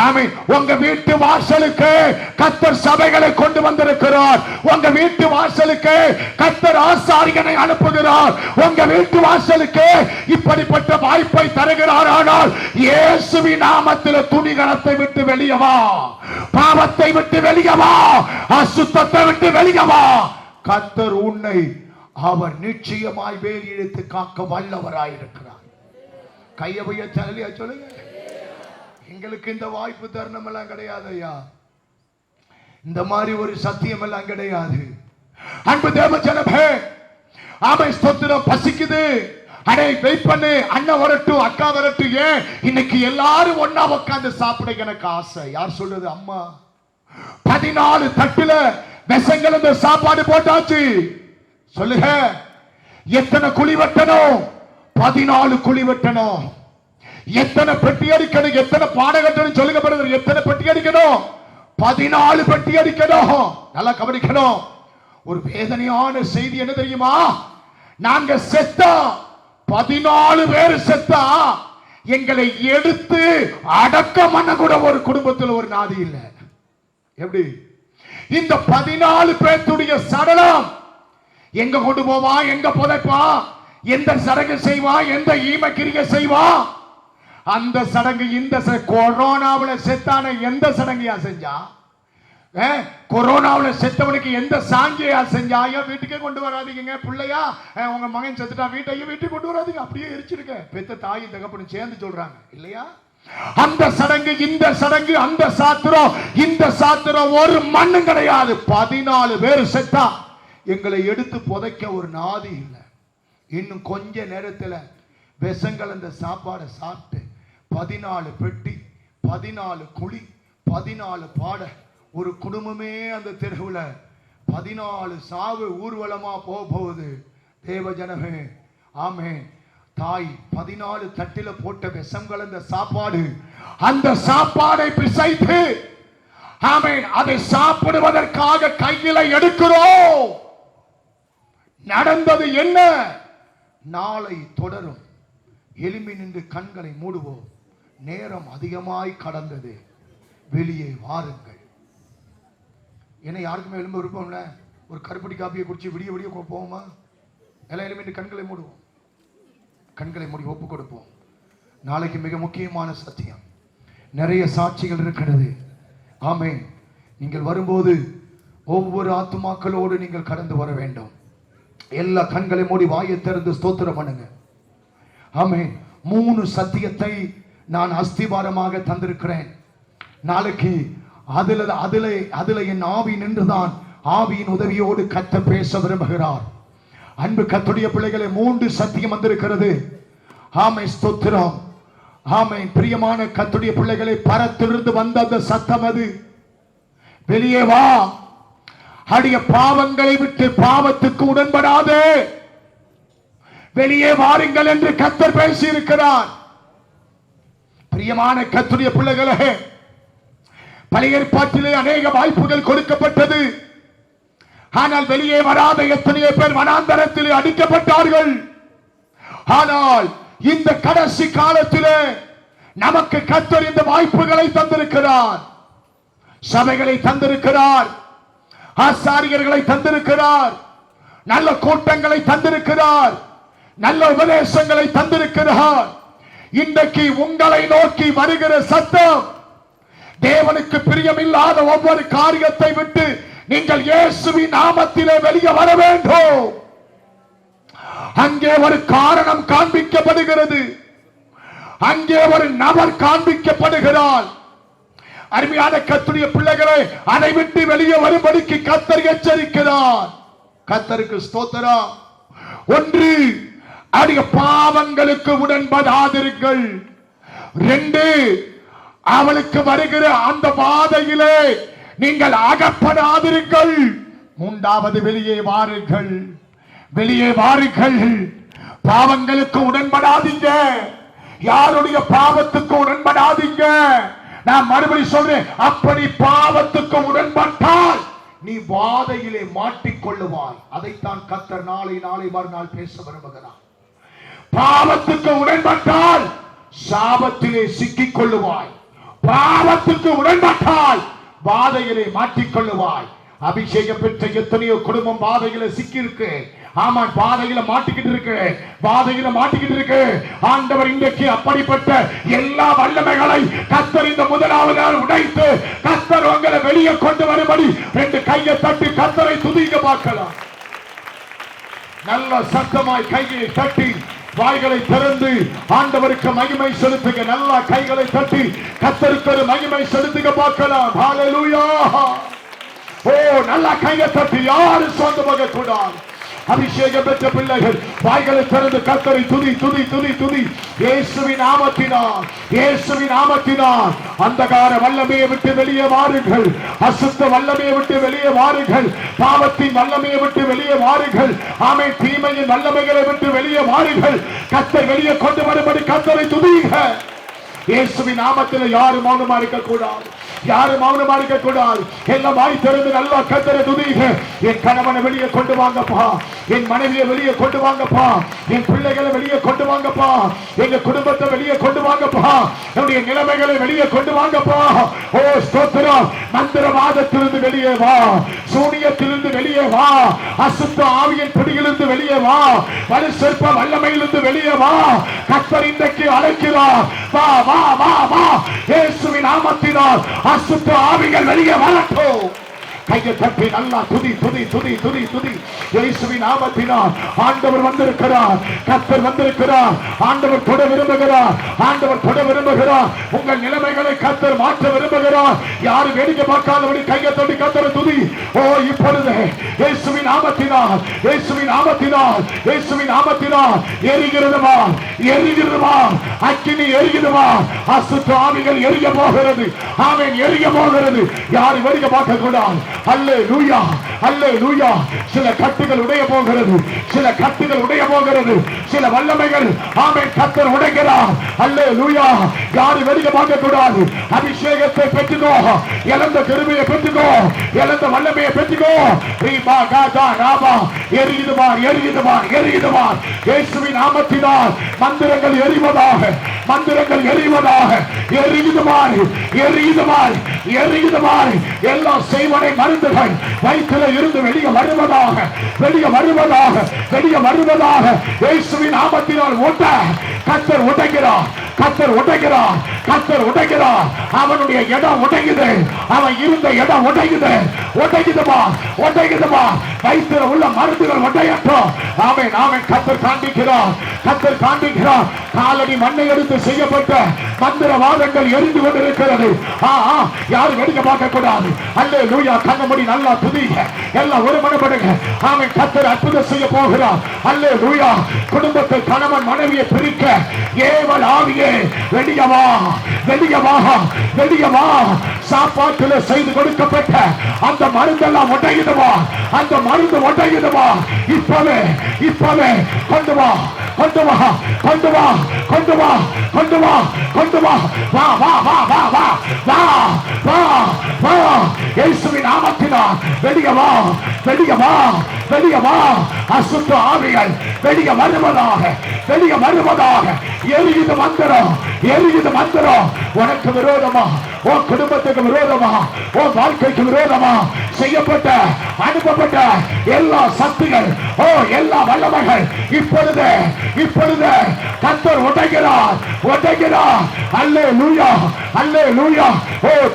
ஆமென். உங்க வீட்டு வாசலுக்கு கர்த்தர் சபைகளை கொண்டு வந்திருக்கிறார். உங்க வீட்டு வாசலுக்கு கர்த்தர் ஆசாரியனை அனுப்புகிறார். உங்க வீட்டு வாசலுக்கு இப்படிப்பட்ட வாய்ப்பை தருகிறார். ஆனால் இயேசுவின் நாமத்தில் துணிகரத்தை விட்டு வெளியே வா, பாவத்தை விட்டு வெளியே வா, அசுத்தத்தை விட்டு வெளியே வா. கர்த்தர் உன்னை அவர் நிச்சயமாய் வேலி இழுத்து காக்க வல்லவராயிருக்கிறார். கையவைய சொல்லுங்க. எங்களுக்கு இந்த வாய்ப்பு தருணம் எல்லாம் கிடையாது ஐயா. இந்த மாதிரி ஒரு சத்தியம் எல்லாம் கிடையாது. அன்பு தேவ ஜனமே, ஆமை ஸ்தோத்திரம். பசிக்குது, அடே வெயிட் பண்ணு, அண்ணன் வரட்டும் அக்கா வரட்டும். ஏன் இன்னைக்கு எல்லாரும் ஒன்னா உட்கார்ந்து சாப்பிட எனக்கு ஆசை. யார் சொல்றது? அம்மா. 14 தட்டுல விஷங்கள் இந்த சாப்பாடு போட்டாச்சு. சொல்லுங்க, எத்தனை குழி வெட்டணும்? 14 குழி வெட்டணும். எத்தனை பெட்டி அடிக்கணும்? எத்தனை பானை கட்டணும்? சொல்லுங்க பிரதர், எத்தனை பெட்டி அடிக்கணும்? 14 பெட்டி அடிக்கணும். நல்லா கவனிக்கணும். ஒரு வேதனையான செய்தி என்ன தெரியுமா? நாங்க செத்தா 14 பேர் செத்தா எங்களை எடுத்து அடக்கம் பண்ண கூட ஒரு குடும்பத்தில் ஒரு நாதி இல்லை. எப்படி? இந்த 14 பேருடைய சடலம் எங்க கொண்டு போவா, எங்க புதைப்பா, எந்த சடங்கு செய்வா, எந்த ஈம கிரியை செய்வா? அந்த சடங்கு இந்த கொரோனாவில் செத்தான எந்த சடங்கையா செஞ்சா? கொரோனாவில் செத்தவனுக்கு எந்த சாங்கியா செஞ்சா? வீட்டுக்கே கொண்டு வராதீங்க பிள்ளையா. உங்க மகன் செத்துட்டா வீட்டையும் வீட்டுக்கு கொண்டு வராதீங்க, அப்படியே எரிச்சிருக்க. பெத்த தாயும் தகப்பனும் சேர்ந்து சொல்றாங்க இல்லையா? அந்த சடங்கு இந்த சடங்கு, அந்த சாத்திரம் இந்த சாத்திரம், ஒரு மண்ணும் கிடையாது. 14 பேர் செத்தா எங்களை எடுத்து புதைக்க ஒரு நாதி இல்லை. இன்னும் கொஞ்ச நேரத்தில் விஷங்கள் அந்த சாப்பாடை சாப்பிட்டு 14 பெட்டி, 14 குழி, 14 பாடை, ஒரு குடும்பமே அந்த தெருவில் 14 சாவு ஊர்வலமா போகுது. தேவ ஜனமே, ஆமென். தாய் 14 தட்டில போட்ட விஷம் கலந்த சாப்பாடு, அந்த சாப்பாடை பிசைத்து ஆமென் அதை சாப்பிடுவதற்காக கையில எடுக்கிறோம். நடந்தது என்ன? நாளை தொடரும். எலும்பி நின்று கண்களை மூடுவோம். நேரம் அதிகமாய் கடந்தது, வெளியே வாருங்கள். என்ன யாருக்குமே எலும்பு விருப்பம்ல? ஒரு கருப்பட்டி காப்பியை குடிச்சு விடிய விடிய போவோமா? எல்லாம் எலும்பி நின்று கண்களை மூடுவோம். கண்களை மூடி ஒப்பு கொடுப்போம். நாளைக்கு மிக முக்கியமான சத்தியம், நிறைய சாட்சிகள் இருக்கிறது. ஆமென். நீங்கள் வரும்போது ஒவ்வொரு ஆத்துமாக்களோடு நீங்கள் கடந்து வர வேண்டும். எல்லா கண்களை மூடி வாயை திறந்து ஸ்தோத்திரம் பண்ணுங்க. ஆமென். 3 சத்தியத்தை நான் அஸ்திபாரமாக தந்திருக்கிறேன். நாளைக்கு அதுல என் ஆவி நின்றுதான் ஆவியின் உதவியோடு கர்த்தர் பேச விரும்புகிறார். அன்பு கர்த்தருடைய பிள்ளைகளை 3 சத்தியம் வந்திருக்கிறது. ஆமென் ஸ்தோத்திரம். ஆமென். பிரியமான கர்த்தருடைய பிள்ளைகளை, பரத்திலிருந்து வந்த அந்த சத்தம் அது, வெளியே வா, அடிய பாவங்களை விட்டு பாவத்துக்கு உடன்படாதே, வெளியே வாருங்கள் என்று கர்த்தர் பேசி இருக்கிறார். பிரியமான கர்த்தருடைய பிள்ளைகளே, பழைய ஏற்பாட்டிலே அநேக வாய்ப்புகள் கொடுக்கப்பட்டது. ஆனால் வெளியே வராத எத்தனையோ பேர் வனாந்தரத்திலே அடிக்கப்பட்டார்கள். ஆனால் இந்த கடைசி காலத்திலே நமக்கு கர்த்தர் இந்த வாய்ப்புகளை தந்திருக்கிறார். சபைகளை தந்திருக்கிறார், ஆசாரியர்களை தந்திருக்கிறார், நல்ல கூட்டங்களை தந்திருக்கிறார், நல்ல உபதேசங்களை தந்திருக்கிறார். இன்றைக்கு உங்களை நோக்கி வருகிற சத்தம், தேவனுக்கு பிரியமில்லாத ஒவ்வொரு காரியத்தை விட்டு நீங்கள் இயேசுவின் நாமத்திலே வெளியே வர வேண்டும். அங்கே ஒரு காரணம் காண்பிக்கப்படுகிறது, அங்கே ஒரு நபர் காண்பிக்கப்படுகிறார். அருமையான கர்த்தருடைய பிள்ளைகளை, அதை விட்டு வெளியே வரும்படிக்கு கர்த்தர் எச்சரிக்கிறார். கர்த்தருக்கு ஸ்தோத்திரம். ஒன்று, அதிக பாவங்களுக்கு உடன்படாதிருங்கள். 2, அவளுக்கு வருகிற அந்த பாதையிலே நீங்கள் அகப்படாதிருங்கள். 3வது, வெளியே வாருங்கள், வெளியே வாருங்கள். பாவங்களுக்கு உடன்படாதீங்க, யாருடைய பாவத்துக்கு உடன்படாதீங்க. நான் மறுபடியும் சொல்றேன், அப்படி பாவத்துக்கு உடன்பட்டால் நீ வாதையிலே மாட்டிக்கொள்ளுவாய். அதைத்தான் கர்த்தர் நாளை மறுநாள் பேச விரும்புகிறார். பாவத்துக்கு உடன்பட்டால் சாபத்திலே சிக்கிக் கொள்ளுவாய், பாவத்துக்கு உடன்பட்டால் வாதையிலே மாட்டிக்கொள்ளுவாய். அபிஷேகம் பெற்ற எத்தனையோ குடும்பம் பாதையில சிக்கி இருக்கு. ஆமா, பாதையில மாட்டிக்கிட்டு இருக்கு, பாதையில மாட்டிக்கிட்டு இருக்கு. ஆண்டவர் இன்றைக்கு அப்படிப்பட்ட எல்லா வல்லமைகளை கர்த்தர் இந்த முதலாவது நாள் உடைத்து கர்த்தர் உங்களை வெளியே கொண்டு வரும்படி 2 கையை தட்டி கர்த்தரை துதிக்க பார்க்கலாம். நல்ல சத்தமாய் கையை தட்டி வாய்களை திறந்து ஆண்டவருக்கு மகிமை செலுத்துங்க. நல்ல கைகளை தட்டி கர்த்தருக்கு ஒரு மகிமை செலுத்துக பார்க்கலாம். ஹalleluya. ஓ, நல்ல கையை தட்டி யாரு சொந்தமாக கூடாது. அபிஷேகம் பெற்ற பிள்ளைகள் வாய்களை திறந்து கர்த்தரை துதி துதி துதி துதி. இயேசுவின் நாமத்தினால், இயேசுவின் நாமத்தினால் அந்தகார வல்லமையை விட்டு வெளியே வாருங்கள், அசுத்த வல்லமையை விட்டு வெளியே வாருங்கள், பாவத்தின் வல்லமையை விட்டு வெளியே வாருங்கள், ஆமென், தீமையின் வல்லமைகளை விட்டு வெளியே வாருங்கள். கர்த்தர் வெளியே கொண்டு வரும்படி கர்த்தரை துதிங்க. இயேசுவின் நாமத்தில் யாரும் மௌனமா இருக்க கூடாது, யாரும் மௌனமா இருக்க கூடாது. எல்லாம் வாய் திறந்து நல்லா கர்த்தரை துதிங்க. என் கணவனை வெளியே கொண்டு வாங்கப்பா, என் மனைவியை வெளியே கொண்டு வாங்கப்பா, என் பிள்ளைகளை வெளியே கொண்டு வாங்கப்பா, எங்க குடும்பத்தை வெளியே கொண்டு வாங்கப்பா, என்னுடைய நிலைமைகளை வெளியே கொண்டு வாங்கப்பா. ஓ ஸ்தோத்திரம். மந்திரவாதத்திலிருந்து வெளியே வா, சூனியத்திலிருந்து வெளியே வா, அசுத்த ஆவியின் பிடியிலிருந்து வெளியே வா, வலு சொற்ப வல்லமையிலிருந்து வெளியே வா. கர்த்தர் இன்றைக்கு அழைக்கிறார். வா வா வா வா. இயேசுவின் நாமத்தினால் அசுத்த ஆவிகள் வெளியே வரட்டும். கையை தட்டி நல்லா துதி துதி துதி துதி துதி. இயேசுவின் நாமத்தினால் ஆண்டவர் வந்திருக்கிறார், கர்த்தர் வந்திருக்கிறார். ஆண்டவர் தொட விரும்புகிறார், ஆண்டவர் தொட விரும்புகிறார். உங்கள் நிலைமைகளை கர்த்தர் மாற்ற விரும்புகிறார். யாரு வேடிக்கை பார்க்காதபடி கையை தட்டி கர்த்தரை துதி. ஓ, இப்பொழுது இயேசுவின் நாமத்தினால், இயேசுவின் நாமத்தினால், இயேசுவின் நாமத்தினால் எரிகிறதுமா, எரிகிறதுமா, அக்கினி எரிகிறதுமா, அசுத்த ஆவிகள் எரிய போகிறது. ஆமென், எரிய போகிறது. யாரு வேடிக்கை பார்க்க கூடாது. அல்லேலூயா, அல்லேலூயா. சில கட்டுகள் உடைய போகிறது, சில கட்டுகள் உடைய போகிறது, சில வல்லமைகள் ஆமென் கர்த்தர் உடைக்கிறார். அல்லேலூயா. யாரு வெளியே பார்க்க கூடாது. அபிஷேகத்தை பெற்றுக்கோ, இழந்த கிருபையை பெற்றுக்கோ, இழந்த வல்லமையை பெற்றுக்கோ. ரீபா காதா ராபா. எரியுதுமா, எரியுதுமா, எரியுதுமா. இயேசுவின் நாமத்தினால் மந்திரங்கள் எரிவதாக, மந்திரங்கள் எரிவதாக. எரியுதுமா, எரியுதுமா, எரியுதுமா. எல்லா செய்வனை மருந்துகள் வயிற்றில் இருந்து வெளியே வருவதாக, வெளியே வருவதாக, வெளியே வருவதாக. இயேசுவின் நாமத்தினால் ஓட்ட கர்த்தர் உடைக்கிறார், கர்த்தர் உடைக்கிறார், கர்த்தர் உடைக்கிறார். அவனுடைய இடம் உடையுது, அவன் இருந்த இடம் உடையுது, உடையுதுமா, உடையுதுமா. வயிற்றில் உள்ள மருந்துகள் உடையட்டும். ஆமென், ஆமென். கர்த்தர் காண்பிக்கிறார், கர்த்தர் காண்பிக்கிறார். காலடி மண்ணை எடுத்து செய்யப்பட்ட மந்திரவாதங்கள் எரிந்து கொண்டிருக்கிறது. யாரு வெடிக்க பார்க்க கூடாது. அல்லேலூயா. கண்ணமடி நல்லா துதிங்க, எல்லாம் ஒருமனப்படுங்க. ஆமென். கர்த்தர் அற்புதம் செய்ய போகிறார். அல்லேலூயா. குடும்பத்தை கணவன் மனைவியை பிரிக்க ஏவல் ஆவியே வெளியே வா, வெளியே வா, வெளியே வா. சாப்பாட்டில் செய்து கொடுக்கப்பட்ட அந்த மருந்தெல்லாம் உடையுதுவா, அந்த மருந்து உடையுதுவா. இப்பவே, இப்பவே கொண்டு வா, கொண்டு வா, கொண்டு வா, கொண்டு வா, கொண்டு வா, கொண்டு வா. வா வா வா வா வா வா வா வா. இயேசுவின் நாமத்தினால் வெளியே வா, வெளியே வா, வெளியே வா. அசுத்த ஆவிகள் வெளியே வருவதாக, வெளியே வருவதாக. எரியுது மந்திரம், எரியுது மந்திரம். உனக்கு விரோதமா, உன் குடும்பத்துக்கு விரோதமா, உன் வாழ்க்கைக்கு விரோதமா செய்யப்பட்ட அனுப்பப்பட்ட எல்லா சக்திகள், எல்லா வல்லமைகள் இப்பொழுது இப்பொழுது கர்த்தர் உடைக்கிறார், உடைக்கிறார். அல்லேலூயா, அல்லேலூயா.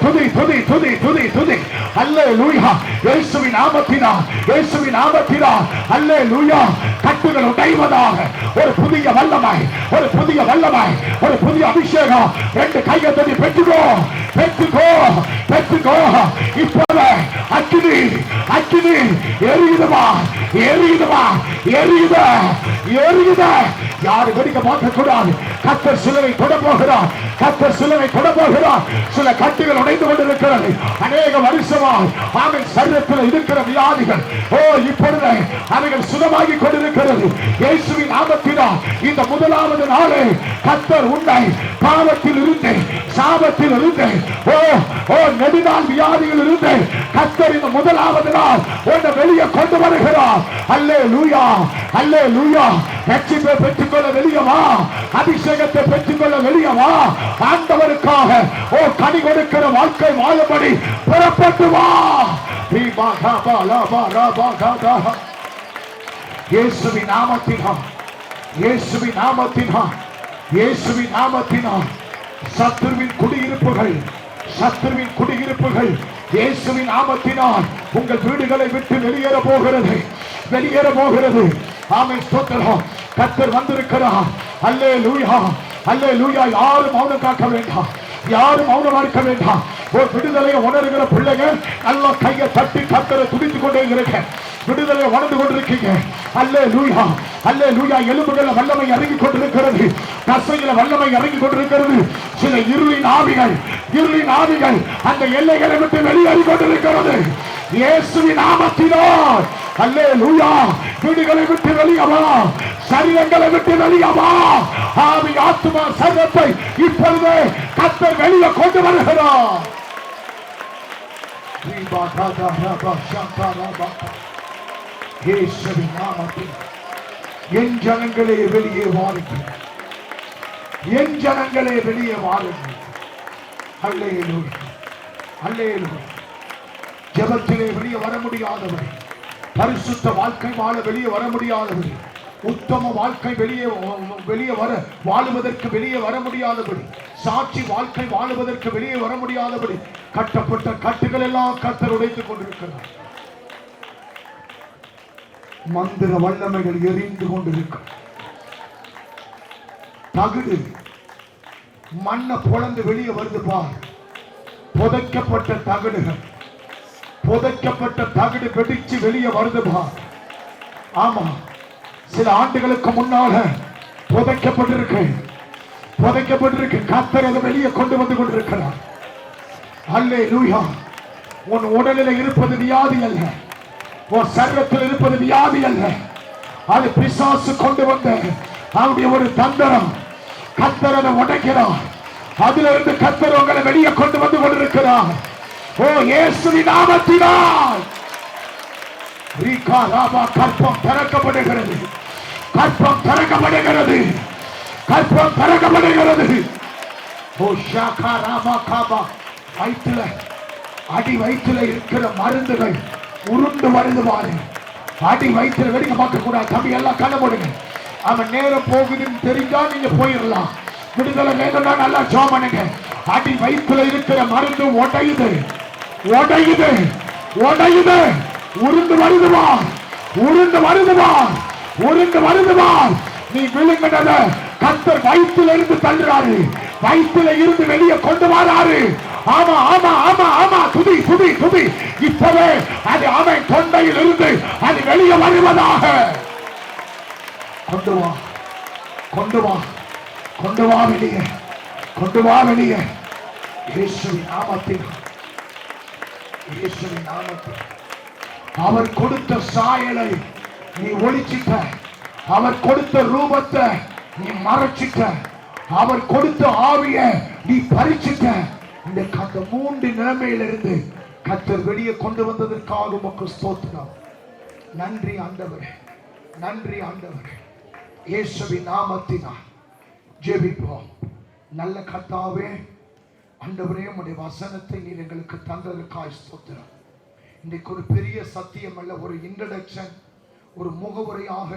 துதி துதி துதி துதி துதி. அல்லேலூயா. இயேசுவின் நாமத்தினால், இயேசுவின் நாமத்தினால். அல்லேலூயா. கட்டுகள் உடைவதாக. ஒரு புதிய வல்லமை, ஒரு புதிய வல்லமை, ஒரு புதிய அபிஷேகம். ரெண்டு கையை தட்டி பெற்றுக்கோ, பெற்றுக்கோ, பெற்றுக்கோ. இப்போது அக்கினி, அக்கினி எரியுதுமா, எரியுதுமா, எரியுது, எரியுது. யாரு வெடிக்க பார்க்க கூடாது. கர்த்தர் சிலரை தொட போகிறார், கர்த்தர் சிலரை தொட போகிறார். சில கட்டுகள் உடைந்து கொண்டிருக்கிறது. அநேக வருஷமாக அவன் சரீரத்தில் இருக்கிற வியாதிகள் இப்பொழுது அவைகள் சுகமாகி கொண்டிருக்கிறது. இயேசுவின் நாமத்தினால் இந்த முதலாவது நாளே கர்த்தர் உன்னை பாவத்தில் இருந்து, சாபத்தில் இருந்து, நெடுநாள் வியாதிகள் இருந்து கர்த்தர் இந்த முதலாவது நாள் உன்னை வெளியே கொண்டு வருகிறார். அல்லேலூயா, அல்லேலூயா. ரட்சிப்பை பெற்றுக்கொள்ள வெளியே வா, அபிஷேகத்தை பெற்றுக்கொள்ள வெளியே வா. ஆண்டவருக்காக கனி கொடுக்கிற வாழ்க்கை வாழும்படி புறப்பட்டு வா. இயேசுவின் நாமத்தினால், இயேசுவின் நாமத்தினால், இயேசுவின் நாமத்தினால் சத்துருவின் குடியிருப்புகள், சத்துருவின் குடியிருப்புகள் இயேசுவின் நாமத்தினால் உங்கள் வீடுகளை விட்டு வெளியேற போகிறது, வெளியேற போகிறது. ஆமென், ஸ்தோத்திரம். கர்த்தர் வந்திருக்கிறார். அல்லேலூயா, அல்லேலூயா. யாரும் மௌனம் காக்க வேண்டாம், யாரும் மௌனம் இருக்க வேண்டாம். ஒரு விடுதலையை உணர்கிற பிள்ளைங்க நல்லா கையை தட்டி கர்த்தரை துதித்துக் கொண்டே இருக்க. விடுதலை உணர்ந்து கொண்டிருக்கீங்க. அல்லேலூயா, அல்லேலூயா. எலும்புகளை வல்லமை இறங்கி கொண்டிருக்கிறது, தசைகளை வல்லமை இறங்கி கொண்டிருக்கிறது. சில இருளின் ஆவிகள், இருளின் ஆவிகள் அந்த எல்லைகளை விட்டு வெளியேறி கொண்டிருக்கிறது. இயேசுவின் நாமத்தினால் அல்லேலூயா. வீடுகளை விட்டு வெளியே வா, சரீரங்களை விட்டு வெளியே வா. ஆவி, ஆத்துமா, சரீரத்தை இப்பொழுது கர்த்தர் வெளியே கொண்டு வருகிறார். இயேசுவின் நாமத்தில் என் ஜனங்களே வெளியே வாருங்கள், என் ஜனங்களே வெளியே வாருங்கள். அல்லேலூயா, அல்லேலூயா. ஜெபத்திலே வெளியே வர முடியாதவர், பரிசுத்த வாழ்க்கை வாழ வெளியே வர முடியாதவர், உத்தம வாழ்க்கை வெளியே வர வாழுவதற்கு வெளியே வர முடியாதபடி, சாட்சி வாழ்க்கை வாழுவதற்கு வெளியே வர முடியாதபடி கட்டப்பட்ட கட்டுகள் எல்லாம் கர்த்தர் உடைத்துக் கொண்டிருக்கிறார். மந்திர வல்லமைகள் எரிந்து கொண்டிருக்கும். தகுடு மண்ணை பொளந்து வெளியே வருது பார். புதைக்கப்பட்ட தகடுகள், புதைக்கப்பட்ட தகடு வெடிச்சு வெளியே வருது பார். ஆமா, சில ஆண்டுகளுக்கு முன்னால புதைக்கப்பட்டிருக்கு, புதைக்கப்பட்டிருக்கு. கர்த்தர் அதை வெளியே கொண்டு வந்து கொண்டிருக்கிறார். அல்லேலூயா. உன் உடலில் இருப்பது வியாதி அல்ல, உன் சரீரத்தில் இருப்பது வியாதி அல்ல, அது பிசாசு கொண்டு வந்த அவருடைய ஒரு தந்திரம். கர்த்தர் அதை உடைக்கிறார். அதிலிருந்து கர்த்தர் உங்களை வெளியே கொண்டு வந்து கொண்டிருக்கிறார். இயேசுவின் நாமத்தினால் கற்பம் திறக்கப்படுகிறது, கற்பம் திறக்கப்படுகிறது, கற்பம் திறக்கப்படுகிறது. வயிற்றுல, அடி வயிற்றுல இருக்கிற மருந்துகள் உருண்டு வருது பாரு. அடி வயிற்றுல வெடிக்க பார்க்க கூடாது. தம்பி எல்லாம் கண்ண போடுங்க. அவன் நேரம் போகுதுன்னு தெரிஞ்சா நீங்க போயிடலாம். விடுதலை வேணும்னா நல்லா ஜெபம் பண்ணுங்க. அடி வயிற்றுல இருக்கிற மருந்து உடையுது, உடையுது, உடையுது. உருண்டு வருதுவா, உருண்டு வருதுவா, உருண்டு வருதுவா. நீ விழுங்கினத கர்த்தர் வயிற்றுல இருந்து தள்ளுறாரு, வயிற்றுல இருந்து வெளியே கொண்டு வராரு. ஆமா, ஆமா, ஆமா, ஆமா. துதி, துதி, துதி. இப்பவே அது அவன் தொண்டையில் இருந்து அது வெளியே வருவதாக. கொண்டு வா, கொண்டு வா, கொண்டு வா வெளியே, கொண்டு வா வெளியே. இயேசுவின் நாமத்தில், இயேசுவின் நாமத்தில். அவர் கொடுத்த சாயலை நீ ஒளிச்சிட்ட, அவர் கொடுத்த ரூபத்தை நீ மறைச்சிட்ட, அவர் கொடுத்த ஆவிய நீ பறிச்சிட்ட. இந்த அந்த மூன்று நிலைமையிலிருந்து கர்த்தர் வெளியே கொண்டு வந்ததற்காக உமக்கு ஸ்தோத்திரம். நன்றி ஆண்டவரே, நன்றி ஆண்டவரே. இயேசுவின் நாமத்தினால் ஜெபிப்போம். நல்ல கர்த்தாவே, ஆண்டவரே, உம்முடைய வசனத்தை நீர் எங்களுக்கு தந்ததற்காய் ஸ்தோத்திரம். இன்றைக்கு ஒரு பெரிய சத்தியம் அல்ல, ஒரு இன்ட்ரடக்ஷன், ஒரு முகவுரையாக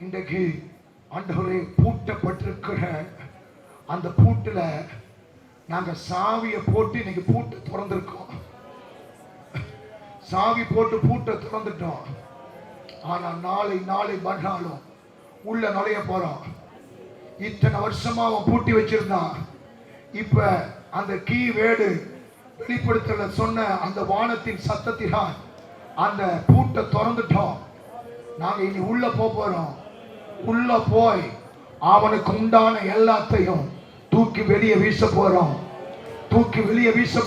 இன்றைக்கு ஆண்டவரே பூட்டப்பட்டிருக்கிற அந்த பூட்டுல நாங்க சாவியை போட்டு இன்னைக்கு பூட்டை திறந்திருக்கோம். சாவி போட்டு பூட்டை திறந்துட்டோம். ஆனா நாளை மறுநாளும் உள்ள நுழைய போறோம். இத்தனை வருஷமா அவன் பூட்டி வச்சிருந்தான். இப்ப அந்த கீ வேடு வெளிப்படுத்தல சொன்ன அந்த வானத்தின் சத்தத்தினால் அந்த பூட்டை திறந்துட்டோம். நாங்க இனி உள்ள போறோம். உள்ள போய் அவனுக்கு உண்டான எல்லாத்தையும் தூக்கி வெளியே வீச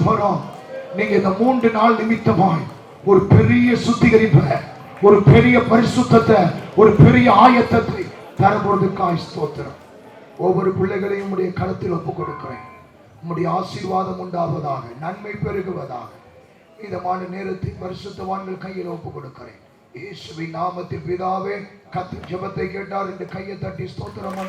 போறோம். நீங்க இந்த 3 நாள் நிமித்தமாய் ஒரு பெரிய சுத்திகரிப்பை, ஒரு பெரிய பரிசுத்தத்தை, ஒரு பெரிய ஆயத்தத்தை தரப்போறதுக்காய் ஸ்தோத்திரம். ஒவ்வொரு பிள்ளைகளையும் உடைய கருத்தில் ஒப்புக் கொடுக்கிறேன். உம்முடைய ஆசீர்வாதம் உண்டாவதாக, நன்மை பெருகுவதாக. இதமான நேரத்தில் பரிசுத்தவான்கள் கையில் ஒப்புக் கொடுக்கிறேன். இயேசுவின் நாமத்தில் பிதாவே. கர்த்தர் ஜெபத்தை கேட்டார் என்று கையை தட்டி ஸ்தோத்திரம்.